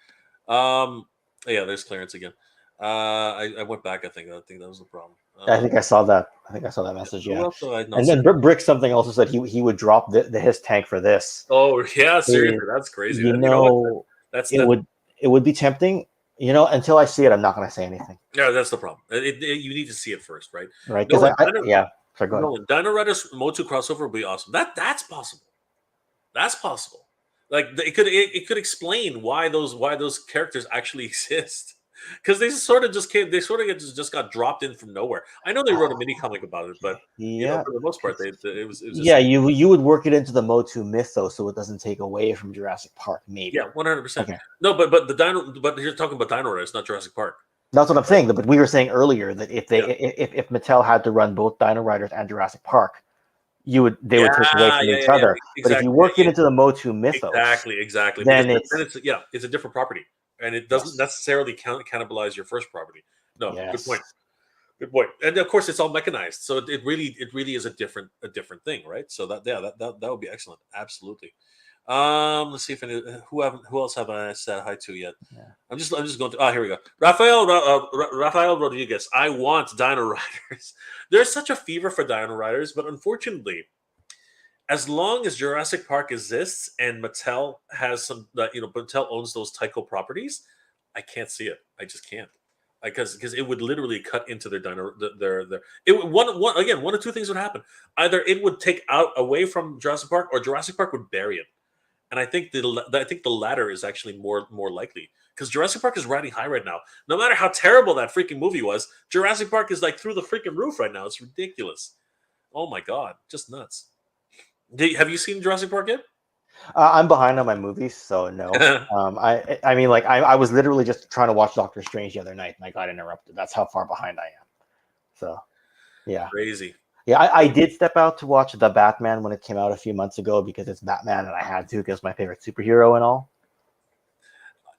Yeah, there's Clarence again. I went back. I think that was the problem.
I think I saw that. I think I saw that message.
Who
Yeah.
else did I not
And
see?
then Brick something also said he would drop the his tank for this.
Oh yeah, seriously, that's crazy.
You
What?
know,
That's
it would be tempting. You know, until I see it, I'm not going to say anything.
Yeah, that's the problem. You need to see it first, right?
Right? Because yeah. Sorry, go ahead.
Dino Riders Motu crossover would be awesome. That's possible. That's possible. Like it could explain why those characters actually exist. Because they sort of just just got dropped in from nowhere. I know they wrote a mini comic about it, but
Yeah,
for the most part, it was just,
yeah. You would work it into the Motu mythos so it doesn't take away from Jurassic Park. Maybe.
Yeah, 100%.
Okay.
No, but you're talking about Dino Riders, not Jurassic Park.
That's what I'm saying. But we were saying earlier that if Mattel had to run both Dino Riders and Jurassic Park, they would take away from each other.
Exactly.
But if you work it into the Motu mythos,
exactly,
then
it's a different property, and it doesn't necessarily cannibalize your first property. No,
yes.
Good point. And of course, it's all mechanized, so it really is a different thing, right? So that would be excellent. Absolutely. Let's see if who else have I said hi to yet?
Yeah.
I'm just going to. Oh, here we go. Rafael Rodriguez. I want Dino Riders. There's such a fever for Dino Riders, but unfortunately, as long as Jurassic Park exists and Mattel has some, Mattel owns those Tyco properties, I can't see it. I just can't. Because it would literally cut into their dino. One of two things would happen. Either it would take out away from Jurassic Park, or Jurassic Park would bury it. And I think the latter is actually more likely, because Jurassic Park is riding high right now. No matter how terrible that freaking movie was, Jurassic Park is like through the freaking roof right now. It's ridiculous. Oh my god, just nuts. Have you seen Jurassic Park yet?
I'm behind on my movies, so no. I mean, like I was literally just trying to watch Doctor Strange the other night, and I got interrupted. That's how far behind I am. So, yeah,
Crazy.
yeah. I did step out to watch the Batman when it came out a few months ago because it's Batman, and I had to because my favorite superhero and all.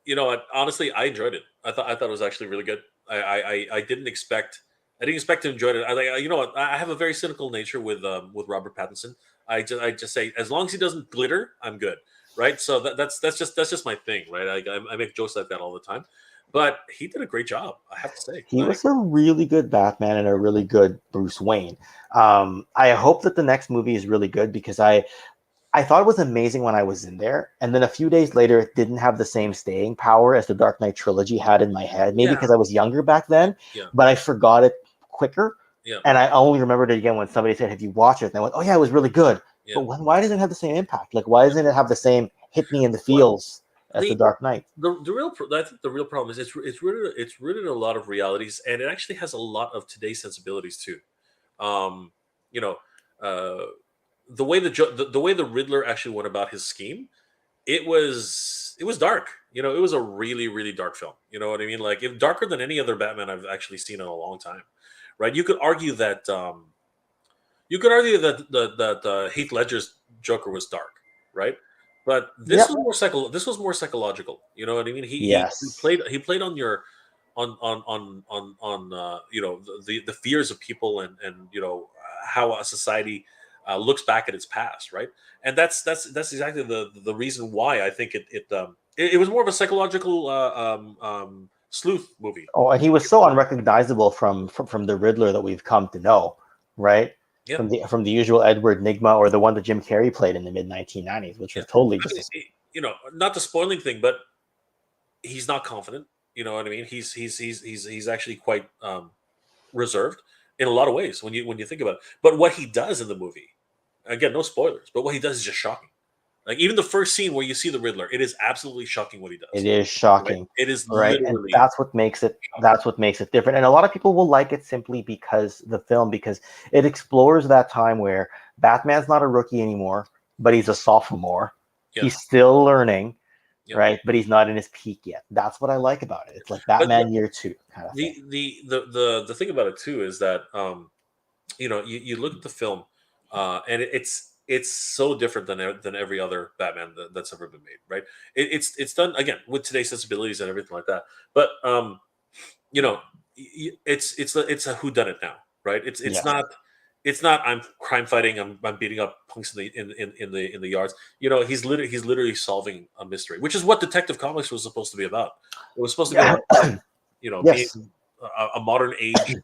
You know what? Honestly, I enjoyed it. I thought it was actually really good. I didn't expect to enjoy it. I like you know what? I have a very cynical nature with Robert Pattinson. I just say as long as he doesn't glitter, I'm good, right? So that's just my thing, right? I make jokes like that all the time, but he did a great job. I have to say,
He
like
was a really good Batman and a really good Bruce Wayne. I hope that the next movie is really good because I thought it was amazing when I was in there, and then a few days later, it didn't have the same staying power as the Dark Knight trilogy had in my head. Maybe
yeah,
because I was younger back then,
yeah,
but I forgot it quicker,
yeah,
and I only remembered it again when somebody said, "Have you watched it?" And I went, "Oh yeah, it was really good."
yeah.
But why doesn't it have the same impact? Like, why doesn't it have the same hit me in the
Well,
feels as the
the
Dark Knight?
I think the real problem is it's rooted in a lot of realities, and it actually has a lot of today's sensibilities too. Um, you know, uh, the way the Riddler actually went about his scheme, it was dark. It was a really really dark film. You know what I mean? Like darker than any other Batman I've actually seen in a long time. Right? You could argue that Heath Ledger's Joker was dark, right? But
Yep.
this was more psychological. You know what I mean? He
Yes.
played on your on the fears of people and how a society looks back at its past, right? And that's exactly the reason why I think it was more of a psychological sleuth movie.
Oh, and he was so unrecognizable from the Riddler that we've come to know, right?
Yeah,
From the usual Edward Nigma or the one that Jim Carrey played in the mid 1990s, which
yeah.
was totally
I
just
mean, not the spoiling thing, but he's not confident. You know what I mean? He's actually quite reserved in a lot of ways when you think about it. But what he does in the movie, again, no spoilers, but what he does is just shocking. Like even the first scene where you see the Riddler, it is absolutely shocking what he
it
does.
is
Right?
shocking,
It is
right? And
literally shocking.
that's what makes it different. And a lot of people will like it simply because because it explores that time where Batman's not a rookie anymore, but he's a sophomore.
Yeah,
He's still learning,
yeah.
right? But he's not in his peak yet. That's what I like about it. It's like
But
Batman Year Two kind of thing.
the thing about it too is that you look at the film, and it's so different than every other Batman that's ever been made, right? It's done again with today's sensibilities and everything like that. But you know, it's a who done it now, right?
Yes.
It's not I'm crime fighting. I'm beating up punks in the yards. He's literally solving a mystery, which is what Detective Comics was supposed to be about. It was supposed to be
Yeah.
about being
Yes.
a modern age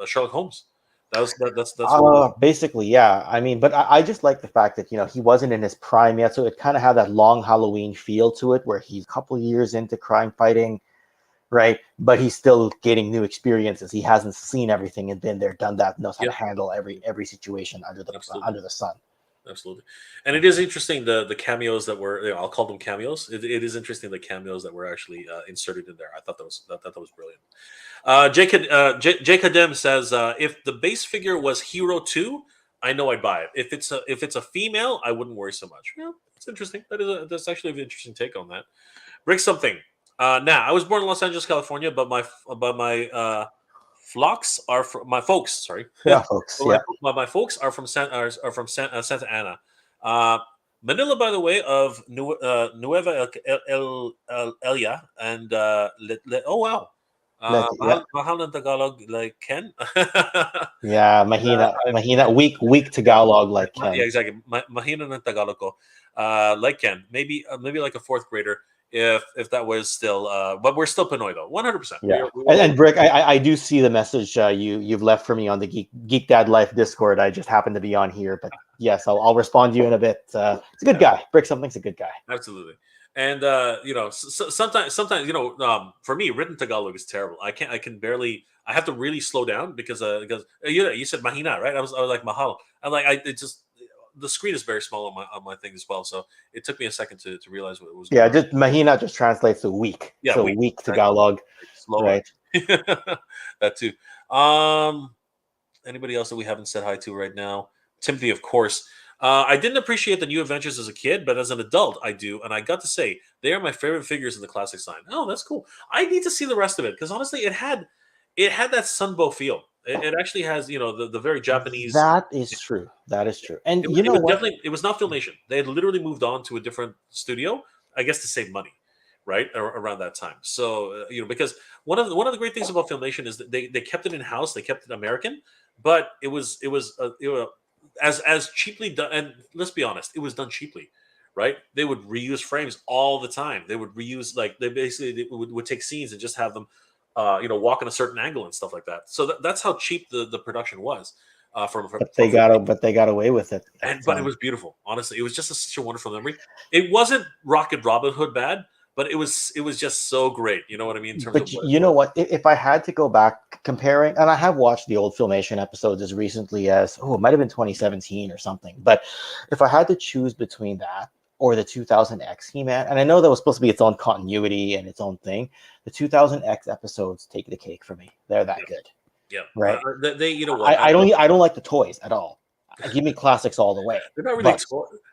Sherlock Holmes. That's what it was.
Basically, yeah. I mean, but I just like the fact that he wasn't in his prime yet, so it kind of had that long Halloween feel to it, where he's a couple years into crime fighting, right? But he's still getting new experiences. He hasn't seen everything and been there, done that, knows how to
Yeah,
handle every situation
absolutely.
under the sun.
Absolutely, and it is interesting the cameos that were I'll call them cameos. It is interesting the cameos that were actually inserted in there. I thought that was brilliant. Jake Hadem says if the base figure was Hero 2, I know I'd buy it. If it's a female, I wouldn't worry so much. Yeah, it's interesting. That's actually an interesting take on that. Break something. Now I was born in Los Angeles, California, but my flocks are from my folks. Sorry,
Yeah, folks. Yeah.
my folks are from Santa Ana. Uh, Manila, by the way, of Nueva Elia, and oh wow,
Yeah.
mahal ng Tagalog like Ken.
Yeah. Mahina. Weak Tagalog like
Yeah,
Ken.
exactly. Mahina ng Tagalog ko. Like Ken, maybe like a fourth grader if that was still. But we're still Pinoy though, 100%. We
Yeah,
are. We will
and
always.
Brick, I do see the message you've left for me on the Geek Dad Life Discord. I just happen to be on here, but yes, I'll respond to you in a bit. He's a good guy. Brick something's a good guy.
Absolutely. And sometimes for me, written Tagalog is terrible. I can barely. I have to really slow down because you said mahina, right? I was like mahal. I'm like it just the screen is very small on my thing as well, so it took me a second to realize what was going
Yeah,
on.
just Mahina just translates to weak,
Yeah,
so
we
weak
exactly.
Tagalog,
Like, slow
right?
up. That too. Um, Anybody else that we haven't said hi to right now? Timothy, of course. I didn't appreciate the New Adventures as a kid, but as an adult, I do, and I got to say they are my favorite figures in the classic line. Oh, that's cool. I need to see the rest of it because honestly, it had that Sunbow feel. It actually has the very Japanese.
That is true. That is true. And
It,
you
it
know
was
what?
definitely it was not Filmation. They had literally moved on to a different studio, I guess, to save money, right around that time. So because one of the great things about Filmation is that they kept it in house, they kept it American, but it was as cheaply done. And let's be honest, it was done cheaply, right? They would reuse frames all the time. They would reuse they basically would take scenes and just have them, walk in a certain angle and stuff like that. So that's how cheap the production was. From
But they got away with it.
but it was beautiful. Honestly, it was just such a wonderful memory. It wasn't Rocket Robin Hood bad, but it was just so great. You know what I mean? In terms of
But you know what? If I had to go back comparing, and I have watched the old Filmation episodes as recently as it might have been 2017 or something. But if I had to choose between that or the 2000X He-Man, and I know that was supposed to be its own continuity and its own thing, the 2000X episodes take the cake for me. They're that good.
Yeah,
right.
They you know what?
I don't like the toys at all. Give me classics all the way.
They're not really.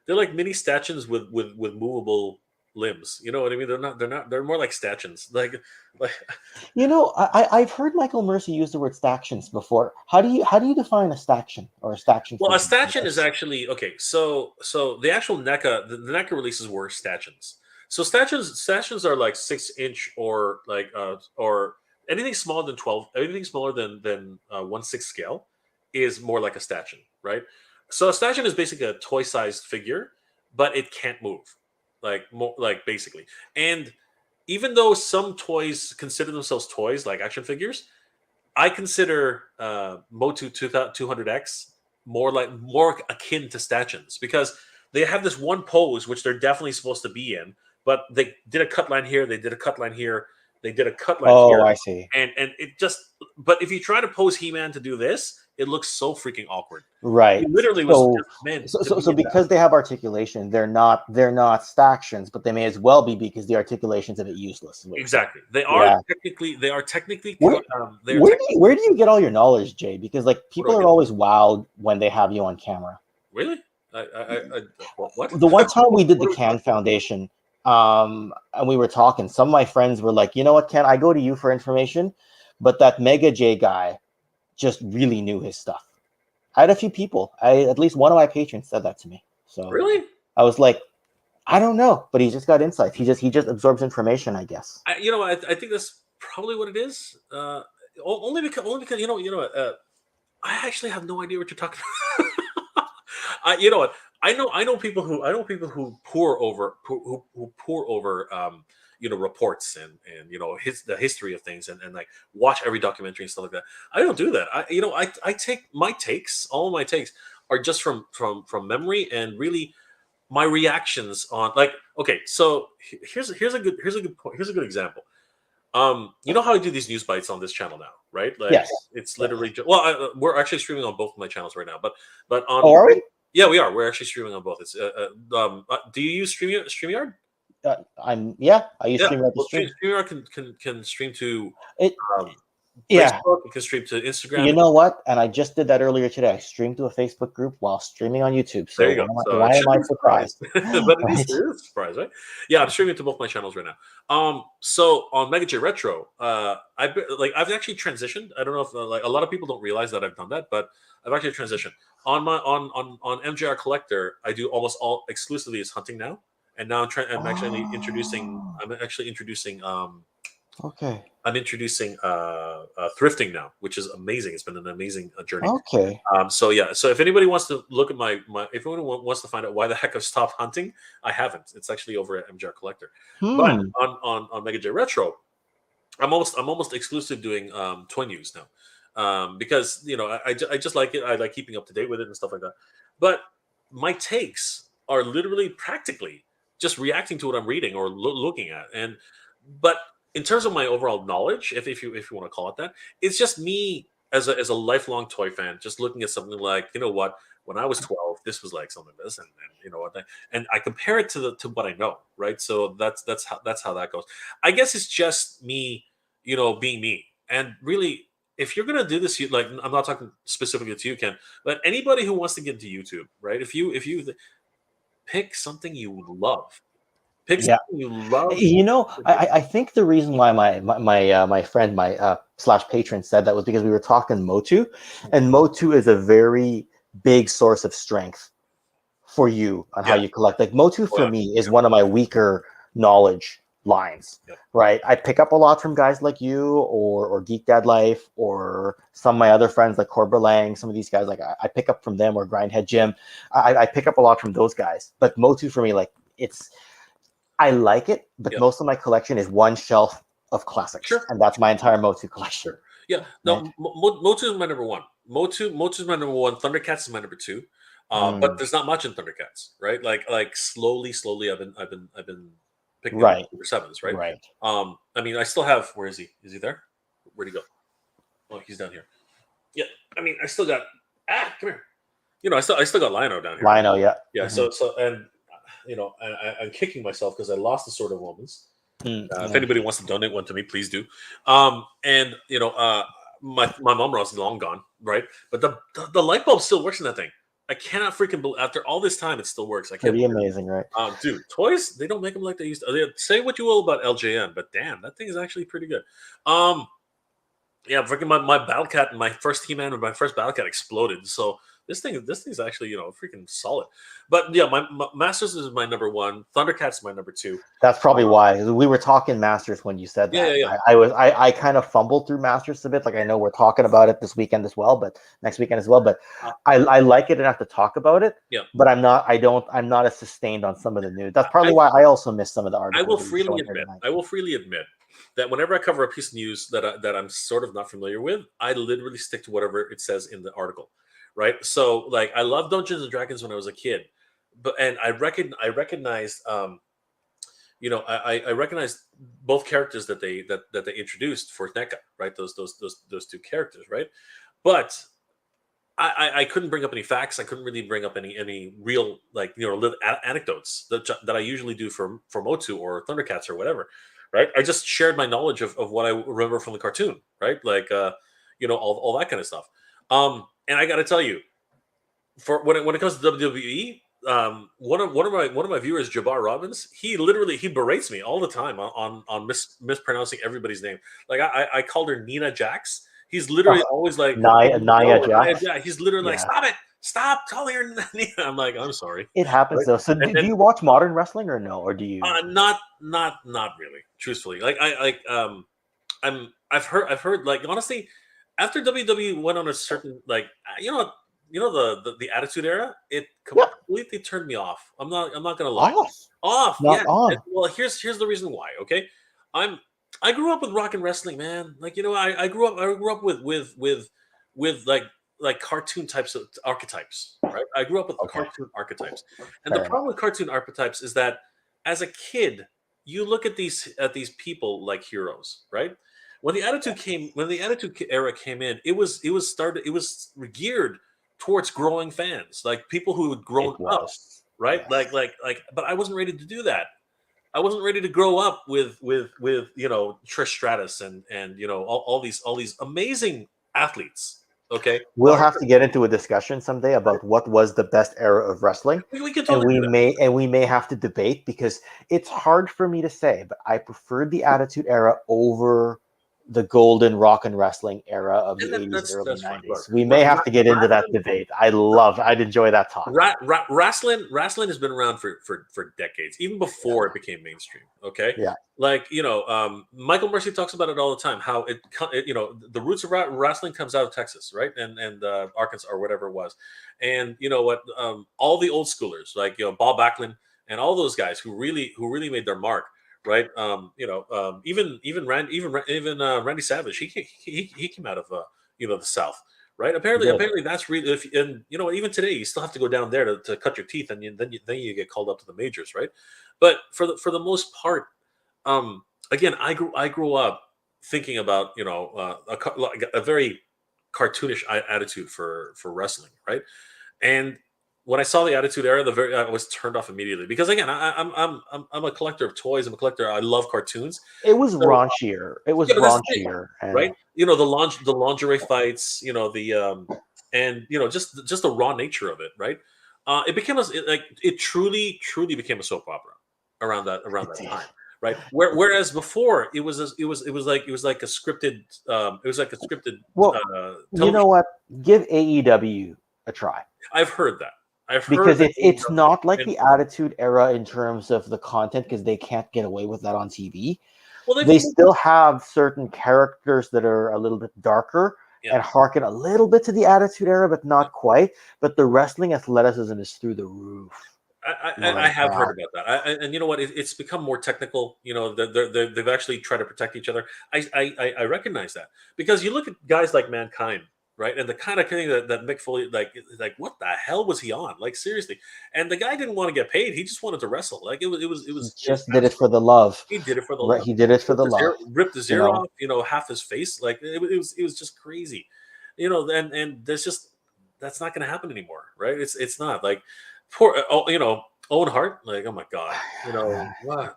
They're like mini statchins with movable limbs. You know what I mean? They're more like statchins. Like
I've heard Michael Mercy use the word stactions before. How do you define a staction or a staction?
Well, a statchin is actually okay. So the actual NECA the NECA releases were statchins. So statchins are like 6-inch or like or anything smaller than 12. Anything smaller than 1/6 scale is more like a statchin, right? So a statchin is basically a toy-sized figure, but it can't move, basically. And even though some toys consider themselves toys, like action figures, I consider MOTU 200X more akin to statchins because they have this one pose which they're definitely supposed to be in, but they did a cut line here, they did a cut line here, they did a cut line here.
Oh, I see.
And it just, but if you try to pose He-Man to do this, it looks so freaking awkward.
Right.
It literally was just meant.
So because they have articulation, they're not stactions, but they may as well be because the articulation's a bit useless.
Exactly. They are technically.
Where do you get all your knowledge, Jay? Because like people are always wowed when they have you on camera.
Really? What?
The one time we did the Can Foundation, and we were talking, some of my friends were like, you know what, Ken, I go to you for information, but that Mega J guy just really knew his stuff. I had a few people. At least one of my patrons said that to me. So
really,
I was like, I don't know, but he just got insights. He just absorbs information, I guess.
I think that's probably what it is. Only because I actually have no idea what you're talking about. You know what? I know people who pour over reports and the history of things and like watch every documentary and stuff like that. I don't do that. I take my takes. All of my takes are just from memory and really my reactions on okay. So here's a good point. Here's a good example. You know how I do these news bites on this channel now, right? Like,
yes.
It's literally we're actually streaming on both of my channels right now, but on.
Oh, are we?
Yeah, we are. We're actually streaming on both. It's do you use StreamYard?
I use StreamYard to stream.
StreamYard can stream to
Facebook.
It can stream to Instagram.
You know what? And I just did that earlier today. I streamed to a Facebook group while streaming on YouTube. So
there you go.
Why am I surprised?
But it is a surprise, right? Yeah, I'm streaming to both my channels right now. So on Mega J Retro, I've actually transitioned. I don't know if a lot of people don't realize that I've done that, but I've actually transitioned. On my on MJR Collector, I do almost all exclusively is hunting now, and now I'm actually introducing.
Okay.
I'm introducing thrifting now, which is amazing. It's been an amazing journey.
Okay.
So if anybody wants to look at if anyone wants to find out why the heck I've stopped hunting, I haven't. It's actually over at MJR Collector. But on Mega J Retro, I'm almost exclusive doing toy news now. Because I just like it. I like keeping up to date with it and stuff like that. But my takes are literally practically just reacting to what I'm reading or looking at. But in terms of my overall knowledge, if you want to call it that, it's just me as a lifelong toy fan, just looking at something like, you know what, when I was 12, this was like something this, and you know what, and I compare it to what I know, right? So that's how that goes. I guess it's just me, being me, and really, if you're gonna do this, like I'm not talking specifically to you, Ken, but anybody who wants to get into YouTube, right? If you pick something you love, pick
Yeah.
something you love.
You know, I think the reason why my friend, my slash patron said that was because we were talking Motu, and Motu is a very big source of strength for you on how
Yeah.
you collect. Like Motu
Oh,
for
yeah.
me is one of my weaker knowledge lines,
Yep.
right? I pick up a lot from guys like you or Geek Dad Life or some of my other friends like Corbra Lang. Some of these guys, like I pick up from them, or Grindhead Jim. I pick up a lot from those guys. But Motu for me, like I like it, but
Yep.
most of my collection is one shelf of classics,
Sure.
and that's my entire Motu collection.
Sure. Yeah.
Right?
No, Motu is my number one. Motu is my number one. Thundercats is my number two. But there's not much in Thundercats, right? Like slowly, I've been picking up
Right.
number sevens, right?
Right.
I mean, I still have. Where is he? Is he there? Where'd he go? Oh, he's down here. Yeah. I mean, I still got. Come here. You know, I still got Lino down here.
Lino, yeah.
Yeah. So and you know, I'm kicking myself because I lost the Sword of Omens. If anybody wants to donate one to me, please do. And you know, my mom was long gone, right? But the light bulb still works in that thing. I cannot freaking believe after all this time it still works. I can't.
Pretty amazing, right?
Dude, toys they don't make them like they used to. Say what you will about LJN, but damn, that thing is actually pretty good. Yeah, freaking my Battle Cat and my first He-Man and my first Battle Cat exploded. So this thing's actually, you know, freaking solid. But yeah, my Masters is my number one. Thundercats is my number two.
That's probably why we were talking Masters when you said that.
Yeah.
I kind of fumbled through Masters a bit. Like I know we're talking about it this weekend as well, but next weekend as well. But I like it enough to talk about it.
Yeah.
But I'm not as sustained on some of the news. That's probably why I also missed some of the articles.
I will freely admit that whenever I cover a piece of news that I'm sort of not familiar with, I literally stick to whatever it says in the article, right? So like I loved Dungeons and Dragons when I was a kid, and I recognized you know, I recognized both characters that they introduced for NECA, right? Those two characters, right? But I couldn't bring up any facts. I couldn't really bring up any real, like, you know, little anecdotes that I usually do for Motu or Thundercats or whatever, right? I just shared my knowledge of what I remember from the cartoon, right? Like you know, all that kind of stuff. And I got to tell you, for when it comes to WWE, one of my viewers, Jabbar Robbins, he berates me all the time on mispronouncing everybody's name. Like I called her Nina Jax. He's literally always like
Nia Jax.
Yeah, he's literally like, stop it, stop calling her Nina. I'm like, I'm sorry.
It happens though. So do you watch modern wrestling or no, or do you?
Not really. Truthfully, like I've heard like honestly, after WWE went on a certain like you know the Attitude Era, it completely turned me off. I'm not gonna lie. Off.
Not
Yeah.
on.
Well, here's the reason why. Okay, I grew up with rock and wrestling, man. Like, you know, I grew up with like cartoon types of archetypes, right? I grew up with cartoon archetypes, and the problem with cartoon archetypes is that as a kid, you look at these people like heroes, right? When the Attitude Era came in, it was geared towards growing fans, like people who had grown up, right?
Yes.
Like, but I wasn't ready to do that. I wasn't ready to grow up with you know Trish Stratus and you know all these amazing athletes. Okay,
We'll have to get into a discussion someday about what was the best era of wrestling,
we can totally
and we may have to debate because it's hard for me to say, but I preferred the Attitude Era over the golden rock and wrestling era of the 80s, early 90s. We may have to get into that debate. I'd enjoy that talk.
Wrestling has been around for decades, even before it became mainstream. Okay,
yeah,
like you know, Michael Mercy talks about it all the time. How it you know the roots of wrestling comes out of Texas, right, and Arkansas or whatever it was, and you know what, all the old schoolers like you know Bob Backlund and all those guys who really made their mark. Right, you know, even Randy Savage, he came out of you know the South, right? Apparently that's really and you know even today you still have to go down there to cut your teeth, and then you get called up to the majors, right? But for the most part, again, I grew up thinking about you know a very cartoonish attitude for wrestling, right? And when I saw the Attitude Era, I was turned off immediately because again, I'm a collector of toys. I'm a collector. I love cartoons.
It was
So,
raunchier. It was
yeah, but that's the thing,
raunchier,
right?
and
The lingerie fights. And just the raw nature of it, right? It became it truly became a soap opera around
it
that
did.
time, right? Whereas before it was like a scripted
Well, you know
television.
what? Give AEW a try.
I've heard that. I've heard
Because
that
it's
AEW
not like
and
the Attitude Era in terms of the content, because they can't get away with that on TV.
well
They still have certain characters that are a little bit darker
yeah.
and harken a little bit to the Attitude Era, but not quite. But the wrestling athleticism is through the roof.
I
Like
have heard about that, and you know what? It's become more technical. They've actually tried to protect each other. I recognize that because you look at guys like Mankind, right, and the kind of thing that Mick Foley like what the hell was he on? Like seriously, and the guy didn't want to get paid. He just wanted to wrestle. Like
he
it was
just did it for
absolutely.
the love.
He did it for the
Right?
love.
He did it for the love.
Ripped the
You
zero
know,
off. Half his face. Like it was just crazy. And there's just that's not going to happen anymore, right? It's not like poor. Owen Hart, like, oh my god,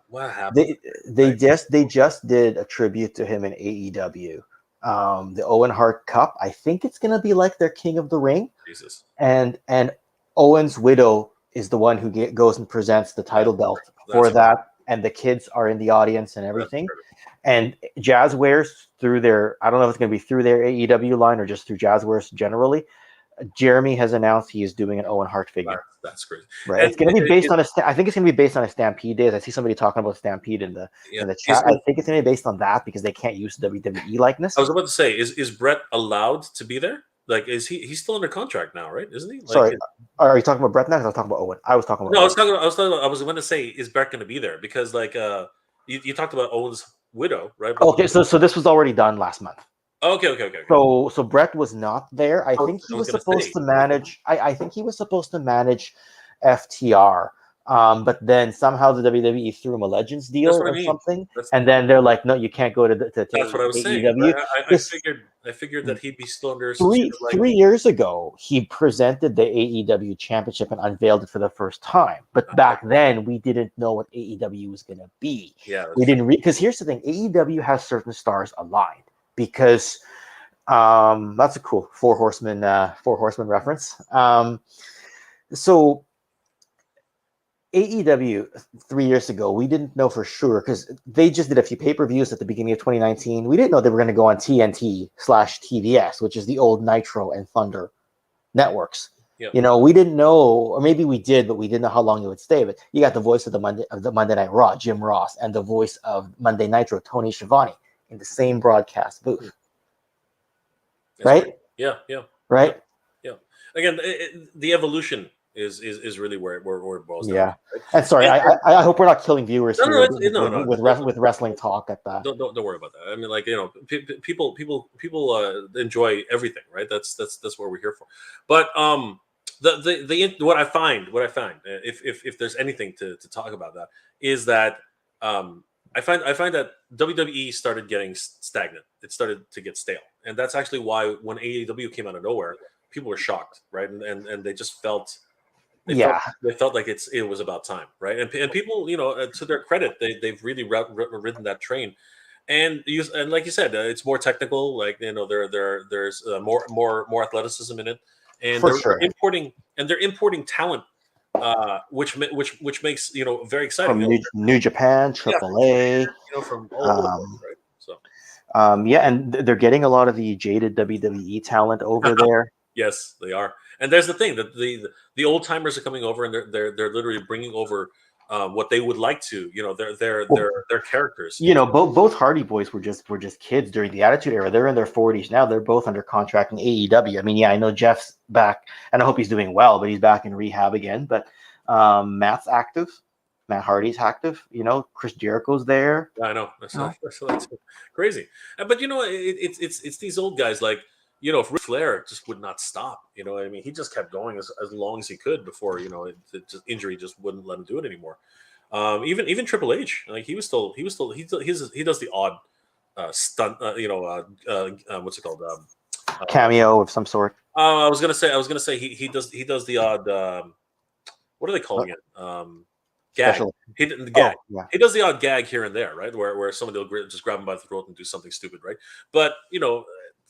what happened?
they they
Right?
just they just did a tribute to him in AEW. The Owen Hart Cup. I think it's gonna be like their King of the Ring.
Jesus,
And Owen's widow is the one who goes and presents the title belt for
that's
that, and the kids are in the audience and
that's
everything.
incredible.
And Jazzwares through their, I don't know if it's going to be through their AEW line or just through Jazzwares generally. Jeremy has announced he is doing an Owen Hart figure.
That's crazy.
Right,
And
it's going to be based on I think it's going to be based on a Stampede days. I see somebody talking about Stampede in
yeah,
the chat. I think it's going to be based on that because they can't use WWE likeness.
I was about to say, is Brett allowed to be there? Like, is he's still under contract now, right? Isn't he? Like,
Sorry, are you talking about Brett next? I was talking about Owen. I was talking about
no,
Owen.
I was going to say, is Brett going to be there? Because like, you talked about Owen's widow, right? But
Okay, so this was already done last month.
okay.
So Brett was not there. I think he
I was
was
going to
supposed
say,
to manage. I think he was supposed to manage FTR, but then somehow the WWE threw him a Legends
that's
deal
what I
or
mean.
something, and then they're like, "No, you can't go to
That's what I was saying.
AEW."
I figured that he'd be still under some
Three
sort of like.
3 years ago, he presented the AEW championship and unveiled it for the first time. But back then, we didn't know what AEW was going to be.
Yeah,
We didn't because here's the thing: AEW has certain stars aligned because that's a cool four horsemen reference. So AEW 3 years ago, we didn't know for sure because they just did a few pay-per-views at the beginning of 2019. We didn't know they were going to go on TNT/TVS, which is the old Nitro and Thunder networks.
yeah.
We didn't know, or maybe we did, but we didn't know how long it would stay. But you got the voice of the Monday Night Raw, Jim Ross, and the voice of Monday Nitro, Tony Schiavone, in the same broadcast booth. Right?
Yeah.
Right?
Yeah. Again, the evolution is really where it boils down.
Yeah.
Right?
And sorry, I hope we're not killing viewers here with wrestling talk at that.
Don't worry about that. I mean, like people enjoy everything, right? That's what we're here for. But what I find, if there's anything to talk about that is that I find that WWE started getting stagnant. It started to get stale, and that's actually why when AEW came out of nowhere, people were shocked, right? And they just felt. They felt like it was about time, right? And people, to their credit, they've really ridden that train, and like you said, it's more technical. Like there's more athleticism in it, and they're importing talent, which makes very exciting.
From New Japan, AAA,
from all over the place, right? So
and they're getting a lot of the jaded WWE talent over there.
Yes, they are. And there's the thing that the old timers are coming over, and they're literally bringing over what they would like to, their characters.
Both Hardy Boys were just kids during the Attitude Era. They're in their 40s now. They're both under contract in AEW. I mean, I know Jeff's back, and I hope he's doing well, but he's back in rehab again. But Matt's active. Matt Hardy's active. Chris Jericho's there.
I know. That's crazy. But it's these old guys like. If Ric Flair just would not stop, I mean, he just kept going as long as he could before, injury just wouldn't let him do it anymore. Even Triple H, like he does the odd stunt, what's it called?
Cameo of some sort.
I was gonna say he does the odd what are they calling it? Gag.
Special.
He didn't gag.
Oh, yeah.
He does the odd gag here and there, right? Where somebody will just grab him by the throat and do something stupid, right? But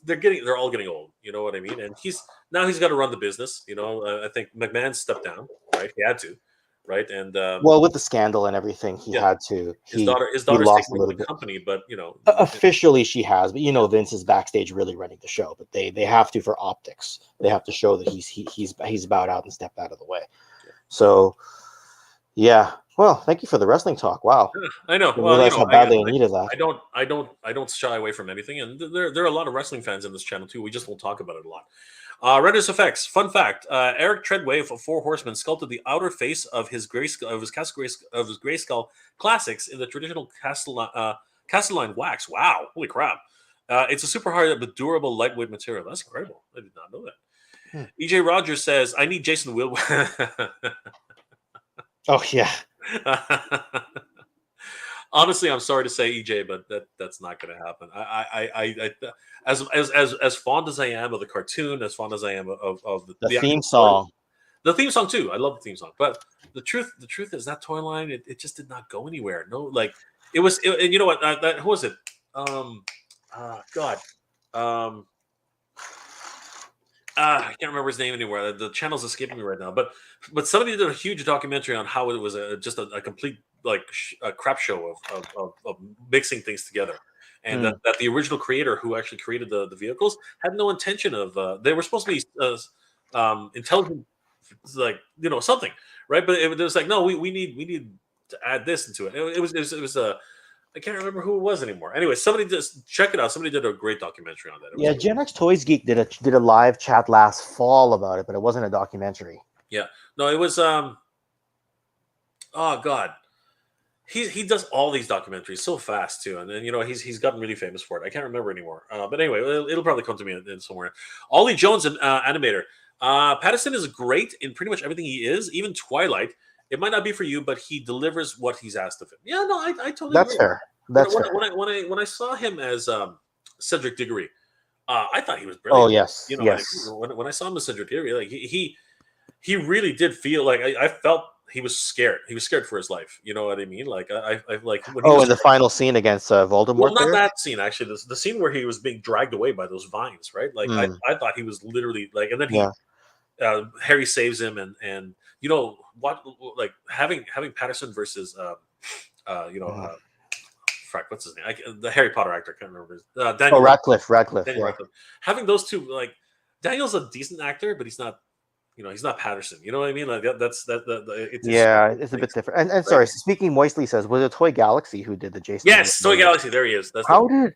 they're all getting old. You know what I mean? And he's got to run the business. I think McMahon stepped down, right? He had to, right? And
Well, with the scandal and everything, he
yeah,
had to.
his
He
daughter's
lost
taking
a
over
little
the
bit.
company, but
Officially, she has, but Vince is backstage really running the show. But they have to for optics. They have to show that he's bowed out and stepped out of the way.
Yeah.
So, yeah. Well, thank you for the wrestling talk. Wow,
Yeah, I know.
didn't
Well,
realize how badly I needed that.
I don't shy away from anything, and there are a lot of wrestling fans in this channel too. We just won't talk about it a lot. Reddit effects. Fun fact: Eric Treadway of Four Horsemen sculpted the outer face of his Grayskull classics in the traditional Castelline wax. Wow, holy crap! It's a super hard but durable, lightweight material. That's incredible. I did not know that. EJ Rogers says, "I need Jason Will."
Oh yeah.
Honestly, I'm sorry to say, EJ, but that's not going to happen. I as fond as I am of the cartoon, as fond as I am of the
theme song,
the theme song too. I love the theme song, but the truth is that toy line it just did not go anywhere. No, like it was. And you know what? Who was it? God. I can't remember his name anymore. The channel's escaping me right now. But somebody did a huge documentary on how it was just a complete a crap show of mixing things together, and that the original creator who actually created the vehicles had no intention of. They were supposed to be intelligent, like something, right? But it was like, no, we need to add this into it. It was I can't remember who it was anymore. Anyway, somebody just check it out. Somebody did a great documentary on that.
Yeah, Gen X Toys Geek did a live chat last fall about it, but it wasn't a documentary.
Yeah, no, it was. Oh God, he does all these documentaries so fast too, and then he's gotten really famous for it. I can't remember anymore. But anyway, it'll probably come to me in somewhere. Ollie Jones, an animator. Patterson is great in pretty much everything he is, even Twilight. It might not be for you, but he delivers what he's asked of him. Yeah, no, I totally
That's
agree.
fair. That's fair.
When I saw him as Cedric Diggory, I thought he was brilliant.
Oh yes, yes.
When I saw him as Cedric Diggory, like he really did feel like I felt he was scared. He was scared for his life. You know what I mean? Like I like when he was
in the final scene against Voldemort.
Well, not that scene actually. The scene where he was being dragged away by those vines, right? Like I thought he was literally like, and then Harry saves him, and what, like having Patterson versus what's his name? The Harry Potter actor, I can't remember. Daniel
Radcliffe.
Daniel Radcliffe. Having those two, like Daniel's a decent actor, but he's not. He's not Patterson. You know what I mean? Like it's
a bit different. And sorry, speaking moistly says, was it Toy Galaxy who did the Jason?
Yes, Toy Galaxy. There he is.
How did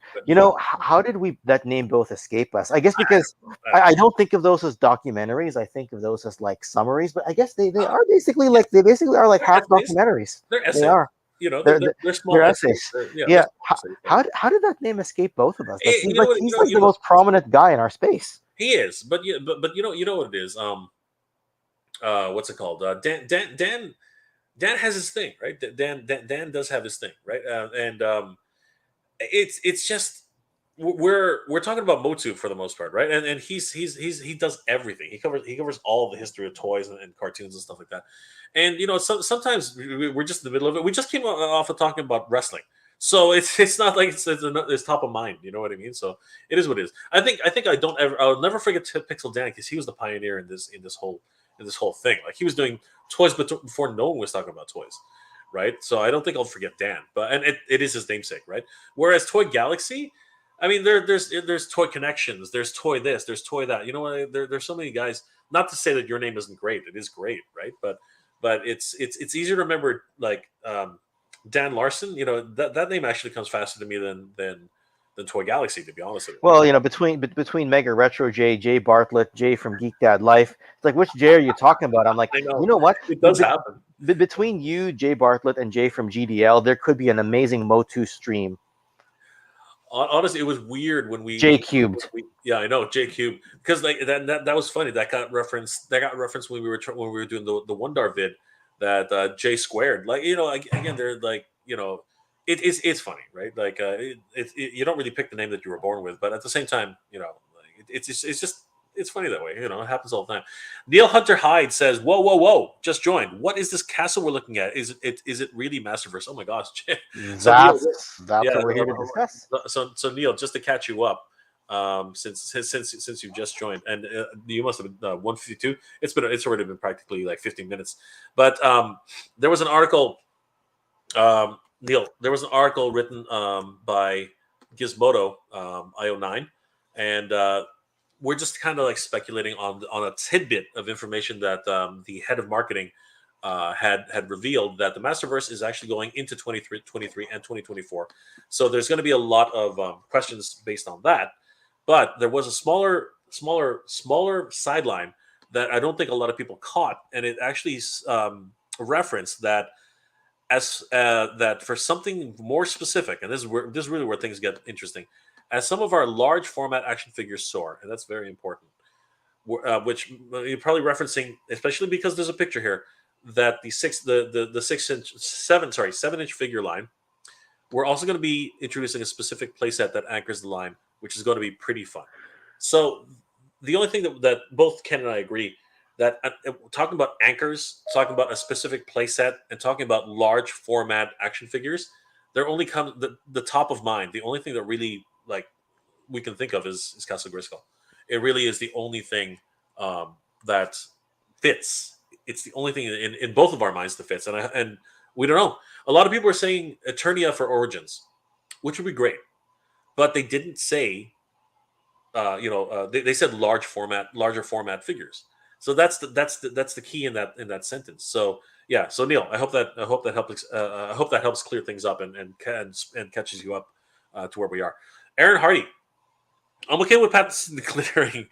that name both escape us? I guess because I don't think of those as documentaries. I think of those as like summaries. But I guess they are basically like half documentaries.
They are. They're small
essays. How did that name escape both of us? He's the most prominent guy in our space.
He is, but you know what it is. What's it called? Dan has his thing, right? Dan does have his thing, right? It's just we're talking about Motu for the most part, right? And he does everything. He covers all the history of toys and cartoons and stuff like that. And sometimes we're just in the middle of it. We just came off of talking about wrestling. So it's not like it's top of mind, you know what I mean? So it is what it is. I think I'll never forget Pixel Dan because he was the pioneer in this whole thing. Like he was doing toys before no one was talking about toys, right? So I don't think I'll forget Dan. But it is his namesake, right? Whereas Toy Galaxy, I mean, there's Toy Connections, there's Toy this, there's Toy that. You know what? There's so many guys. Not to say that your name isn't great. It is great, right? But it's easier to remember like. Dan Larson, that name actually comes faster to me than Toy Galaxy, to be honest with you.
Well, between Mega Retro Jay Bartlett, Jay from Geek Dad Life, it's like, which Jay are you talking about? I'm like, you know what?
It does happen.
Between you, Jay Bartlett, and Jay from GDL, there could be an amazing Motu stream.
Honestly, it was weird when we
J Cubed.
Yeah, I know J Cubed because like that was funny. That got referenced when we were doing the Wondar vid. That J squared, like again, they're like it's funny, right? Like you don't really pick the name that you were born with, but at the same time, it's just it's funny that way. It happens all the time. Neil Hunter Hyde says, "Whoa, whoa, whoa! Just joined. What is this castle we're looking at? Is it really Masterverse? Oh my gosh!" So Neil,
That's
yeah.
what we're here to discuss.
So Neil, just to catch you up, since you just joined, and you must have been 152. It's already been practically like 15 minutes. But there was an article, Neil. There was an article written by Gizmodo io9, and we're just kind of like speculating on a tidbit of information that the head of marketing had revealed, that the Masterverse is actually going into 2023 and 2024. So there's going to be a lot of questions based on that. But there was a smaller sideline that I don't think a lot of people caught, and it actually referenced that that for something more specific, and this is really where things get interesting. As some of our large format action figures soar, and that's very important, which you're probably referencing, especially because there's a picture here that the 7-inch figure line. We're also going to be introducing a specific playset that anchors the line, which is going to be pretty fun. So the only thing that both Ken and I agree that talking about anchors, talking about a specific playset, and talking about large format action figures, there only comes the top of mind. The only thing that really like we can think of is Castle Grayskull. It really is the only thing that fits. It's the only thing in both of our minds that fits, and we don't know. A lot of people are saying Eternia for Origins, which would be great, but they didn't say. They said larger format figures. So that's the key in that sentence. So yeah. So Neil, I hope that helps clear things up and catches you up to where we are. Aaron Hardy, I'm okay with Pattinson declaring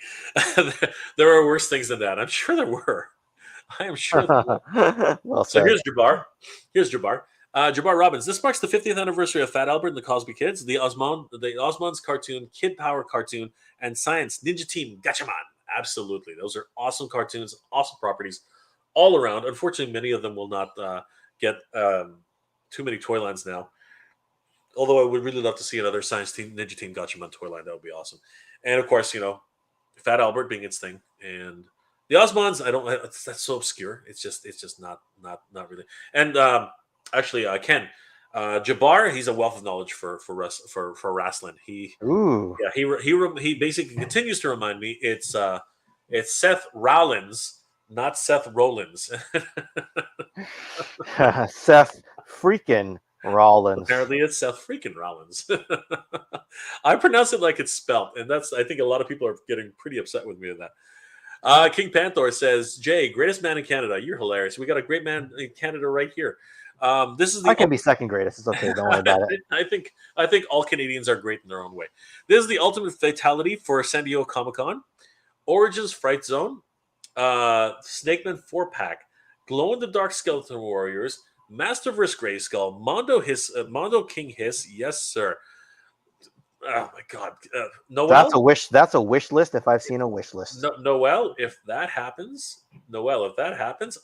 there are worse things than that. I'm sure there were. I am sure there were.
Well
So
said.
here's Jabbar. Jabbar Robbins. This marks the 50th anniversary of Fat Albert and the Cosby Kids, the Osmonds cartoon, Kid Power cartoon, and Science Ninja Team Gatchaman. Absolutely. Those are awesome cartoons, awesome properties all around. Unfortunately, many of them will not get too many toy lines now. Although I would really love to see another Science Team Ninja Team Gatchaman toy line. That would be awesome. And of course, Fat Albert being its thing. And the Osmonds, that's so obscure. It's just not really. And actually, Ken, Jabbar, he's a wealth of knowledge for wrestling. He basically continues to remind me it's Seth Rollins, not Seth Rollins.
Seth freaking Rollins.
Apparently, it's Seth freaking Rollins. I pronounce it like it's spelt, and I think a lot of people are getting pretty upset with me on that. King Panther says, "Jay, greatest man in Canada. You're hilarious. We got a great man in Canada right here." This is
I can be second greatest. It's okay. Don't worry about it.
I think all Canadians are great in their own way. This is the ultimate fatality for San Diego Comic-Con. Origins Fright Zone, Snakeman 4-pack, Glow in the Dark Skeleton Warriors, Masterverse Grayskull, Mondo King Hiss. Yes, sir. Oh my God, Noel.
That's a wish list. If I've seen a wish list.
Noel, if that happens,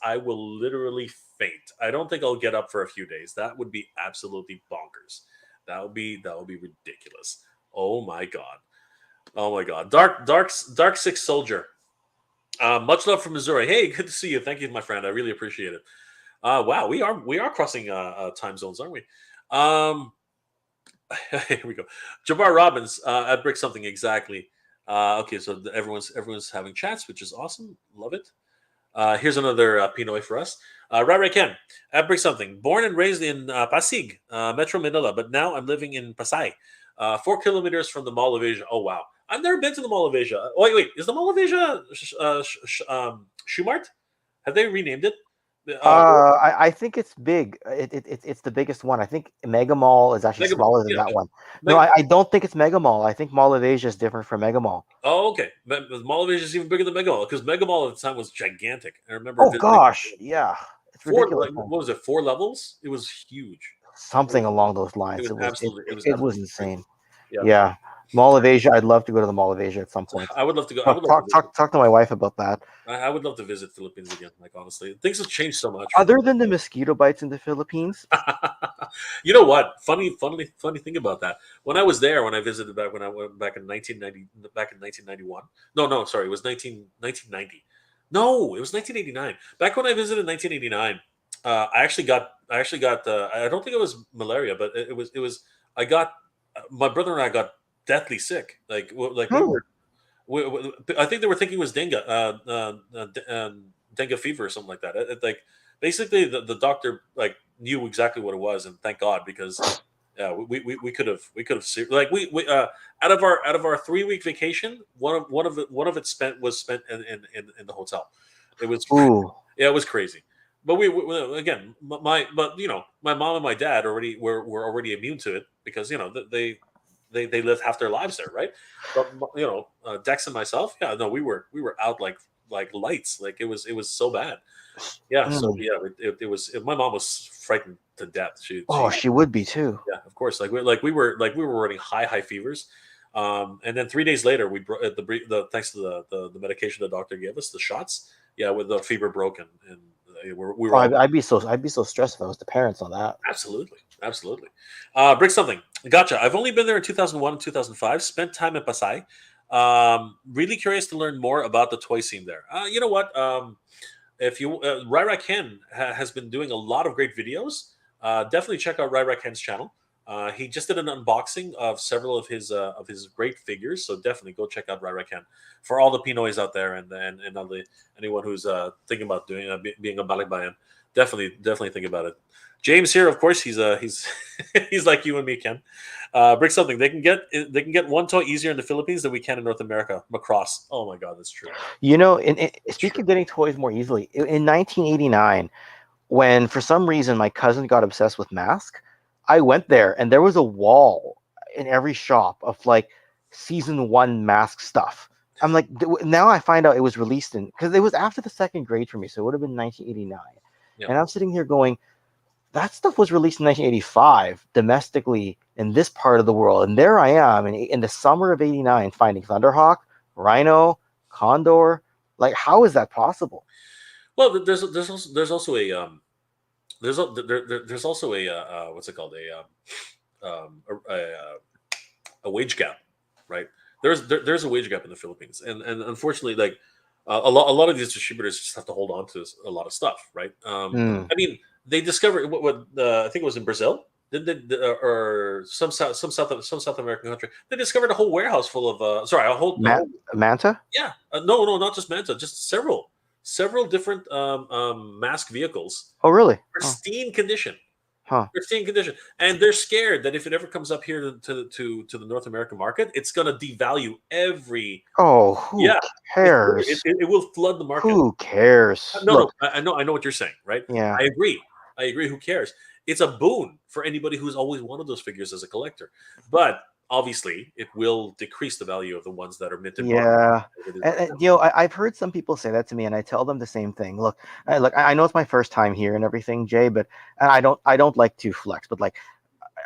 I will literally faint. I don't think I'll get up for a few days. That would be absolutely bonkers. That would be ridiculous. Oh my God. Dark Six Soldier. Much love from Missouri. Hey, good to see you. Thank you, my friend. I really appreciate it. Wow, we are crossing time zones, aren't we? Here we go. Jabbar Robbins at Brick Something exactly. Okay, so everyone's having chats, which is awesome. Love it. Here's another Pinoy for us. Ray Ken at Brick Something. Born and raised in Pasig, Metro Manila, but now I'm living in Pasay, 4 kilometers from the Mall of Asia. Oh wow, I've never been to the Mall of Asia. Wait, is the Mall of Asia Shoemart? Have they renamed it?
I think it's big. It's the biggest one. I think Mega Mall is actually smaller than that one. No, I don't think it's Mega Mall. I think Mall of Asia is different from Mega Mall.
Oh, okay. The Mall of Asia is even bigger than Mega Mall because Mega Mall at the time was gigantic. I remember.
Oh gosh, yeah, it's ridiculous.
What was it? 4 levels? It was huge.
Something along those lines. It was insane.
Yeah.
Yeah. Mall of Asia. I'd love to go to the Mall of Asia at some point.
I would love to go.
Talk to my wife about that.
I would love to visit Philippines again. Like honestly, things have changed so much.
Other than the mosquito bites in the Philippines,
You know what? Funny thing about that. When I was there, when I visited back when I went back in 1990, back in 1991. No, sorry, it was 1990. No, it was 1989. Back when I visited in 1989, I actually got. I don't think it was malaria, but it was. I got my brother and I got deathly sick. Like we
Hmm.
were. I think they were thinking it was dengue fever or something like that. Like basically, the doctor like knew exactly what it was, and thank God because yeah, we could have like out of our 3 week vacation, one of it was spent in the hotel. It was
Ooh.
yeah, it was crazy. But again, but my mom and my dad already were already immune to it because they lived half their lives there, right? But Dex and myself, yeah, no, we were out like lights, like it was so bad. Yeah, so
Mm.
yeah, my mom was frightened to death.
Oh,
She
she would be too.
yeah, of course, like we were running high fevers. And then 3 days later, we bro- the thanks to the medication the doctor gave us, the shots. Yeah, with the fever broken, and we were
Oh,
all
I'd be so stressed if I was the parents on that.
absolutely. Brick something. Gotcha. I've only been there in 2001 and 2005. Spent time in Pasay. Really curious to learn more about the toy scene there. You know what? If you Ryra Ken has been doing a lot of great videos. Definitely check out Ryra Ken's channel. He just did an unboxing of several of his great figures, so definitely go check out Ryra Ken for all the Pinoys out there and all anyone who's thinking about doing being a balikbayan. Definitely think about it. James here, of course, he's he's like you and me, Ken. Brick something. They can get one toy easier in the Philippines than we can in North America. Macross. Oh my God, that's true.
Speaking
That's true.
of getting toys more easily, in 1989, when for some reason my cousin got obsessed with Mask, I went there and there was a wall in every shop of like season one Mask stuff. I'm like, now I find out it was released in because it was after the second grade for me, so it would have been 1989.
Yeah.
And I'm sitting here going, that stuff was released in 1985 domestically in this part of the world, and there I am in the summer of '89 finding Thunderhawk, Rhino, Condor. Like, how is that possible?
Well, there's also a there's also a what's it called a wage gap, right? There's a wage gap in the Philippines, and unfortunately, like a lot of these distributors just have to hold on to a lot of stuff, right?
Hmm.
I mean, they discovered what I think it was in Brazil. Or some South American country, they discovered a whole warehouse full of sorry, a whole
Manta?
yeah, no, not just Manta, just several different mask vehicles,
Oh, really? Oh,
pristine condition,
huh.
pristine condition, and they're scared that if it ever comes up here to the North American market, it's going to devalue every.
Oh, who
Yeah,
cares?
it will flood the market.
Who cares?
No,
Look,
I know what you're saying, right?
yeah.
I agree. Who cares? It's a boon for anybody who's always wanted those figures as a collector, but obviously, it will decrease the value of the ones that are minted market
Yeah,
as it is right
and,
now.
I've heard some people say that to me, and I tell them the same thing. Look, I know it's my first time here and everything, Jay, but and I don't like to flex, but like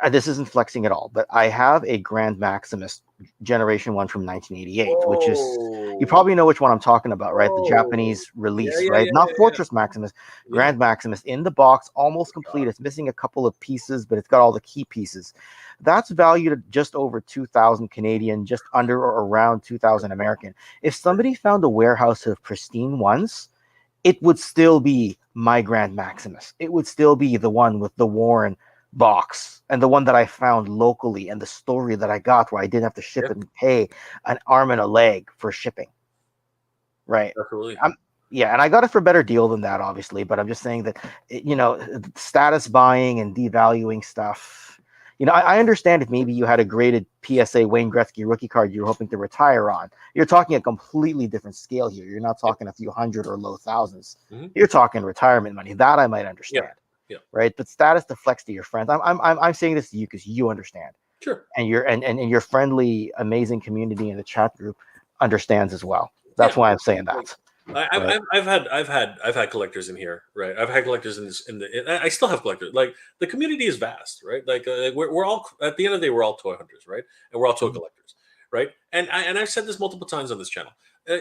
this isn't flexing at all, but I have a Grand Maximus Generation 1 from 1988, which is, you
Oh,
probably know which one I'm talking about, right? The
oh,
Japanese
yeah,
release,
yeah,
right?
yeah,
Not
yeah, yeah.
Fortress Maximus,
Yeah.
Grand Maximus in the box, almost complete.
God.
It's missing a couple of pieces, but it's got all the key pieces. That's valued at just over 2,000 Canadian, just under or around 2,000 American. If somebody found a warehouse of pristine ones, it would still be my Grand Maximus. It would still be the one with the Warren box and the one that I found locally and the story that I got where I didn't have to ship
Yeah,
it and pay an arm and a leg for shipping. Right.
absolutely.
I'm Yeah, and I got it for a better deal than that, obviously, but I'm just saying that status buying and devaluing stuff. I understand if maybe you had a graded PSA Wayne Gretzky rookie card you're hoping to retire on. You're talking a completely different scale here. You're not
Yep.
talking a few hundred or low thousands.
Hmm.
You're talking retirement money. That I might
Yeah.
understand,
Yeah.
right? But status to flex to your friends. I'm saying this to you because you understand,
Sure.
and your friendly, amazing community in the chat group understands as well.
Yeah.
That's why I'm saying
Like,
that, right?
I've had collectors in here, right? I've had collectors I still have collectors. Like the community is vast, right? Like we're all at the end of the day we're all toy hunters, right? And we're all toy collectors, right? And I've said this multiple times on this channel. Uh,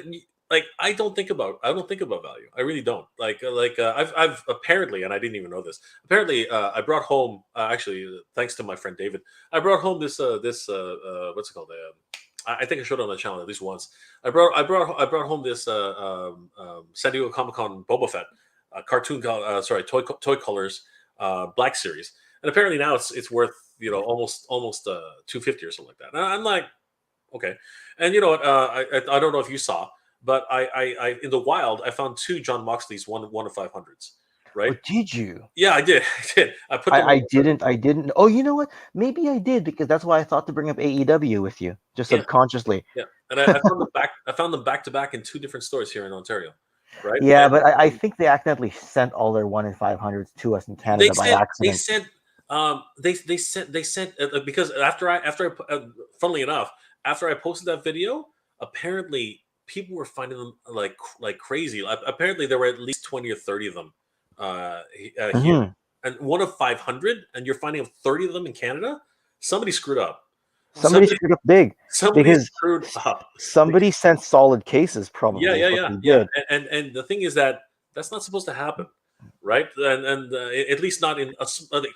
like I don't think about value. I really don't. I've apparently, and I didn't even know this. Apparently, I brought home actually thanks to my friend David, I brought home what's it called? I think I showed it on the channel at least once. I brought home this San Diego Comic Con Boba Fett cartoon, toy colors Black Series, and apparently now it's worth almost 250 or something like that. And I'm like, okay, and you know what? I don't know if you saw, but I in the wild I found 2 John Moxley's one of 500s, right?
Or did you?
Yeah, I did. I did. I put them.
I didn't. Oh, you know what? Maybe I did, because that's why I thought to bring up AEW with you, just
Yeah.
subconsciously.
Yeah, and I found them back. I found them back to back in 2 different stores here in Ontario, right?
Yeah,
And
but I think they accidentally sent all their 1 in 500s to us in Canada by accident.
they sent because funnily enough, after I posted that video, apparently people were finding them like crazy. Apparently there were at least 20 or 30 of them here,
Mhm.
and 1 of 500, and you're finding 30 of them in Canada. Somebody screwed up.
Somebody screwed up big,
Somebody
because
screwed up.
somebody sent solid cases,
Yeah,
probably, is
yeah,
what
yeah,
they
yeah.
did.
And the thing is that that's not supposed to happen, right? And at least not in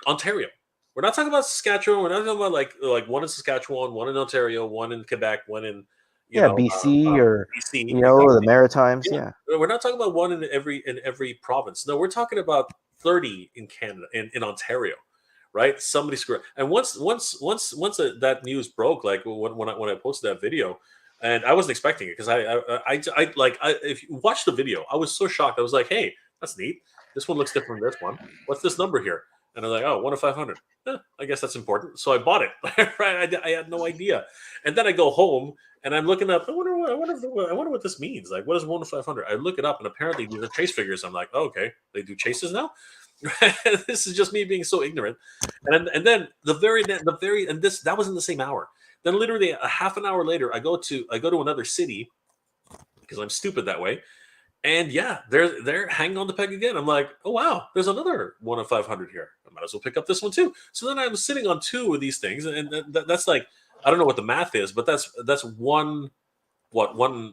Ontario. We're not talking about Saskatchewan. We're not talking about like 1 in Saskatchewan, 1 in Ontario, 1 in Quebec, 1 in
Yeah, BC, or
BC.
the Maritimes.
Yeah,
Yeah.
we're not talking about 1 in every province. No, we're talking about 30 in Canada, in Ontario, right? Somebody screwed. And once that news broke, like when I posted that video, and I wasn't expecting it, because if you watch the video, I was so shocked. I was like, hey, that's neat. This one looks different than this one. What's this number here? And I'm like, oh, 1 of 500. I guess that's important. So I bought it. Right? I had no idea. And then I go home and I'm looking up. I wonder what this means. Like, what is 1 of 500? I look it up, and apparently these are chase figures. I'm like, oh, okay, they do chases now. This is just me being so ignorant. And then and this that was in the same hour. Then literally a half an hour later, I go to another city, because I'm stupid that way. And yeah, they're hanging on the peg again. I'm like, oh wow, there's another 1 of 500 here. I might as well pick up this one too. So then I'm sitting on 2 of these things, and that's like, I don't know what the math is, but that's one, what, one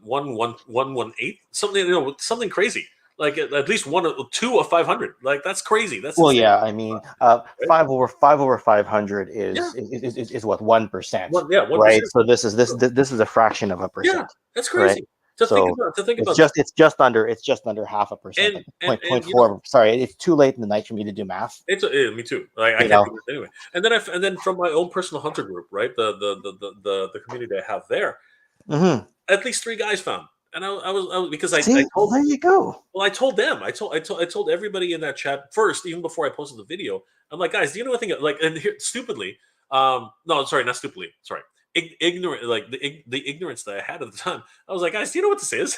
eighth, something, something crazy. Like at least 2 of 500. Like that's crazy. That's
Well,
insane.
yeah. I mean,
Right?
5 over 500 is
Yeah.
is what, 1%,
1%.
right? So this is a fraction of a
Yeah,
percent,
that's
right?
crazy. To think
So
about
it's just under 0.5%.
and
Point
and you know,
0.4. Sorry, it's too late in the night for me to do math.
me too. Like I
You
can't
know.
do it anyway. And then from my own personal hunter group, right? The community I have there,
Hmm.
at least 3 guys found. And I was because I
See,
told,
there you go.
well, I told them. I told everybody in that chat first, even before I posted the video. I'm like, guys, do you know anything? Like, and here, stupidly, no, sorry, not stupidly, sorry, ignorant, like the ignorance that I had at the time. I was like, guys, do you know what this is?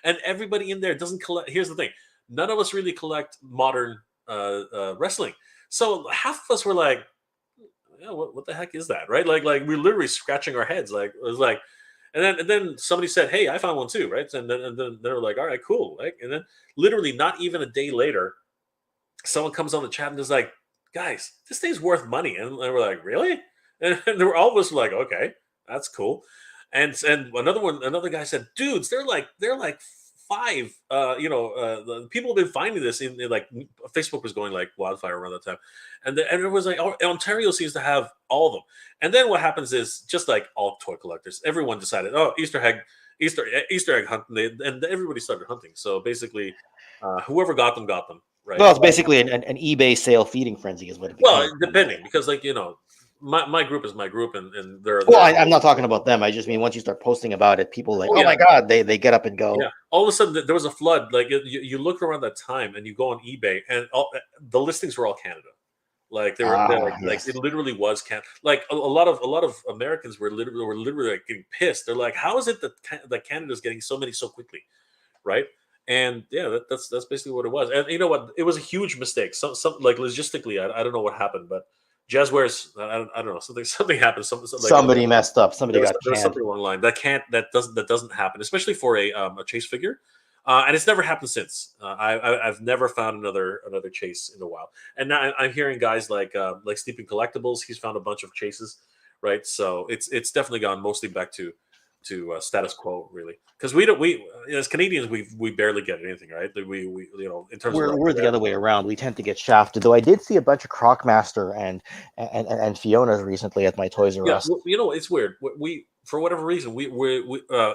And everybody in there doesn't collect. Here's the thing: none of us really collect modern wrestling. So half of us were like, yeah, what the heck is that, right? Like we're literally scratching our heads. Like it was like. And then somebody said, "Hey, I found one too," right? And then they were like, "All right, cool." Like, and then literally not even a day later, someone comes on the chat and is like, "Guys, this thing's worth money," and we're like, "Really?" And they were all of us like, "Okay, that's cool." And another guy said, "Dudes, they're like 5. The people have been finding this in like Facebook was going like wildfire around that time, and it was like, oh, Ontario seems to have all of them." And then what happens is, just like all toy collectors, everyone decided, oh, Easter egg hunt, and everybody started hunting. So basically, whoever got them, right?
Well, it's basically an eBay sale feeding frenzy, is what it became.
Well, depending, because like my group is my group, and they're
Well, I'm not talking about them. I just mean, once you start posting about it, people like,
Oh,
oh
yeah.
my god, they get up and go.
Yeah, all of a sudden there was a flood. Like you look around that time and you go on eBay, and the listings were all Canada. Like they were
Yes.
it literally was like a lot of Americans were literally like getting pissed. They're like, how is it that Canada's getting so many so quickly, right? And yeah, that's basically what it was. And you know what? It was a huge mistake. Some like logistically, I don't know what happened, but Jazzwares, I don't know, something happened.
Somebody messed up. Somebody got
there was
canned.
something along the line that doesn't happen, especially for a chase figure. And it's never happened since. I've never found another chase in a while. And now I'm hearing guys like Sleeping Collectibles. He's found a bunch of chases, right? So it's definitely gone mostly back to status quo, really, because we as Canadians we barely get anything, right? We in terms of
we're the other way around. We tend to get shafted. Though I did see a bunch of Crocmaster and Fiona's recently at my Toys R Us.
It's weird. We for whatever reason we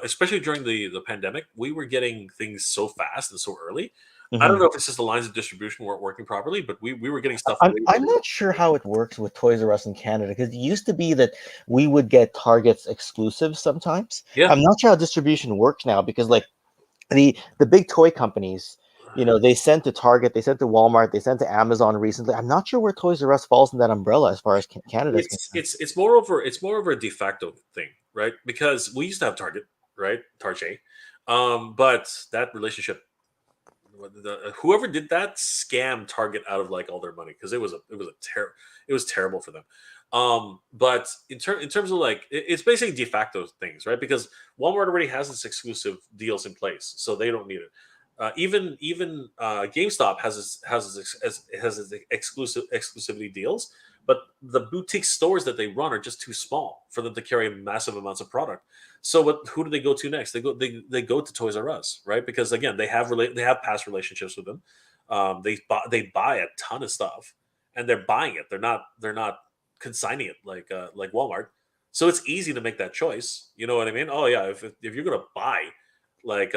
especially during the pandemic, we were getting things so fast and so early. I don't know if it's just the lines of distribution weren't working properly, but we were getting stuff.
I'm not sure how it works with Toys R Us in Canada, because it used to be that we would get Target's exclusives sometimes.
Yeah.
I'm not sure how distribution works now, because like the big toy companies, they sent to Target, they sent to Walmart, they sent to Amazon recently. I'm not sure where Toys R Us falls in that umbrella as far as Canada is concerned.
It's more over a de facto thing, right? Because we used to have Target, right? Target, but that relationship, whoever did that scammed Target out of like all their money, because it was terrible for them. But in terms of like it's basically de facto things, right? Because Walmart already has its exclusive deals in place, so they don't need it. Even GameStop has its exclusivity deals, but the boutique stores that they run are just too small for them to carry massive amounts of product. So who do they go to next? They go to Toys R Us, right? Because again, they have past relationships with them. They buy a ton of stuff, and they're buying it. They're not consigning it like Walmart. So it's easy to make that choice. You know what I mean? Oh yeah, if you're gonna buy like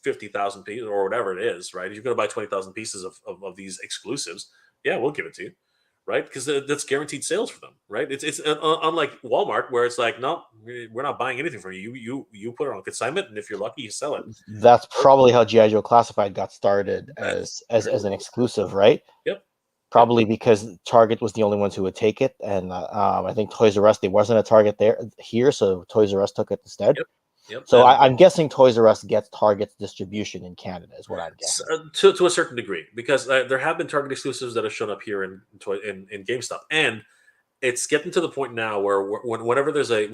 50,000 pieces or whatever it is, right? If you're going to buy 20,000 pieces of these exclusives, yeah, we'll give it to you, right? Because that's guaranteed sales for them, right? It's unlike Walmart, where it's like, no, we're not buying anything from you. You put it on consignment, and if you're lucky, you sell it.
That's probably how G.I. Joe Classified got started as an exclusive, right?
Yep.
Probably because Target was the only ones who would take it, and I think Toys R Us, there wasn't a Target here, so Toys R Us took it instead.
Yep.
So I'm guessing Toys R Us gets Target's distribution in Canada, is what I'm guessing.
To a certain degree, because there have been Target exclusives that have shown up here in GameStop, and it's getting to the point now where whenever there's a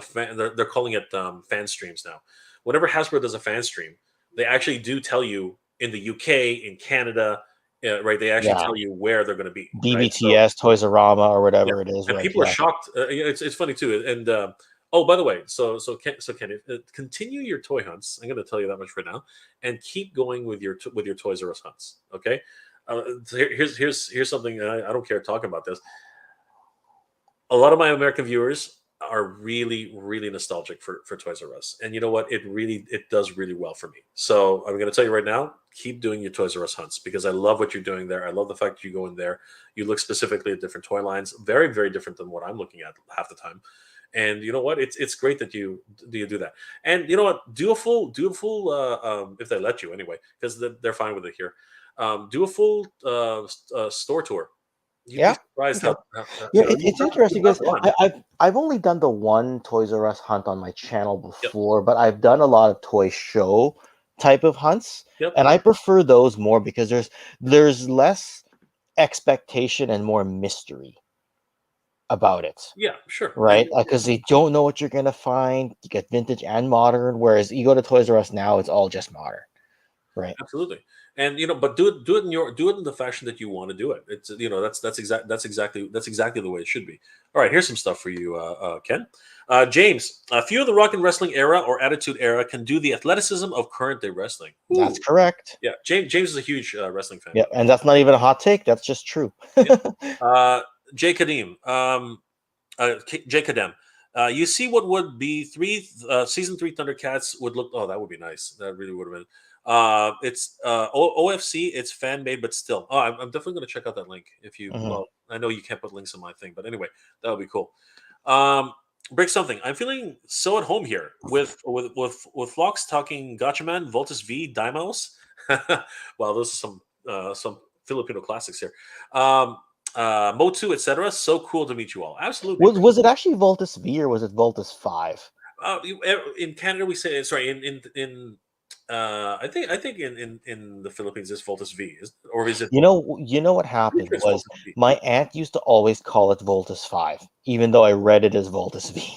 fan, they're calling it fan streams now. Whenever Hasbro does a fan stream, they actually do tell you in the UK, in Canada, right? They actually tell you where they're going to be.
BBTS, right? So, Toys R Rama, or whatever it is.
And
right?
People are shocked. It's funny too, and. Oh, by the way, so Kenny, continue your toy hunts. I'm going to tell you that much for now, and keep going with your Toys R Us hunts. Okay, here's something. I don't care talking about this. A lot of my American viewers are really nostalgic for Toys R Us, and you know what? It does really well for me. So I'm going to tell you right now, keep doing your Toys R Us hunts, because I love what you're doing there. I love the fact that you go in there, you look specifically at different toy lines, very different than what I'm looking at half the time. And you know what? It's great that you do that. And you know what? Do a full if they let you anyway, because they're fine with it here. Do a full store tour. You'd be surprised how
it's interesting, because I've only done the one Toys R Us hunt on my channel before, but I've done a lot of toy show type of hunts, and I prefer those more because there's less expectation and more mystery about it.
Yeah, sure.
Right? Because you don't know what you're going to find. You get vintage and modern, whereas you go to Toys R Us now, it's all just modern. Right.
Absolutely. And but do it in the fashion that you want to do it. It's that's exactly the way it should be. All right, here's some stuff for you, Ken. James, a few of the rock and wrestling era or attitude era can do the athleticism of current day wrestling.
Ooh. That's correct.
Yeah, James is a huge wrestling fan.
Yeah, and that's not even a hot take. That's just true.
Jay Kadim, Jay Kadem. You see what would be season 3 Thundercats would look. Oh, that would be nice. That really would have been. It's OFC. It's fan made, but still. Oh, I'm definitely going to check out that link. If you, well, I know you can't put links on my thing, but anyway, that would be cool. Break something. I'm feeling so at home here with Flox talking Gatchaman, Voltus V, Dimos. Wow, those are some Filipino classics here. Motu, etc. So cool to meet you all. Absolutely.
Was it actually Voltus V or was it Voltus 5?
In Canada, we say sorry. I think in the Philippines it's Voltus V, or is it?
You know what happened was my aunt used to always call it Voltus 5, even though I read it as Voltus V.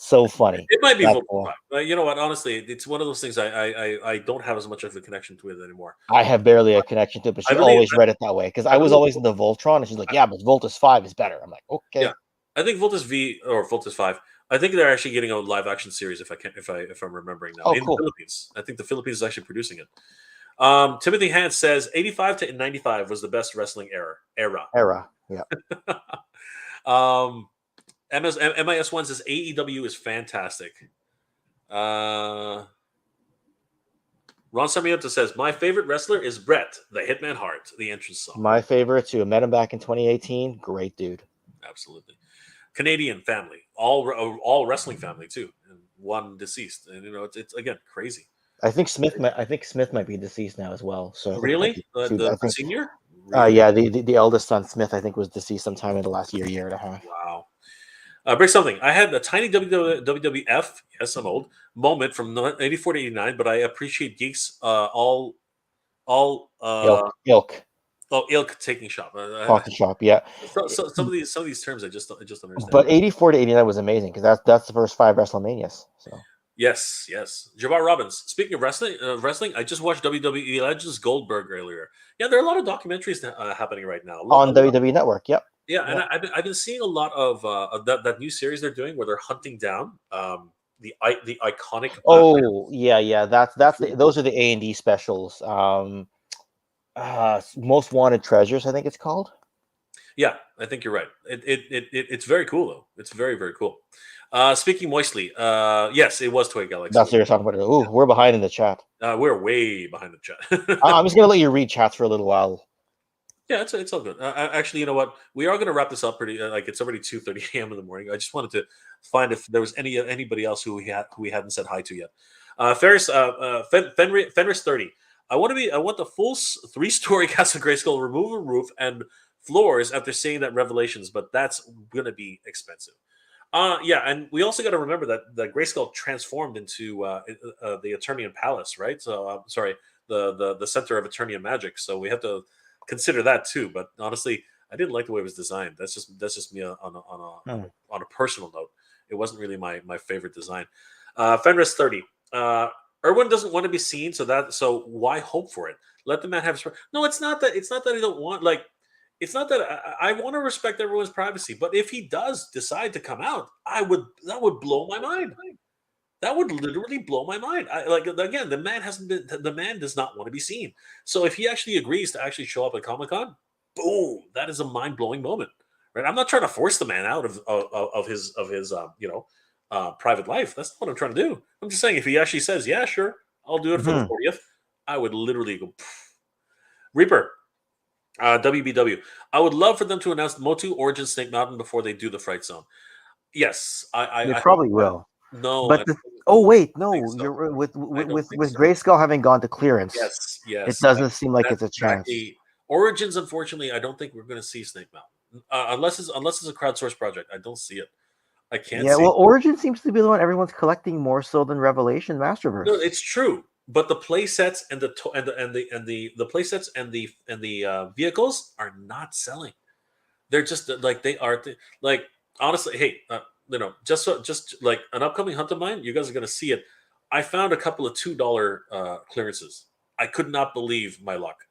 So funny.
It might be Voltus 5. You know what? Honestly, it's one of those things I don't have as much of a connection to it anymore.
I have barely a connection to it, but she always read it that way because I was always in the Voltron, and she's like, "Yeah, but Voltus 5 is better." I'm like, "Okay."
Yeah, I think Voltus V or Voltus 5 I think they're actually getting a live action series if I'm remembering now.
Oh,
In the
cool.
Philippines. I think the Philippines is actually producing it. Timothy Hans says 85 to 95 was the best wrestling era.
Yeah.
MIS1 says AEW is fantastic. Ron Sarmiento says my favorite wrestler is Bret, the Hitman Hart, the entrance song.
My favorite too. Met him back in 2018. Great dude.
Absolutely. Canadian family, all wrestling family too, and one deceased, and it's again crazy.
I think Smith might be deceased now as well. So
Really,
I
the
think,
senior? Really?
yeah, the eldest son Smith I think was deceased sometime in the last year and a half.
Wow. Break something. I had a tiny WWF, yes, I'm old, moment from 84 to 89, but I appreciate geeks all
Ilk.
ilk taking shop.
Coffee shop, yeah.
So some of these terms I just understand.
But 84 to 89 was amazing because that's the first 5 WrestleManias. So
yes. Jabbar Robbins. Speaking of wrestling, I just watched WWE Legends Goldberg earlier. Yeah, there are a lot of documentaries happening right now
on WWE Network. Yep.
Yeah, and I've been seeing a lot of that new series they're doing where they're hunting down the iconic.
Yeah. Those are the A&D specials. Most Wanted Treasures, I think it's called.
Yeah, I think you're right. It's very cool though. It's very, very cool. Speaking moistly, yes, it was Toy Galaxy.
That's what you're talking about. Ooh, we're behind in the chat.
We're way behind the chat.
I'm just gonna let you read chats for a little while.
Yeah, it's all good. Actually, you know what? We are going to wrap this up pretty. Like it's already 2:30 a.m. in the morning. I just wanted to find if there was anybody else who we hadn't said hi to yet. Fenris 30. I want the full 3-story Castle Grayskull, remove a roof and floors after seeing that Revelations, but that's going to be expensive. Yeah, and we also got to remember that the Grayskull transformed into the Eternian Palace, right? So sorry, the center of Eternian magic. So we have to consider that too. But honestly, I didn't like the way it was designed. That's just me on a personal note. It wasn't really my favorite design. Fenris 30. Erwin doesn't want to be seen, so why hope for it? Let the man have his. No, it's not that. It's not that I don't want It's not that I want to respect everyone's privacy, but if he does decide to come out, that would blow my mind. That would literally blow my mind. Again, the man does not want to be seen. So if he actually agrees to actually show up at Comic-Con, boom, that is a mind-blowing moment. Right? I'm not trying to force the man out of his private life. That's not what I'm trying to do. I'm just saying if he actually says, yeah, sure, I'll do it for the 40th, I would literally go Reaper. WBW. I would love for them to announce MOTU Origin Snake Mountain before they do the Fright Zone. Yes,
They probably will.
No,
but you're with Grayskull having gone to clearance.
Yes,
it doesn't seem like it's a chance.
Origins, unfortunately, I don't think we're going to see Snake Mountain unless it's a crowdsourced project. I don't see it. I can't.
Yeah, well, Origin seems to be the one everyone's collecting more so than Revelation Masterverse.
No, it's true, but the play sets and the play sets and the vehicles are not selling. They're just they are honestly. Hey. Just like an upcoming hunt of mine, you guys are going to see it. I found a couple of $2 clearances. I could not believe my luck.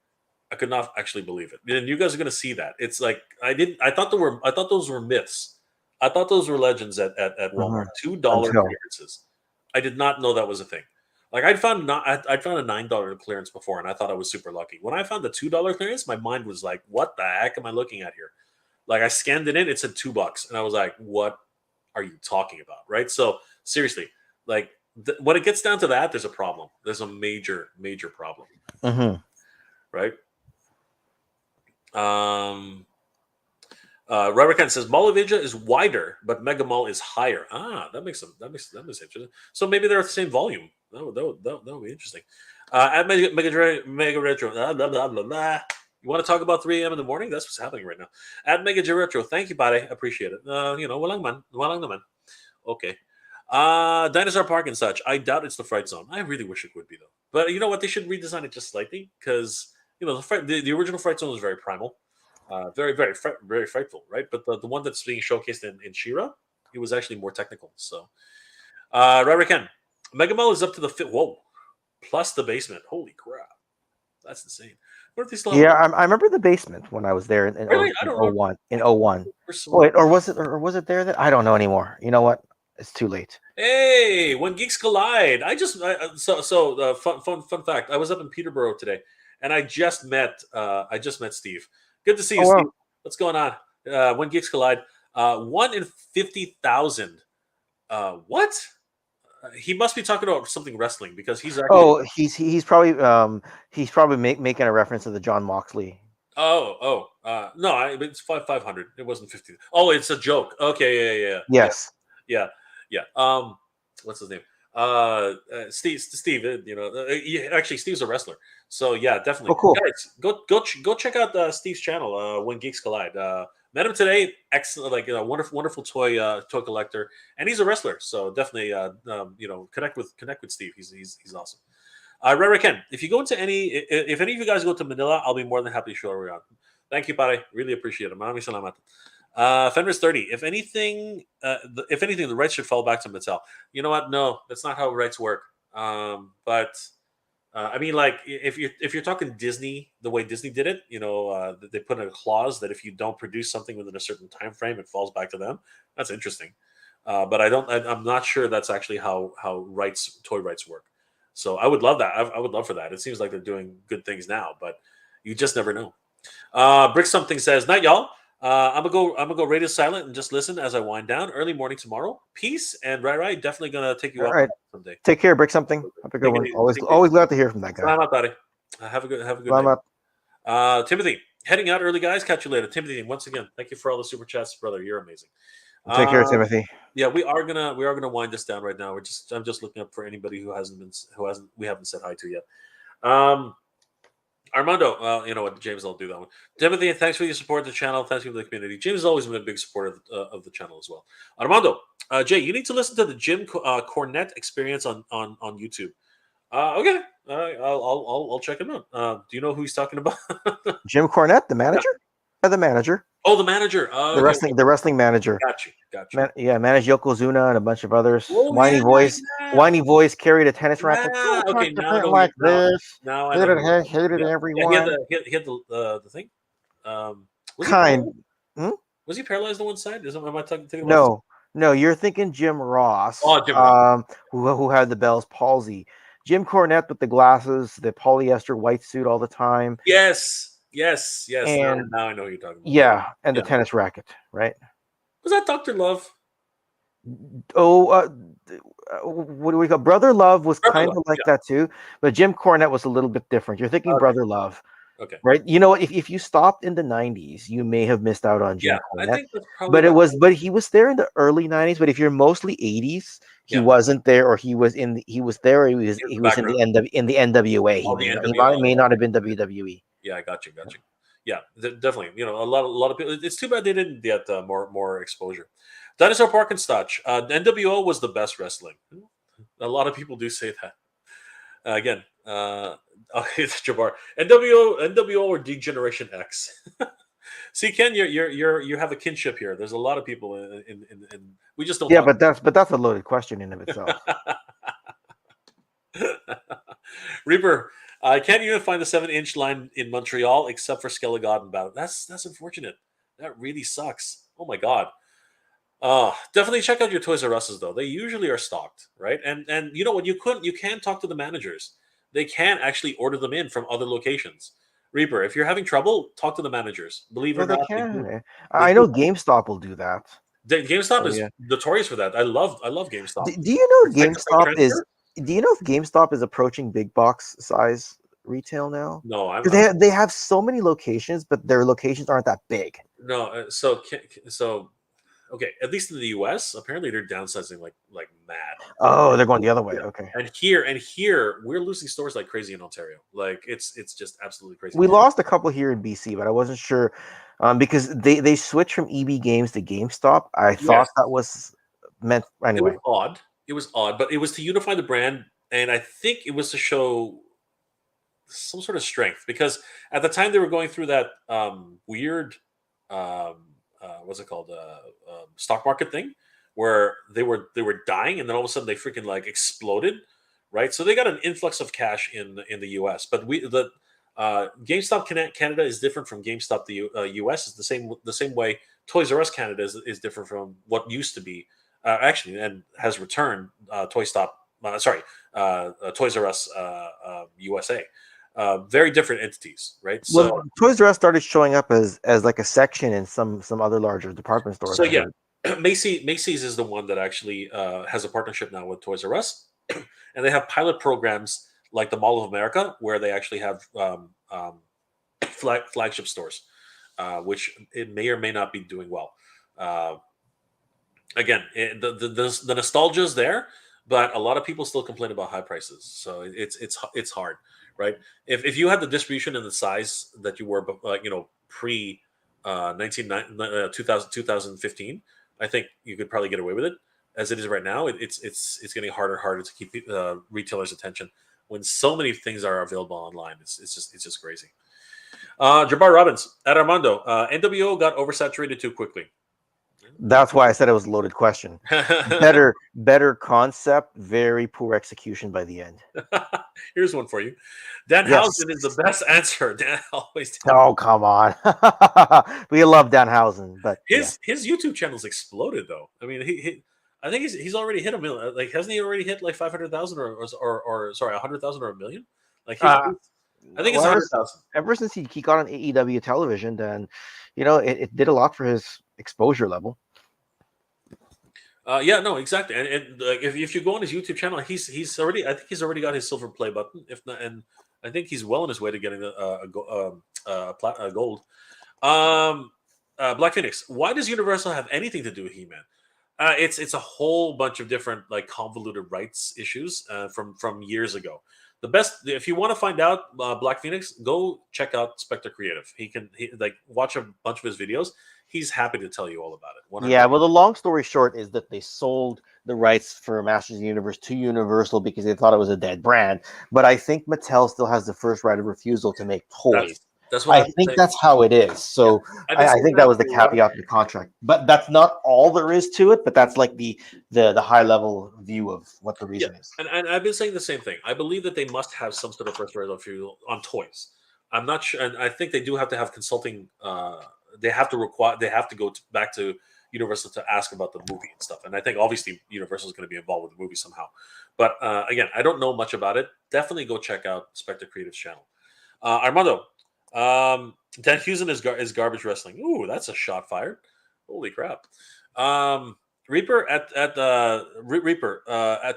I could not actually believe it. And you guys are going to see that. It's like I thought those were myths. I thought those were legends at Walmart. $2 clearances. I did not know that was a thing. Like I'd found a $9 clearance before, and I thought I was super lucky. When I found the $2 clearance, my mind was like, "What the heck am I looking at here?" Like I scanned it in, it said $2, and I was like, "What are you talking about?" Right? So seriously, like when it gets down to that, there's a problem. There's a major problem. Right? Robert Kent says Malavidja is wider, but Mega Mall is higher. That makes interesting. So maybe they're at the same volume. That would be interesting. At Mega Retro, blah, blah, blah, blah, blah. You want to talk about 3 a.m. in the morning? That's what's happening right now. At Mega Retro, thank you, buddy. Appreciate it. Walang naman. Okay. Dinosaur Park and such. I doubt it's the Fright Zone. I really wish it would be though. But you know what? They should redesign it just slightly because the original Fright Zone was very primal, very very frightful, right? But the one that's being showcased in She-Ra, it was actually more technical. So, Robert Ken, Mega Mall is up to the fit. Whoa, plus the basement. Holy crap, that's insane.
I remember the basement when I was there in 01. Wait, or was it there that I don't know anymore. You know what? It's too late.
Hey, when geeks collide, fun fact. I was up in Peterborough today, and I just met Steve. Good to see you,
Oh
Steve.
wow.
What's going on? When geeks collide, 1 in 50,000. What? He must be talking about something wrestling because he's actually.
Oh, he's probably making a reference to the John Moxley.
No, it's 500. It wasn't 50. Oh, it's a joke. Okay, yeah.
Yes.
Yeah, yeah. What's his name? Steve. Actually, Steve's a wrestler. So yeah, definitely,
Oh, cool.
guys, go check out Steve's channel. When Geeks Collide. Met him today. Excellent, wonderful toy collector, and he's a wrestler. So definitely, connect with Steve. He's awesome. Ray Ken, if you go into if any of you guys go to Manila, I'll be more than happy to show around. Thank you, pare. Really appreciate it. Maraming salamat. Fenris 30. If anything, the rights should fall back to Mattel. You know what? No, that's not how rights work. But I mean, like, if you're talking Disney, the way Disney did it, they put in a clause that if you don't produce something within a certain time frame, it falls back to them. That's interesting. But I'm not sure that's actually how toy rights work. So I would love that. I would love for that. It seems like they're doing good things now, but you just never know. Brick something says, "Night, y'all. I'm gonna go radio silent and just listen as I wind down. Early morning tomorrow. Peace." And right, definitely gonna take you
All
up
right.
someday.
Take care. Brick something. Have a good
Take it
one.
easy.
Always glad to hear from that guy.
Salamat, buddy. Have a good night.
Salamat.
Timothy, heading out early, guys. Catch you later. Timothy, once again, thank you for all the super chats, brother. You're amazing.
Take care, Timothy.
Yeah, we are gonna wind this down right now. I'm just looking up for anybody who we haven't said hi to yet. Armando, well, you know what, James, I'll do that one. Timothy, thanks for your support of the channel. Thanks for the community. James has always been a big supporter of the channel as well. Armando, Jay, you need to listen to the Jim Cornette experience on YouTube. Okay, I'll check him out. Do you know who he's talking about?
Jim Cornette, the manager. Yeah. The manager.
Oh, the manager.
The wrestling manager.
Got you.
Managed Yokozuna and a bunch of others.
Oh,
whiny voice carried a tennis racket.
Yeah. Okay, now I know
like this.
Now I know.
Hated everyone.
Yeah, he had the thing. Was he paralyzed on one side? Am I talking?
No, you're thinking Jim Ross.
Oh, Jim Ross.
Who had the Bell's palsy. Jim Cornette with the glasses, the polyester white suit all the time.
Yes.
And
now I know who you're talking about.
Yeah, and the tennis racket, right?
Was that Dr. Love?
Oh, what do we call Brother Love was kind of like that too, but Jim Cornette was a little bit different. You're thinking Brother Love.
Okay.
Right. You know, if you stopped in the 90s, you may have missed out on Jim Cornette.
I think that's probably
but he was there in the early 90s. But if you're mostly 80s, he wasn't there, or he was in the NWA. He may not have been WWE.
Yeah, I got you. Yeah, definitely. A lot of people. It's too bad they didn't get more exposure. Dinosaur Park and Stotch. NWO was the best wrestling. A lot of people do say that. Again, it's Jabbar. NWO or D-Generation X. See, Ken, you have a kinship here. There's a lot of people in we just don't.
Yeah, but that's a loaded question in of itself.
Reaper, I can't even find the 7-inch line in Montreal except for Skellige and Battle. That's unfortunate. That really sucks. Oh my god. Definitely check out your Toys R Us's though. They usually are stocked, right? And you know what? You can talk to the managers. They can actually order them in from other locations. Reaper, if you're having trouble, talk to the managers. Believe it or not,
I know GameStop will do that.
GameStop is notorious for that. I love GameStop.
Do you know GameStop is? Do you know if GameStop is approaching big box size retail now?
No,
they have so many locations, but their locations aren't that big.
No, okay, at least in the US, apparently they're downsizing like mad.
Oh, they're going the other way. Yeah. Okay.
And here we're losing stores like crazy in Ontario. Like it's just absolutely crazy.
We lost a couple here in BC, but I wasn't sure because they switched from EB Games to GameStop. I thought that was meant anyway.
It was odd, but it was to unify the brand, and I think it was to show some sort of strength because at the time they were going through that weird what's it called stock market thing where they were dying, and then all of a sudden they freaking like exploded, right? So they got an influx of cash in the US, but GameStop Canada is different from GameStop the US. Is the same way Toys R Us Canada is different from what used to be actually, and has returned Toys R Us USA. Very different entities, right?
Well,
So,
Toys R Us started showing up as like a section in some other larger department stores.
so
I
yeah,
heard.
Macy's is the one that actually has a partnership now with Toys R Us, and they have pilot programs like the Mall of America, where they actually have flagship stores, which it may or may not be doing well. Uh, Again, the nostalgia is there, but a lot of people still complain about high prices. So it's hard, right? If you had the distribution and the size that you were, pre 2015, I think you could probably get away with it. As it is right now, it's getting harder and harder to keep retailers' attention when so many things are available online. It's just crazy. Jabbar Robbins at Armando, NWO got oversaturated too quickly.
That's why I said it was a loaded question. Better concept, very poor execution by the end.
Here's one for you. Danhausen
Yes.
is the best answer. Dan always
Oh, come on. We love Danhausen, but
his YouTube channel's exploded though. I mean, I think he's already hit a million. Like, hasn't he already hit like 500,000 or sorry, 100,000 or a million? Like,
uh,
I think it's
well,
100,000.
ever since he got on AEW television, then it did a lot for his exposure level.
Yeah, no, exactly. And if you go on his YouTube channel, he's already. I think he's already got his silver play button. If not, and I think he's well on his way to getting a gold. Black Phoenix. Why does Universal have anything to do with He-Man? It's a whole bunch of different like convoluted rights issues from years ago. The best, if you want to find out Black Phoenix, go check out Spectre Creative. He watch a bunch of his videos. He's happy to tell you all about it. 100%.
Yeah, well, the long story short is that they sold the rights for Masters of the Universe to Universal because they thought it was a dead brand. But I think Mattel still has the first right of refusal to make toys.
That's what
I think that's how it is. So
yeah.
I think that was the caveat in the contract. But that's not all there is to it. But that's like the high level view of what the reason is.
And I've been saying the same thing. I believe that they must have some sort of first right of refusal on toys. I'm not sure, and I think they do have to have consulting. They have to require. They have to go back to Universal to ask about the movie and stuff. And I think obviously Universal is going to be involved with the movie somehow. But again, I don't know much about it. Definitely go check out Spectre Creative's channel. Armando, Dan Hewson is garbage wrestling. Ooh, that's a shot fired. Holy crap. Reaper at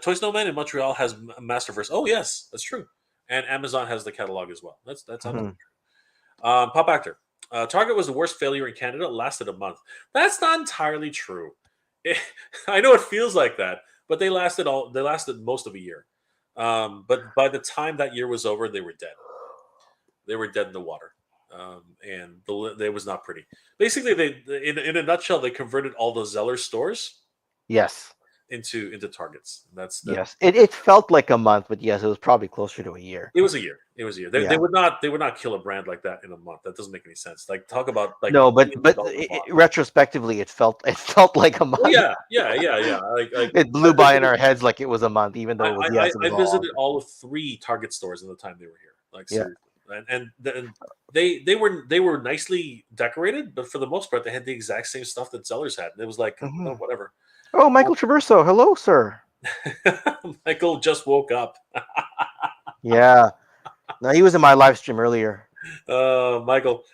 Toy Snowman in Montreal has Masterverse. Oh yes, that's true. And Amazon has the catalog as well. That's absolutely true. Pop Actor. Target was the worst failure in Canada. It lasted a month. That's not entirely true. I know it feels like that, but they lasted most of a year. But by the time that year was over, they were dead. They were dead in the water, and they was not pretty. Basically, in a nutshell, they converted all the Zeller stores,
yes,
into Targets.
Yes. It felt like a month, but yes, it was probably closer to a year.
It was a year. They would not kill a brand like that in a month. That doesn't make any sense. Like, talk about like
no, but retrospectively, it felt like a month.
Oh, yeah.
It blew by in our heads like it was a month, even though
I visited all of 3 Target stores in the time they were here. Like, seriously. And they were nicely decorated, but for the most part, they had the exact same stuff that Zellers had. And it was like, oh, whatever.
Oh, Michael Traverso, hello, sir.
Michael just woke up.
Yeah, no, he was in my live stream earlier.
Michael,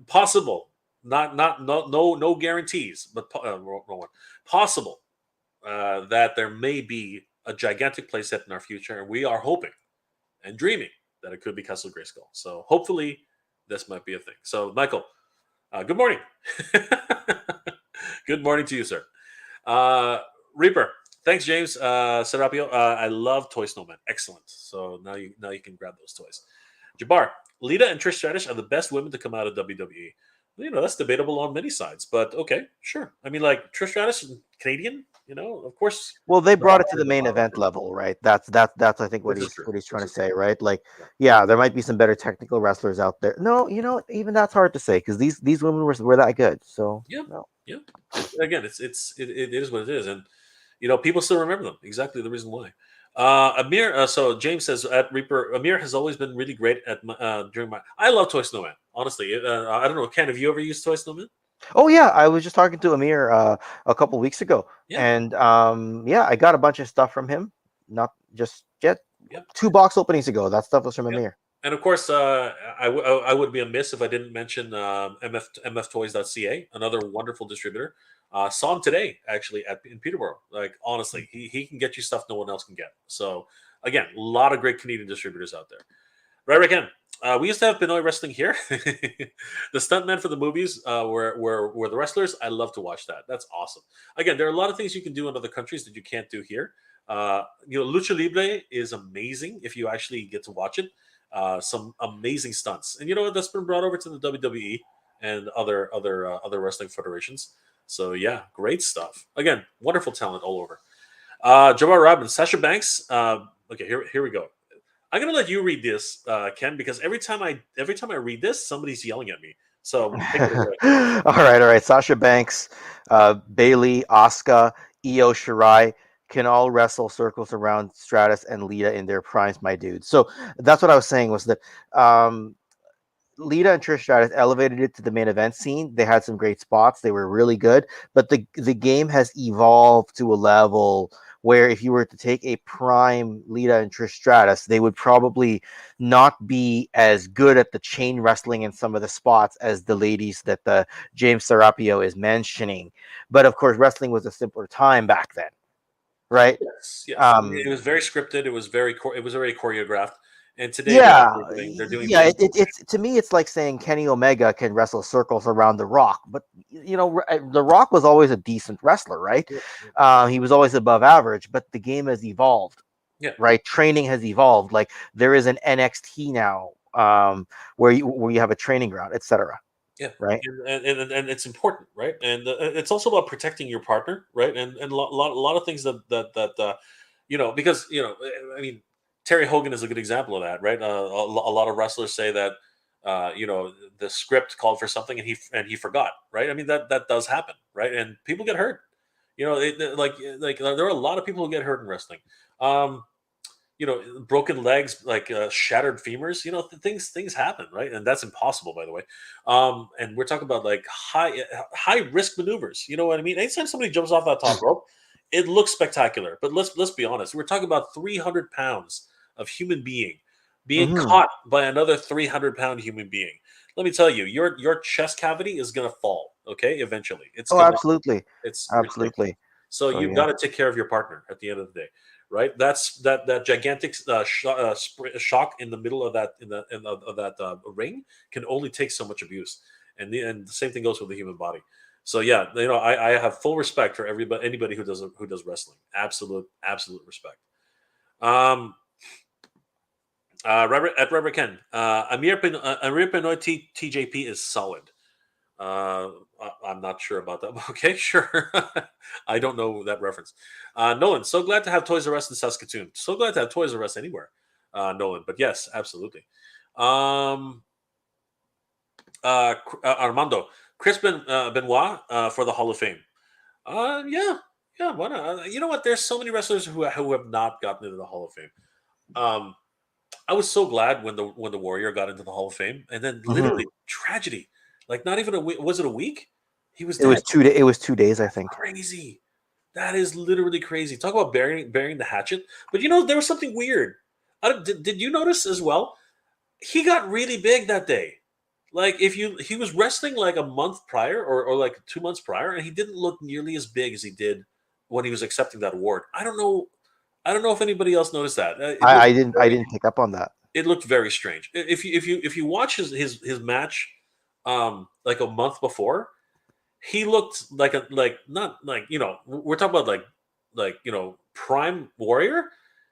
possible, no guarantees, but possible that there may be a gigantic playset in our future, and we are hoping and dreaming that it could be Castle Grayskull. So hopefully this might be a thing. So Michael, good morning. Good morning to you, sir. Reaper, thanks, James. Serapio, I love Toy Snowman. Excellent. So now you can grab those toys. Jabbar, Lita and Trish Stratus are the best women to come out of WWE. That's debatable on many sides, but okay, sure. I mean, like, Trish Stratus, Canadian, of course.
Well, they brought it to the main event level, right? That's I think what he's trying to say, right? Like, yeah, there might be some better technical wrestlers out there. No, even that's hard to say because these women were that good. So
yeah. Again, it is what it is, and people still remember them. Exactly the reason why. Amir, so James says at Reaper, Amir has always been really great at during my. I love Toy Snowman. Honestly, I don't know, Ken, have you ever used Toy Snowman?
Oh yeah, I was just talking to Amir a couple weeks ago,
Yeah,
and yeah, I got a bunch of stuff from him. Not just yet.
yeah,
2 box openings ago. That stuff was from
yeah.
Amir.
And of course, I would be amiss if I didn't mention mftoys.ca, another wonderful distributor. Saw him today actually in Peterborough. Like honestly, he can get you stuff no one else can get. So again, a lot of great Canadian distributors out there. Right, again. We used to have Pinoy wrestling here. The stuntmen for the movies were the wrestlers. I love to watch that. That's awesome. Again, there are a lot of things you can do in other countries that you can't do here. Lucha Libre is amazing if you actually get to watch it. Some amazing stunts, and you know what? That's been brought over to the WWE and other wrestling federations. So yeah, great stuff. Again, wonderful talent all over. Jamar Robbins, Sasha Banks. Okay, here we go. I'm gonna let you read this, Ken, because every time I read this, somebody's yelling at me. So take it away.
All right. Sasha Banks, Bailey, Asuka, Io Shirai can all wrestle circles around Stratus and Lita in their primes, my dude. So that's what I was saying was that Lita and Trish Stratus elevated it to the main event scene. They had some great spots. They were really good, but the game has evolved to a level where if you were to take a prime Lita and Trish Stratus, they would probably not be as good at the chain wrestling in some of the spots as the ladies that the James Serapio is mentioning. But of course, wrestling was a simpler time back then, right?
Yes, yes. I mean, it
Um,
was very scripted. It was very choreographed. And today
Yeah,
they're doing
yeah.
things.
It's to me, it's like saying Kenny Omega can wrestle circles around The Rock, but The Rock was always a decent wrestler, right?
Yeah, yeah,
He was always above average, but the game has evolved,
yeah.
right? Training has evolved. Like there is an NXT now, where you have a training ground, etc.
Yeah,
Right?
and it's important, right? And it's also about protecting your partner, right? And a lot of things because I mean, Terry Hogan is a good example of that, right? A lot of wrestlers say that the script called for something and he forgot, right? I mean that does happen, right? And people get hurt. Like there are a lot of people who get hurt in wrestling. Um, broken legs, like shattered femurs. Things happen, right? And that's impossible, by the way. And we're talking about like high risk maneuvers. You know what I mean? Anytime somebody jumps off that top rope, it looks spectacular. But let's be honest. We're talking about 300 pounds of human being
Hmm.
caught by another 300-pound human being. Let me tell you, your chest cavity is gonna fall. Okay, eventually,
Oh, absolutely,
it's ridiculous.
absolutely.
So
So
you've
yeah.
got to take care of your partner at the end of the day, right? That's that gigantic shock in the middle of that of that ring can only take so much abuse, and the same thing goes with the human body. So yeah, I have full respect for anybody who does wrestling. Absolute respect. Um, at Robert Ken, Amir Pinoy TJP is solid. I'm not sure about that. Okay, sure. I don't know that reference. Nolan, so glad to have Toys R Us in Saskatoon. So glad to have Toys R Us anywhere, Nolan. But yes, absolutely. Um, Armando, Benoit for the Hall of Fame. Yeah, yeah. Why not? You know what? There's so many wrestlers who have not gotten into the Hall of Fame. Um, I was so glad when the Warrior got into the Hall of Fame, and then
Mhm.
literally tragedy. Like not even a week. Was it a week? He was
It
dead.
was 2 days. It was 2 days, I think.
Crazy. That is literally crazy. Talk about burying the hatchet. But there was something weird. Did you notice as well? He got really big that day. Like if he was wrestling like a month prior or like 2 months prior, and he didn't look nearly as big as he did when he was accepting that award. I don't know. I don't know if anybody else noticed that.
I didn't pick up on that.
It looked very strange. If you watch his match, like a month before, he looked like not like we're talking about like prime warrior.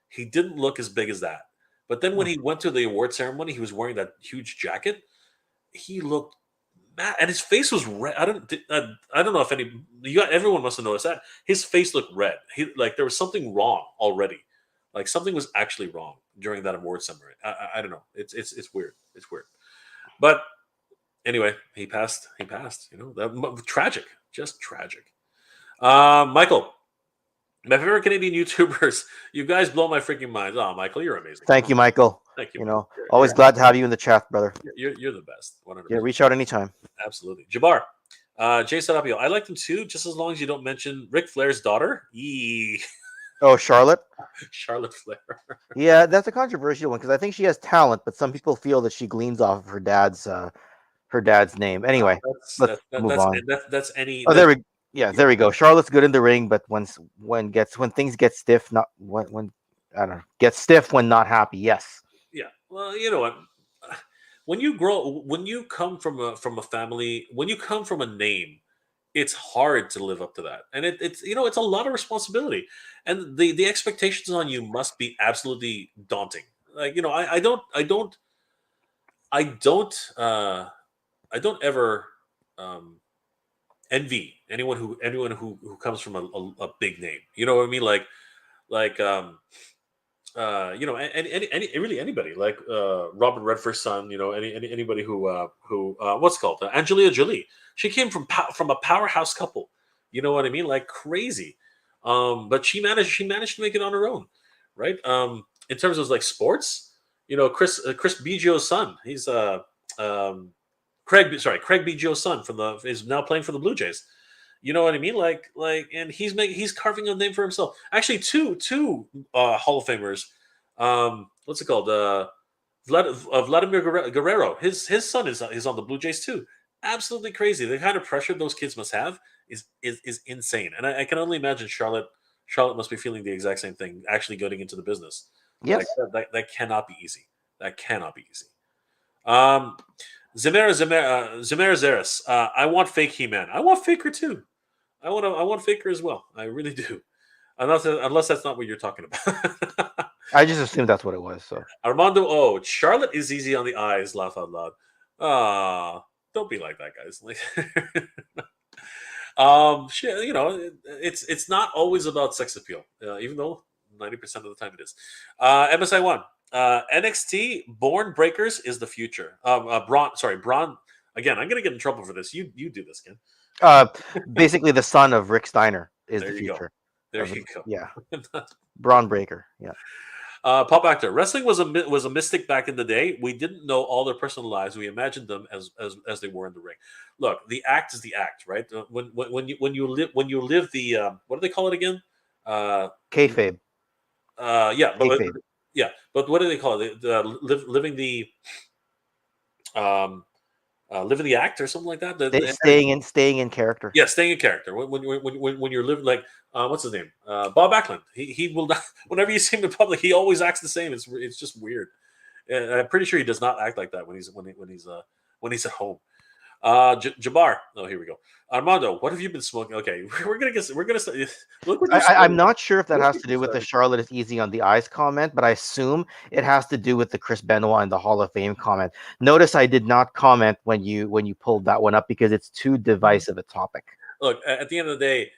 He didn't look as big as that. But then when
Hmm.
he went to the award ceremony, he was wearing that huge jacket. He looked mad, and his face was red. I don't know if everyone must have noticed that his face looked red. He like there was something wrong already. Like something was actually wrong during that award ceremony. I don't know. It's weird. It's weird. But anyway, he passed. He passed. Tragic, just tragic. Michael, my favorite Canadian YouTubers. You guys blow my freaking minds. Oh, Michael, you're amazing.
Thank you, Michael.
Thank you,
You
Michael.
know, always glad to have you in the chat, brother.
You're the best.
Yeah,
100%.
reach out anytime.
Absolutely. Jabbar, Jay Serapio, I like them too, just as long as you don't mention Ric Flair's daughter. Yee.
Oh, Charlotte.
Charlotte Flair.
Yeah, that's a controversial one because I think she has talent, but some people feel that she gleans off of her dad's name. Anyway, let's move on.
That's any.
Oh,
That's,
there we go. Charlotte's good in the ring, but when things get stiff, not when I don't know, gets stiff when not happy. Yes.
yeah. Well, you know what? When you come from a family, when you come from a name, it's hard to live up to that, and it's it's a lot of responsibility, and the expectations on you must be absolutely daunting. Like I don't I don't ever um, envy anyone who comes from a big name. You know what I mean? Like really anybody like Robert Redford's son. Anybody who what's it called Angelina Jolie. She came from a powerhouse couple. You know what I mean? Like crazy. But she managed to make it on her own, right? In terms of like sports, Chris Biggio's son. He's Craig Biggio's son is now playing for the Blue Jays. You know what I mean? And he's carving a name for himself. Actually, two Hall of Famers. What's it called? Vladimir Guerrero. His son is on the Blue Jays too. Absolutely crazy. The kind of pressure those kids must have is insane. And I can only imagine Charlotte must be feeling the exact same thing. Actually, getting into the business.
Yes.
Like that cannot be easy. That cannot be easy. Um, Zemera Zeres. I want fake He-Man. I want Faker too. I want Faker as well. I really do. Unless that's not what you're talking about.
I just assumed that's what it was. So
Armando O. Charlotte is easy on the eyes. Laugh out loud. Don't be like that, guys. Like, shit. It's not always about sex appeal, even though 90% of the time it is. MSI one. NXT Born Breakers is the future. Braun. Again, I'm gonna get in trouble for this. You do this, Ken.
basically, the son of Rick Steiner is
There
the
you go.
future.
There you go.
Yeah, Braun Breaker. Yeah.
Pop actor. Wrestling was a mystic back in the day. We didn't know all their personal lives. We imagined them as they were in the ring. Look, the act is the act, right? When you live the what do they call it again?
Kayfabe.
Yeah,
Kayfabe.
but what do they call it? Living the living the act or something like that.
Staying in character.
Yeah, staying in character. When you're living like what's his name? Bob Backlund. He will not, whenever you see him in public, he always acts the same. It's just weird. And I'm pretty sure he does not act like that when he's at home. Jabbar. Oh, here we go. Armando, what have you been smoking? Okay, we're gonna start. Look what
I'm not sure if that has to do with the Charlotte is easy on the eyes comment, but I assume it has to do with the Chris Benoit and the Hall of Fame comment. Notice I did not comment when you pulled that one up because it's too divisive a topic.
Look, at the end of the day,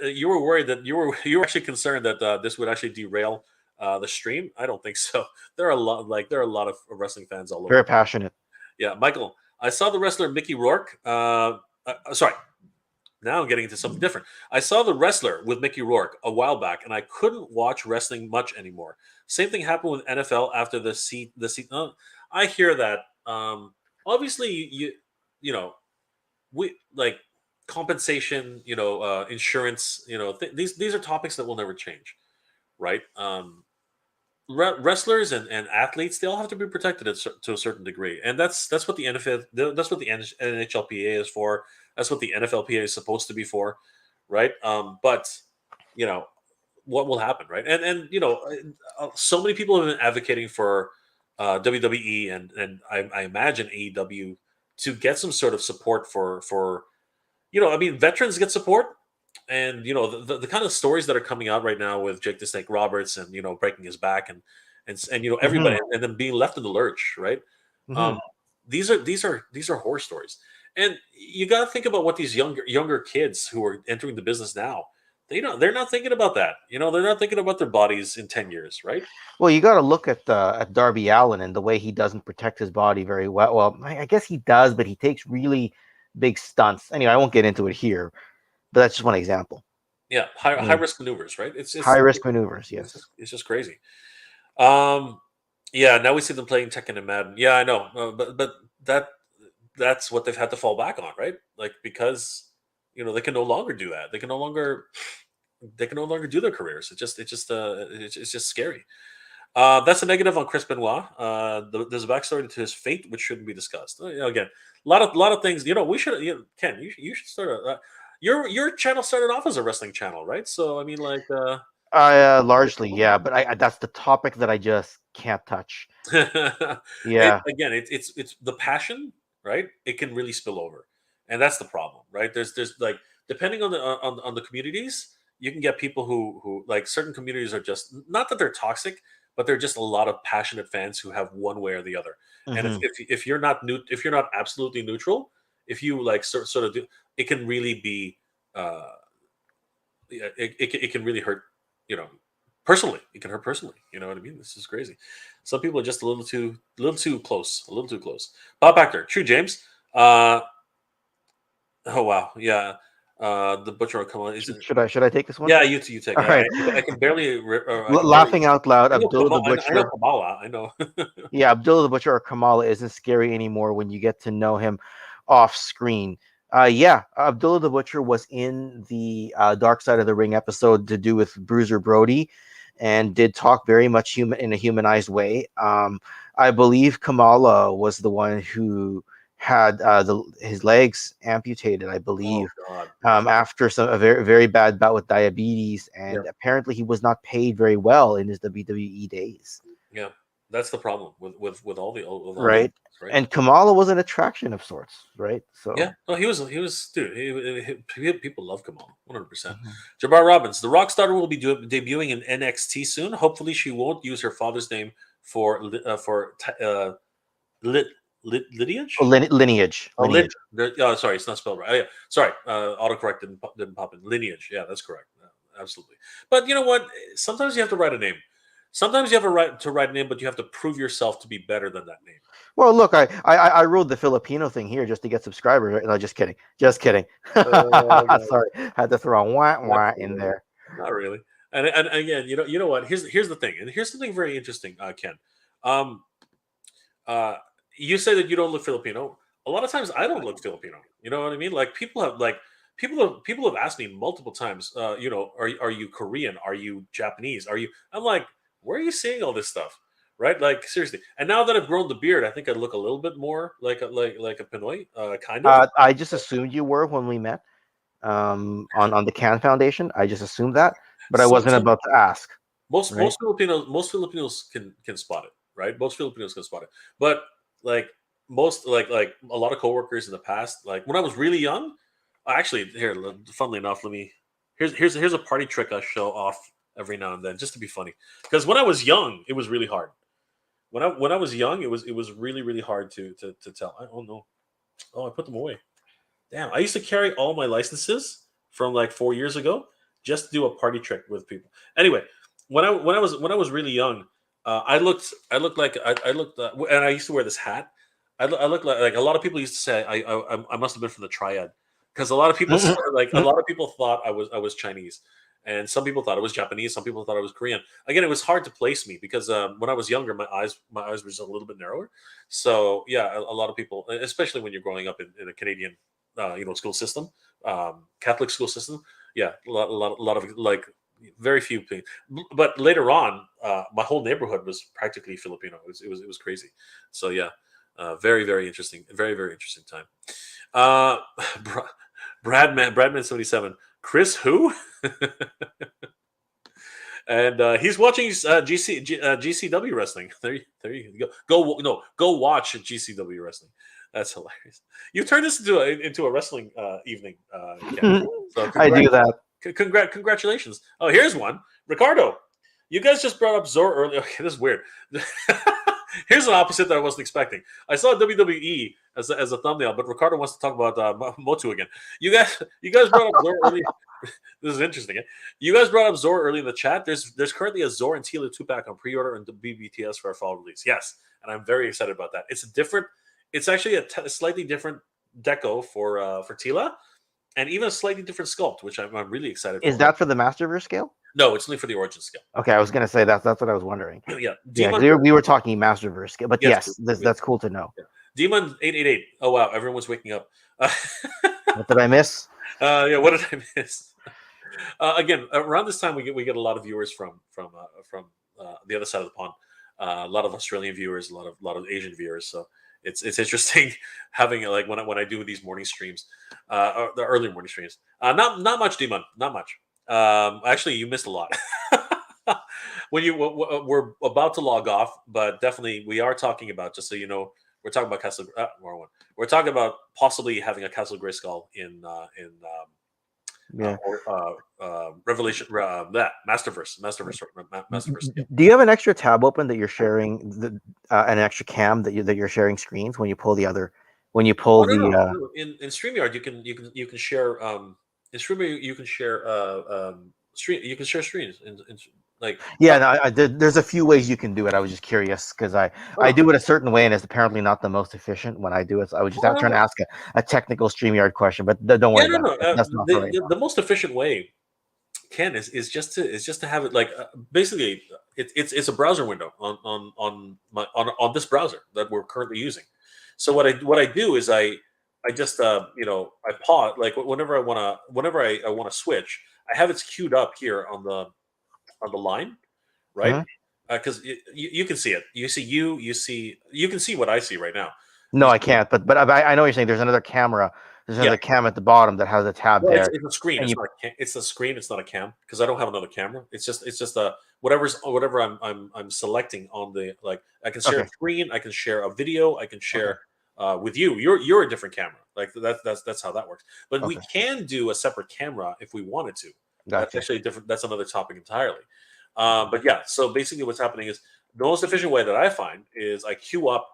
you were worried that you were actually concerned that this would actually derail the stream. I don't think so. There are a lot of wrestling fans all over.
Very passionate.
Yeah, Michael. I saw the wrestler Mickey Rourke. Sorry, now I'm getting into something different. I saw the wrestler with Mickey Rourke a while back, and I couldn't watch wrestling much anymore. Same thing happened with NFL after the seat. I hear that. Obviously, we like compensation. Insurance. These are topics that will never change, right? Wrestlers and athletes, they all have to be protected to a certain degree, and that's what the NFL, that's what the NHLPA is for. That's what the NFLPA is supposed to be for, right? But what will happen, right? And so many people have been advocating for WWE and I imagine AEW to get some sort of support for veterans get support. And the kind of stories that are coming out right now with Jake the Snake Roberts and breaking his back and everybody and then being left in the lurch, right?
Mm-hmm.
These are horror stories, and you got to think about what these younger kids who are entering the business now. They're not thinking about that. They're not thinking about their bodies in 10 years, right?
Well, you got to look at Darby Allin and the way he doesn't protect his body very well. Well, I guess he does, but he takes really big stunts. Anyway, I won't get into it here. But that's just one example.
Yeah, high risk maneuvers, right? It's
high risk maneuvers. Yes,
it's just crazy. Yeah, now we see them playing Tekken and Madden. Yeah, I know, but that that's what they've had to fall back on, right? Like, because they can no longer do that. They can no longer do their careers. It's just scary. That's a negative on Chris Benoit. There's a backstory to his fate which shouldn't be discussed. Again, a lot of things. We should. Ken, you should start your channel started off as a wrestling channel, right? So I mean, like,
largely, yeah, but I that's the topic that I just can't touch. Yeah.
It's the passion, right? It can really spill over, and that's the problem, right? There's like, depending on the communities, you can get people who like, certain communities are just, not that they're toxic, but they're just a lot of passionate fans who have one way or the other. And
Mhm.
if you're not if you're not absolutely neutral, if you like sort of do, it can really be, yeah, it can really hurt, you know, personally. It can hurt personally. You know what I mean? This is crazy. Some people are just a little too close, a little too close. Bob Actor, true, James. Uh, oh wow, yeah. The butcher will come on. Is it?
Should I take this one?
Yeah, you take.
All right.
I can barely. I can barely.
Laughing out loud,
I know,
Abdullah the
I know
Butcher.
Kamala. I know.
Yeah, Abdullah the Butcher or Kamala isn't scary anymore when you get to know him off screen. Yeah, Abdullah the Butcher was in the Dark Side of the Ring episode to do with Bruiser Brody, and did talk very much in a humanized way. I believe Kamala was the one who had his legs amputated, I
Oh
believe,
God.
after a very very bad bout with diabetes,
Yeah.
and apparently he was not paid very well in his WWE days.
Yeah. That's the problem with all the
Right.
right?
And Kamala was an attraction of sorts, right? So
Yeah, no, he was dude. People love Kamal, 100%.
Mhm.
Jabbar Robbins, the Rockstar will be debuting in NXT soon. Hopefully, she won't use her father's name for lineage.
Lineage.
Oh, Lin.
Lineage.
Oh, sorry, it's not spelled right. Oh, yeah, sorry. Autocorrect didn't pop in. Lineage. Yeah, that's correct. Absolutely. But you know what? Sometimes you have to write a name. Sometimes you have to write a name, but you have to prove yourself to be better than that name.
Well, look, I ruled the Filipino thing here just to get subscribers. Right? No, just kidding. Just kidding.
God.
Sorry, had to throw a wah
Not
wah in
really.
there.
Not really. And again, you know what? Here's the thing, and here's something very interesting, Ken. Um, uh, you say that you don't look Filipino. A lot of times, I don't look Filipino. You know what I mean? Like, people have asked me multiple times. Are you Korean? Are you Japanese? Are you? I'm like, where are you seeing all this stuff? Right? Like, seriously. And now that I've grown the beard, I think I look a little bit more like a Pinoy, kind of.
I just assumed you were when we met on the Can Foundation. I just assumed that, but I wasn't
Some
about to ask.
most
Right?
most Filipinos can spot it, right? Most Filipinos can spot it, but like, most like a lot of coworkers in the past, like when I was really young, actually, here, funnily enough, let me, here's a party trick I show off every now and then just to be funny, because when I was young, it was really hard. When I was young, it was really really hard to tell. Oh no, oh, I put them away. Damn, I used to carry all my licenses from like 4 years ago just to do a party trick with people. Anyway, when I was really young, I looked like I looked, and I used to wear this hat. I looked like a lot of people used to say I must have been from the triad, because a lot of people like a lot of people thought I was Chinese, and some people thought I was Japanese. Some people thought I was Korean. Again, it was hard to place me because when I was younger, my eyes were just a little bit narrower. So yeah, a lot of people, especially when you're growing up in a Canadian school system, Catholic school system. Yeah, a lot of like, very few things. But later on, my whole neighborhood was practically Filipino. It was crazy. So yeah, very interesting, very interesting time. Uh, Bradman 77. Chris who? And he's watching GCW wrestling. There you go. Go watch GCW wrestling. That's hilarious. You turned this into a wrestling evening. Ken. So
I do that.
congratulations. Oh, here's one. Ricardo, you guys just brought up Zor earlier. Okay, this is weird. Here's an opposite that I wasn't expecting. I saw WWE as a thumbnail, but Ricardo wants to talk about Motu again. You guys brought up Zor earlier. This is interesting. Eh? You guys brought up Zor early in the chat. There's currently a Zor and Tila 2-pack on pre-order and the BBTS for our fall release. Yes, and I'm very excited about that. It's actually a slightly different deco for Tila, and even a slightly different sculpt, which I'm really excited for.
Is that for the Masterverse scale?
No, it's only for the origin scale.
Okay, I was gonna say that's what I was wondering.
Yeah,
Yeah, we were talking Masterverse scale, but yes, that's cool to know.
Yeah. Demon 888. Oh wow, everyone's waking up.
What did I miss?
Yeah, what did I miss? Again, around this time we get a lot of viewers from the other side of the pond. A lot of Australian viewers, a lot of Asian viewers. So it's interesting having like when I do these morning streams, or the early morning streams. Not much, Demon, not much. Actually, you missed a lot. When we're about to log off, but definitely we are talking about, just so you know, we're talking about Castle. More one. We're talking about possibly having a Castle Grayskull in
Yeah.
Revelation, that Masterverse. Yeah.
Do you have an extra tab open that you're sharing, an extra cam that you're sharing screens when you pull the other, when you pull
Oh, no.
the?
No. In StreamYard, you can share. In StreamYard, you can share. Stream. You can share screens. Like.
Yeah, no, there's a few ways you can do it. I was just curious because I do it a certain way, and it's apparently not the most efficient when I do it. So I was just trying to ask a technical StreamYard question, but don't worry about it. That's not for right now.
The most efficient way, Ken, is just to have it like basically it's a browser window on this browser that we're currently using. So what I do is I just I pause, like whenever I want to switch, I have it queued up here on the line, right? Because you can see it. You can see what I see right now.
No, I can't. But I know what you're saying. There's another camera. There's another cam at the bottom that has a tab there.
It's a screen. It's a screen. It's not a cam because I don't have another camera. It's just a whatever I'm selecting on the, like, I can share a screen. I can share a video. I can share with you. You're a different camera. Like that's how that works. But we can do a separate camera if we wanted to.
Gotcha.
That's actually different. That's another topic entirely. But yeah, so basically what's happening is the most efficient way that I find is I queue up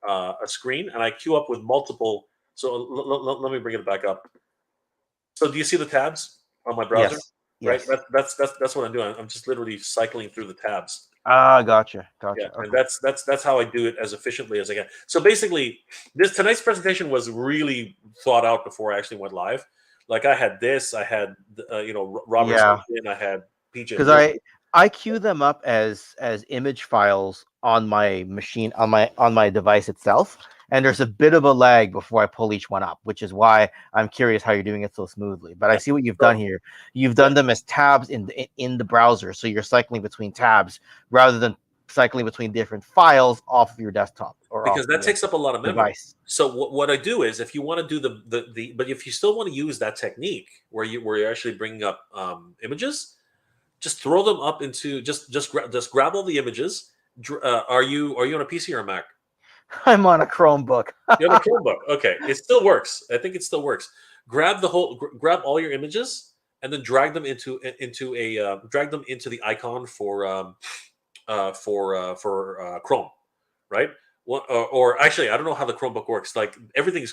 a screen, and I queue up with multiple. So let me bring it back up. So do you see the tabs on my browser?
Yes.
Right. That's what I'm doing. I'm just literally cycling through the tabs.
Gotcha.
Yeah, and that's how I do it as efficiently as I can. So basically, tonight's presentation was really thought out before I actually went live. Like I had this, I had Robert, I had PJ.
Because I queue them up as image files on my machine, on my device itself, and there's a bit of a lag before I pull each one up, which is why I'm curious how you're doing it so smoothly. But I see what you've done here. You've done them as tabs in the browser, so you're cycling between tabs rather than cycling between different files off of your desktop, or
because that takes up a lot of memory.
Device.
So what I do is, if you want to do the but if you still want to use that technique where you're actually bringing up images, just throw them up into just grab all the images. Are you on a PC or a Mac?
I'm on a Chromebook.
You have a Chromebook. Okay, it still works. I think it still works. Grab all your images and then drag them into the icon for Chrome, right? Or actually, I don't know how the Chromebook works. Like everything is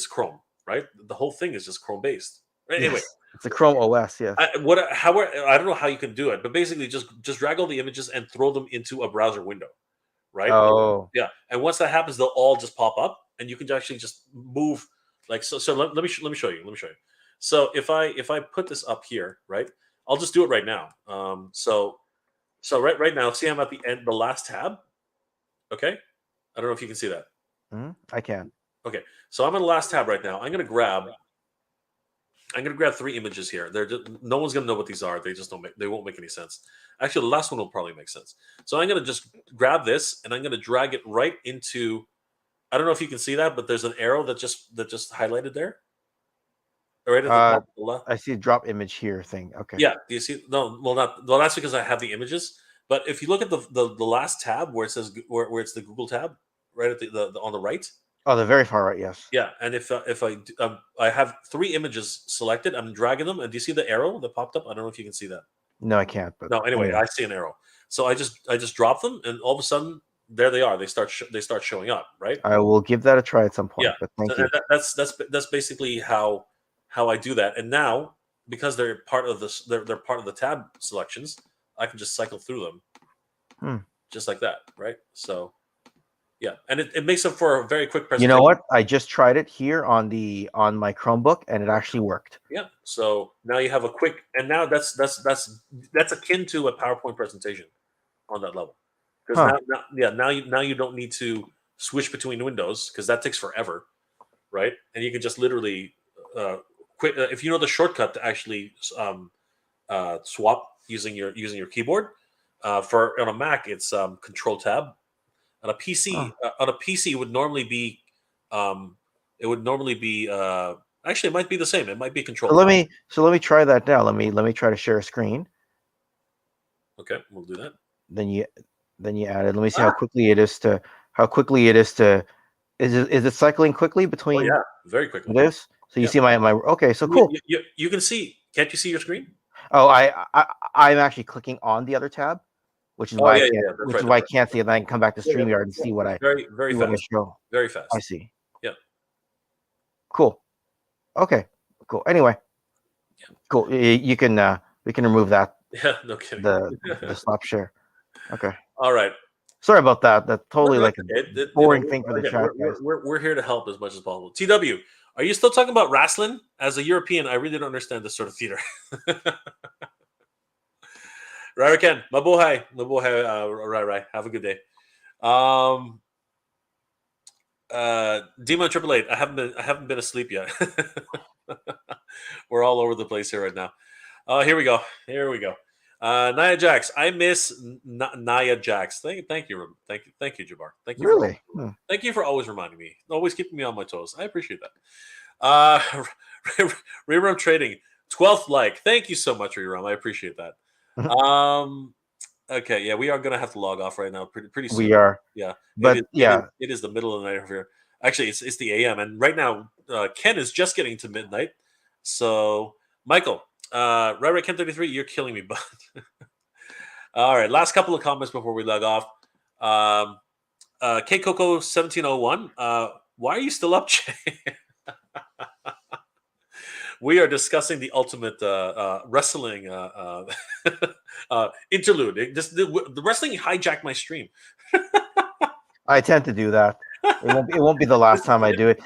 Chrome, right? The whole thing is just Chrome based. Right? Yes. Anyway,
it's a Chrome OS. Yeah.
I don't know how you can do it, but basically just drag all the images and throw them into a browser window, right?
Oh,
yeah. And once that happens, they'll all just pop up, and you can actually just move like so. So let me show you. Let me show you. So if I put this up here, right? I'll just do it right now. So right now, see, I'm at the end, the last tab. Okay, I don't know if you can see that.
I can.
Okay, so I'm on the last tab right now. I'm gonna grab 3 images here. No one's gonna know what these are. They won't make any sense. Actually, the last one will probably make sense. So I'm gonna just grab this and I'm gonna drag it right into. I don't know if you can see that, but there's an arrow that just highlighted there. Right at the top of the left.
I see a drop image here thing. Okay.
Yeah. Do you see? No. Well, that's because I have the images. But if you look at the last tab where it says where it's the Google tab, right at the on the right.
Oh, the very far right. Yes.
Yeah. And if I have 3 images selected, I'm dragging them, and do you see the arrow that popped up? I don't know if you can see that.
No, I can't. But
no. Anyway, I see an arrow. So I just drop them, and all of a sudden, there they are. They start showing up. Right.
I will give that a try at some point.
Yeah.
But thank you.
That's basically how I do that. And now, because they're part of this, they're part of the tab selections, I can just cycle through them just like that, right? So yeah, and it makes it for a very quick presentation.
You know what? I just tried it here on my Chromebook, and it actually worked.
Yeah. So now you have a quick, and now that's akin to a PowerPoint presentation on that level. because now you don't need to switch between windows because that takes forever, right? And you can just literally quit if you know the shortcut to actually swap using your keyboard. For on a Mac, it's Control Tab. On a PC, it would normally be actually it might be the same. It might be Control.
So let me try that now. Let me try to share a screen.
Okay, we'll do that.
Then you add it. Let me see how quickly it is to is it cycling quickly between?
Oh, yeah, very quickly.
This. So you see my okay. So cool.
You can see. Can't you see your screen?
Oh, I'm actually clicking on the other tab, which is why I can't see it. And I can come back to StreamYard and see what I
very fast. Very fast.
I see.
Yeah.
Cool. Okay. Cool. Anyway. Yeah. Cool. You can we can remove that.
Yeah. No kidding.
The stop share. Okay.
All right.
Sorry about that. That's totally like a boring thing for the chat.
We're here to help as much as possible. TW, are you still talking about wrestling? As a European, I really don't understand this sort of theater. Right, Ken. Mabuhay. Right. Have a good day. Demon 888. I haven't been asleep yet. We're all over the place here right now. Here we go. Nia Jax. I miss Nia Jax. Thank you, Jabbar. Thank you.
Really?
Thank you for always reminding me. Always keeping me on my toes. I appreciate that. Rerum Trading. 12th like. Thank you so much, Rerum. I appreciate that. Okay, yeah, we are gonna have to log off right now pretty soon.
We are.
Yeah.
But
it is the middle of the night over here. Actually, it's the AM, and right now Ken is just getting to midnight. So Michael, right, Ken 33, you're killing me, bud. All right, last couple of comments before we log off. K Coco 1701. Why are you still up, Jay? We are discussing the ultimate wrestling interlude. The wrestling hijacked my stream.
I tend to do that. It won't be the last time I do it.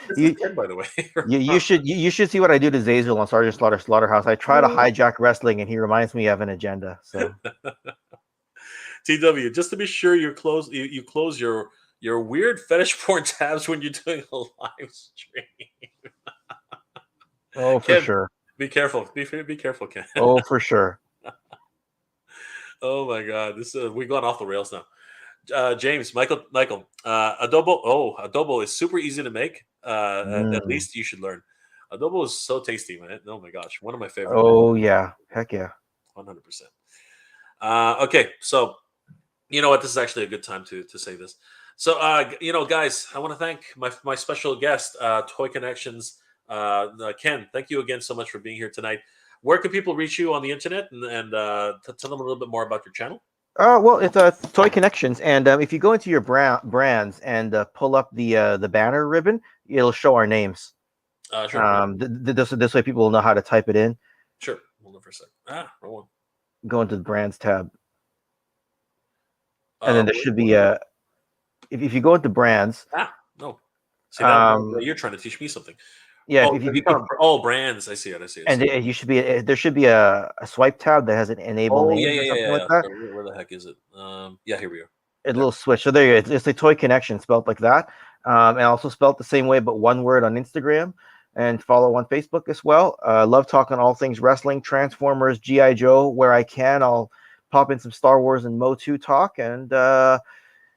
By the way,
you should see what I do to Zazel on Sergeant Slaughterhouse. I try to hijack wrestling, and he reminds me of an agenda. So,
TW, just to be sure, you close your weird fetish porn tabs when you're doing a live stream.
Oh, for sure.
Be careful. Be careful, Ken.
Oh, for sure.
Oh my God, we've gone off the rails now. James, Michael, adobo. Oh, adobo is super easy to make. At least you should learn. Adobo is so tasty, man. Oh my gosh, one of my favorite.
Oh yeah, heck yeah,
100%. Okay, so you know what? This is actually a good time to say this. So guys, I want to thank my special guest, Toy Connections. Ken, thank you again so much for being here tonight. Where can people reach you on the internet and tell them a little bit more about your channel?
Well, it's Toy Connections, and if you go into your brands and pull up the banner ribbon, it'll show our names.
Sure.
This way people will know how to type it in.
Sure. Hold on for a second. Wrong one.
Go into the brands tab, and then there should be if you go into brands.
No. See, you're trying to teach me something.
Yeah.
Brands. I see it.
And there should be a swipe tab that has an enable name or something like that.
Sorry, where the heck is it? Yeah, here we go.
A little switch. So there you go. It's a Toy Connection spelled like that, and also spelled the same way, but one word on Instagram, and follow on Facebook as well. Love talking all things wrestling, Transformers, G.I. Joe. Where I can, I'll pop in some Star Wars and MOTU talk, and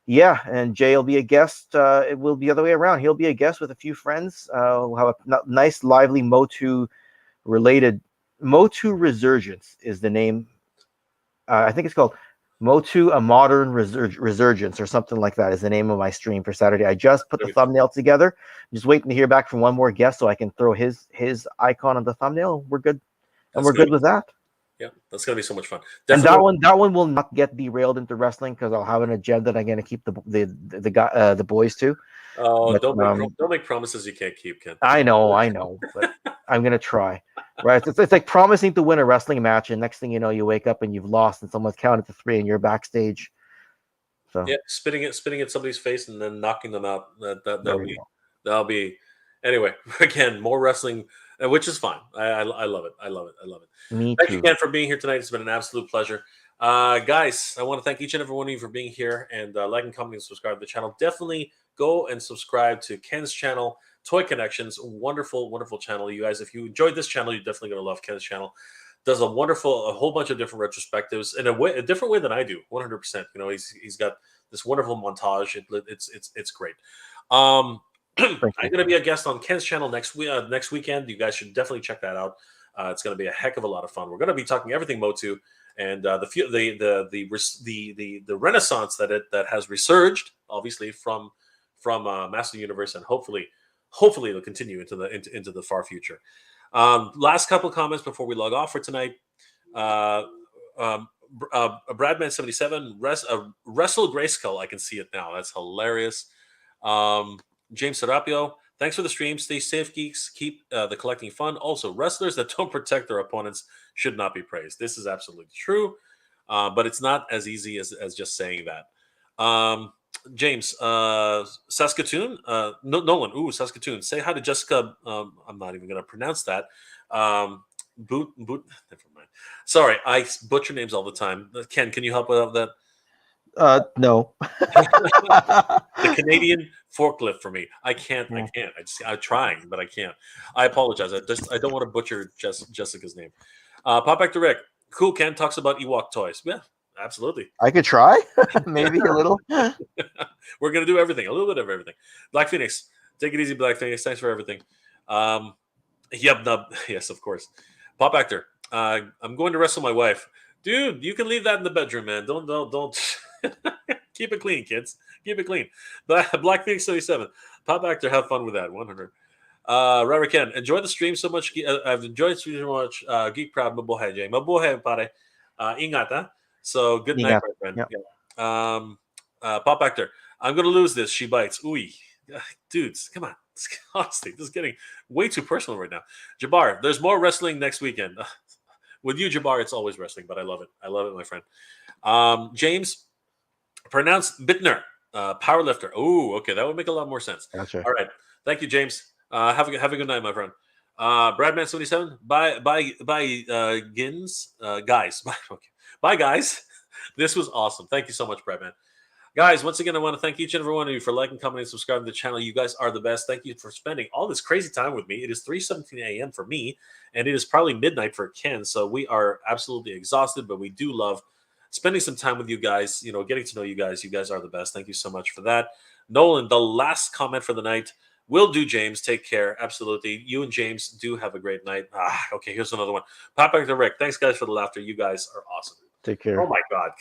yeah, and Jay will be a guest. It will be the other way around. He'll be a guest with a few friends. We'll have a nice, lively MOTU Resurgence is the name. I think it's called MOTU, a Modern Resurgence or something like that is the name of my stream for Saturday. I just put the thumbnail together. I'm just waiting to hear back from one more guest so I can throw his icon on the thumbnail. We're good. And we're good with that.
Yeah, that's gonna be so much fun.
Definitely. And that one will not get derailed into wrestling because I'll have an agenda that I'm gonna keep the boys to.
Oh, but, don't make promises you can't keep, Ken.
I know, but I'm gonna try. Right? It's like promising to win a wrestling match, and next thing you know, you wake up and you've lost, and someone's counted to 3, and you're backstage. So
yeah, spitting at somebody's face and then knocking them out. That'll be. Anyway, again, more wrestling. Which is fine. I love it. I love it.
Me
Thank
too.
you, Ken, for being here tonight. It's been an absolute pleasure. Guys, I want to thank each and every one of you for being here and liking, commenting, and subscribe to the channel. Definitely go and subscribe to Ken's channel, Toy Connections. Wonderful, wonderful channel. You guys, if you enjoyed this channel, you're definitely going to love Ken's channel. Does a whole bunch of different retrospectives in a different way than I do. 100%. You know, he's got this wonderful montage. It's great. I'm going to be a guest on Ken's channel next weekend. You guys should definitely check that out. It's going to be a heck of a lot of fun. We're going to be talking everything MOTU and the renaissance that has resurged, obviously from Master Universe, and hopefully it'll continue into the far future. Last couple of comments before we log off for tonight. Bradman77 Wrestle Grayskull. I can see it now. That's hilarious. James Serapio, thanks for the stream. Stay safe, geeks. Keep the collecting fun. Also, wrestlers that don't protect their opponents should not be praised. This is absolutely true, but it's not as easy as just saying that. James, Saskatoon, Nolan, Saskatoon. Say hi to Jessica. I'm not even going to pronounce that. Boot. Never mind. Sorry, I butcher names all the time. Ken, can you help with that?
No.
The Canadian forklift for me. I can't. I'm trying, but I can't. I apologize. I don't want to butcher Jessica's name. Pop back to Rick. Cool. Ken talks about Ewok toys. Yeah, absolutely.
I could try. Maybe a little.
We're gonna do everything. A little bit of everything. Black Phoenix. Take it easy, Black Phoenix. Thanks for everything. Yep. Nub. Yes, of course. Pop actor. I'm going to wrestle my wife. Dude, you can leave that in the bedroom, man. Don't. Keep it clean, kids. Keep it clean. Black Phoenix 77. Pop actor, have fun with that. 100. Robert Ken, enjoy the stream so much. I've enjoyed the stream so much. Geek proud. Mabuhay, Jay. Mabuhay, pare. Ingat, ha? So good night, my friend.
Yep.
Yeah. Pop actor, I'm going to lose this. She bites. Ooh. Dudes, come on. Honestly, this is getting way too personal right now. Jabbar, there's more wrestling next weekend. With you, Jabbar, it's always wrestling, but I love it. I love it, my friend. James, pronounced Bittner, powerlifter. Oh, okay, that would make a lot more sense.
Gotcha.
All right, thank you, James. Have a good night, my friend. Bradman77, bye, Gins, guys. Okay. Bye, guys. This was awesome. Thank you so much, Bradman. Guys, once again, I want to thank each and every one of you for liking, commenting, and subscribing to the channel. You guys are the best. Thank you for spending all this crazy time with me. It is 3:17 a.m. for me, and it is probably midnight for Ken. So we are absolutely exhausted, but we do love spending some time with you guys, you know, getting to know you guys. You guys are the best. Thank you so much for that. Nolan, the last comment for the night. Will do, James. Take care. Absolutely. You and James do have a great night. Okay, here's another one. Pop back to Rick. Thanks, guys, for the laughter. You guys are awesome.
Take care.
Oh, my God.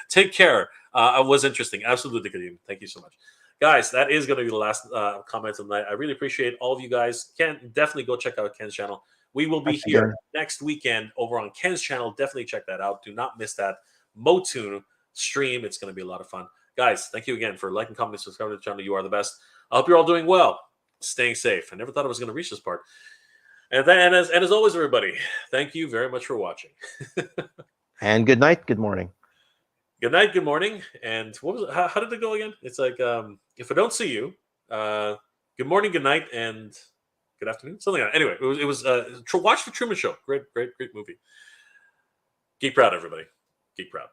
Take care. It was interesting. Absolutely, Kadeem. Thank you so much. Guys, that is going to be the last comment of the night. I really appreciate all of you guys. Ken, definitely go check out Ken's channel. We will be here next weekend over on Ken's channel. Definitely check that out. Do not miss that MOTU stream. It's going to be a lot of fun. Guys, thank you again for liking, commenting, subscribing to the channel. You are the best. I hope you're all doing well, staying safe. I never thought I was going to reach this part. And as always, everybody, thank you very much for watching.
And good night, good morning.
Good night, good morning. And what was it? How did it go again? It's like, if I don't see you, good morning, good night, and good afternoon. Something like that. Anyway, it was watch the Truman Show. Great movie. Geek proud, everybody. Geek proud.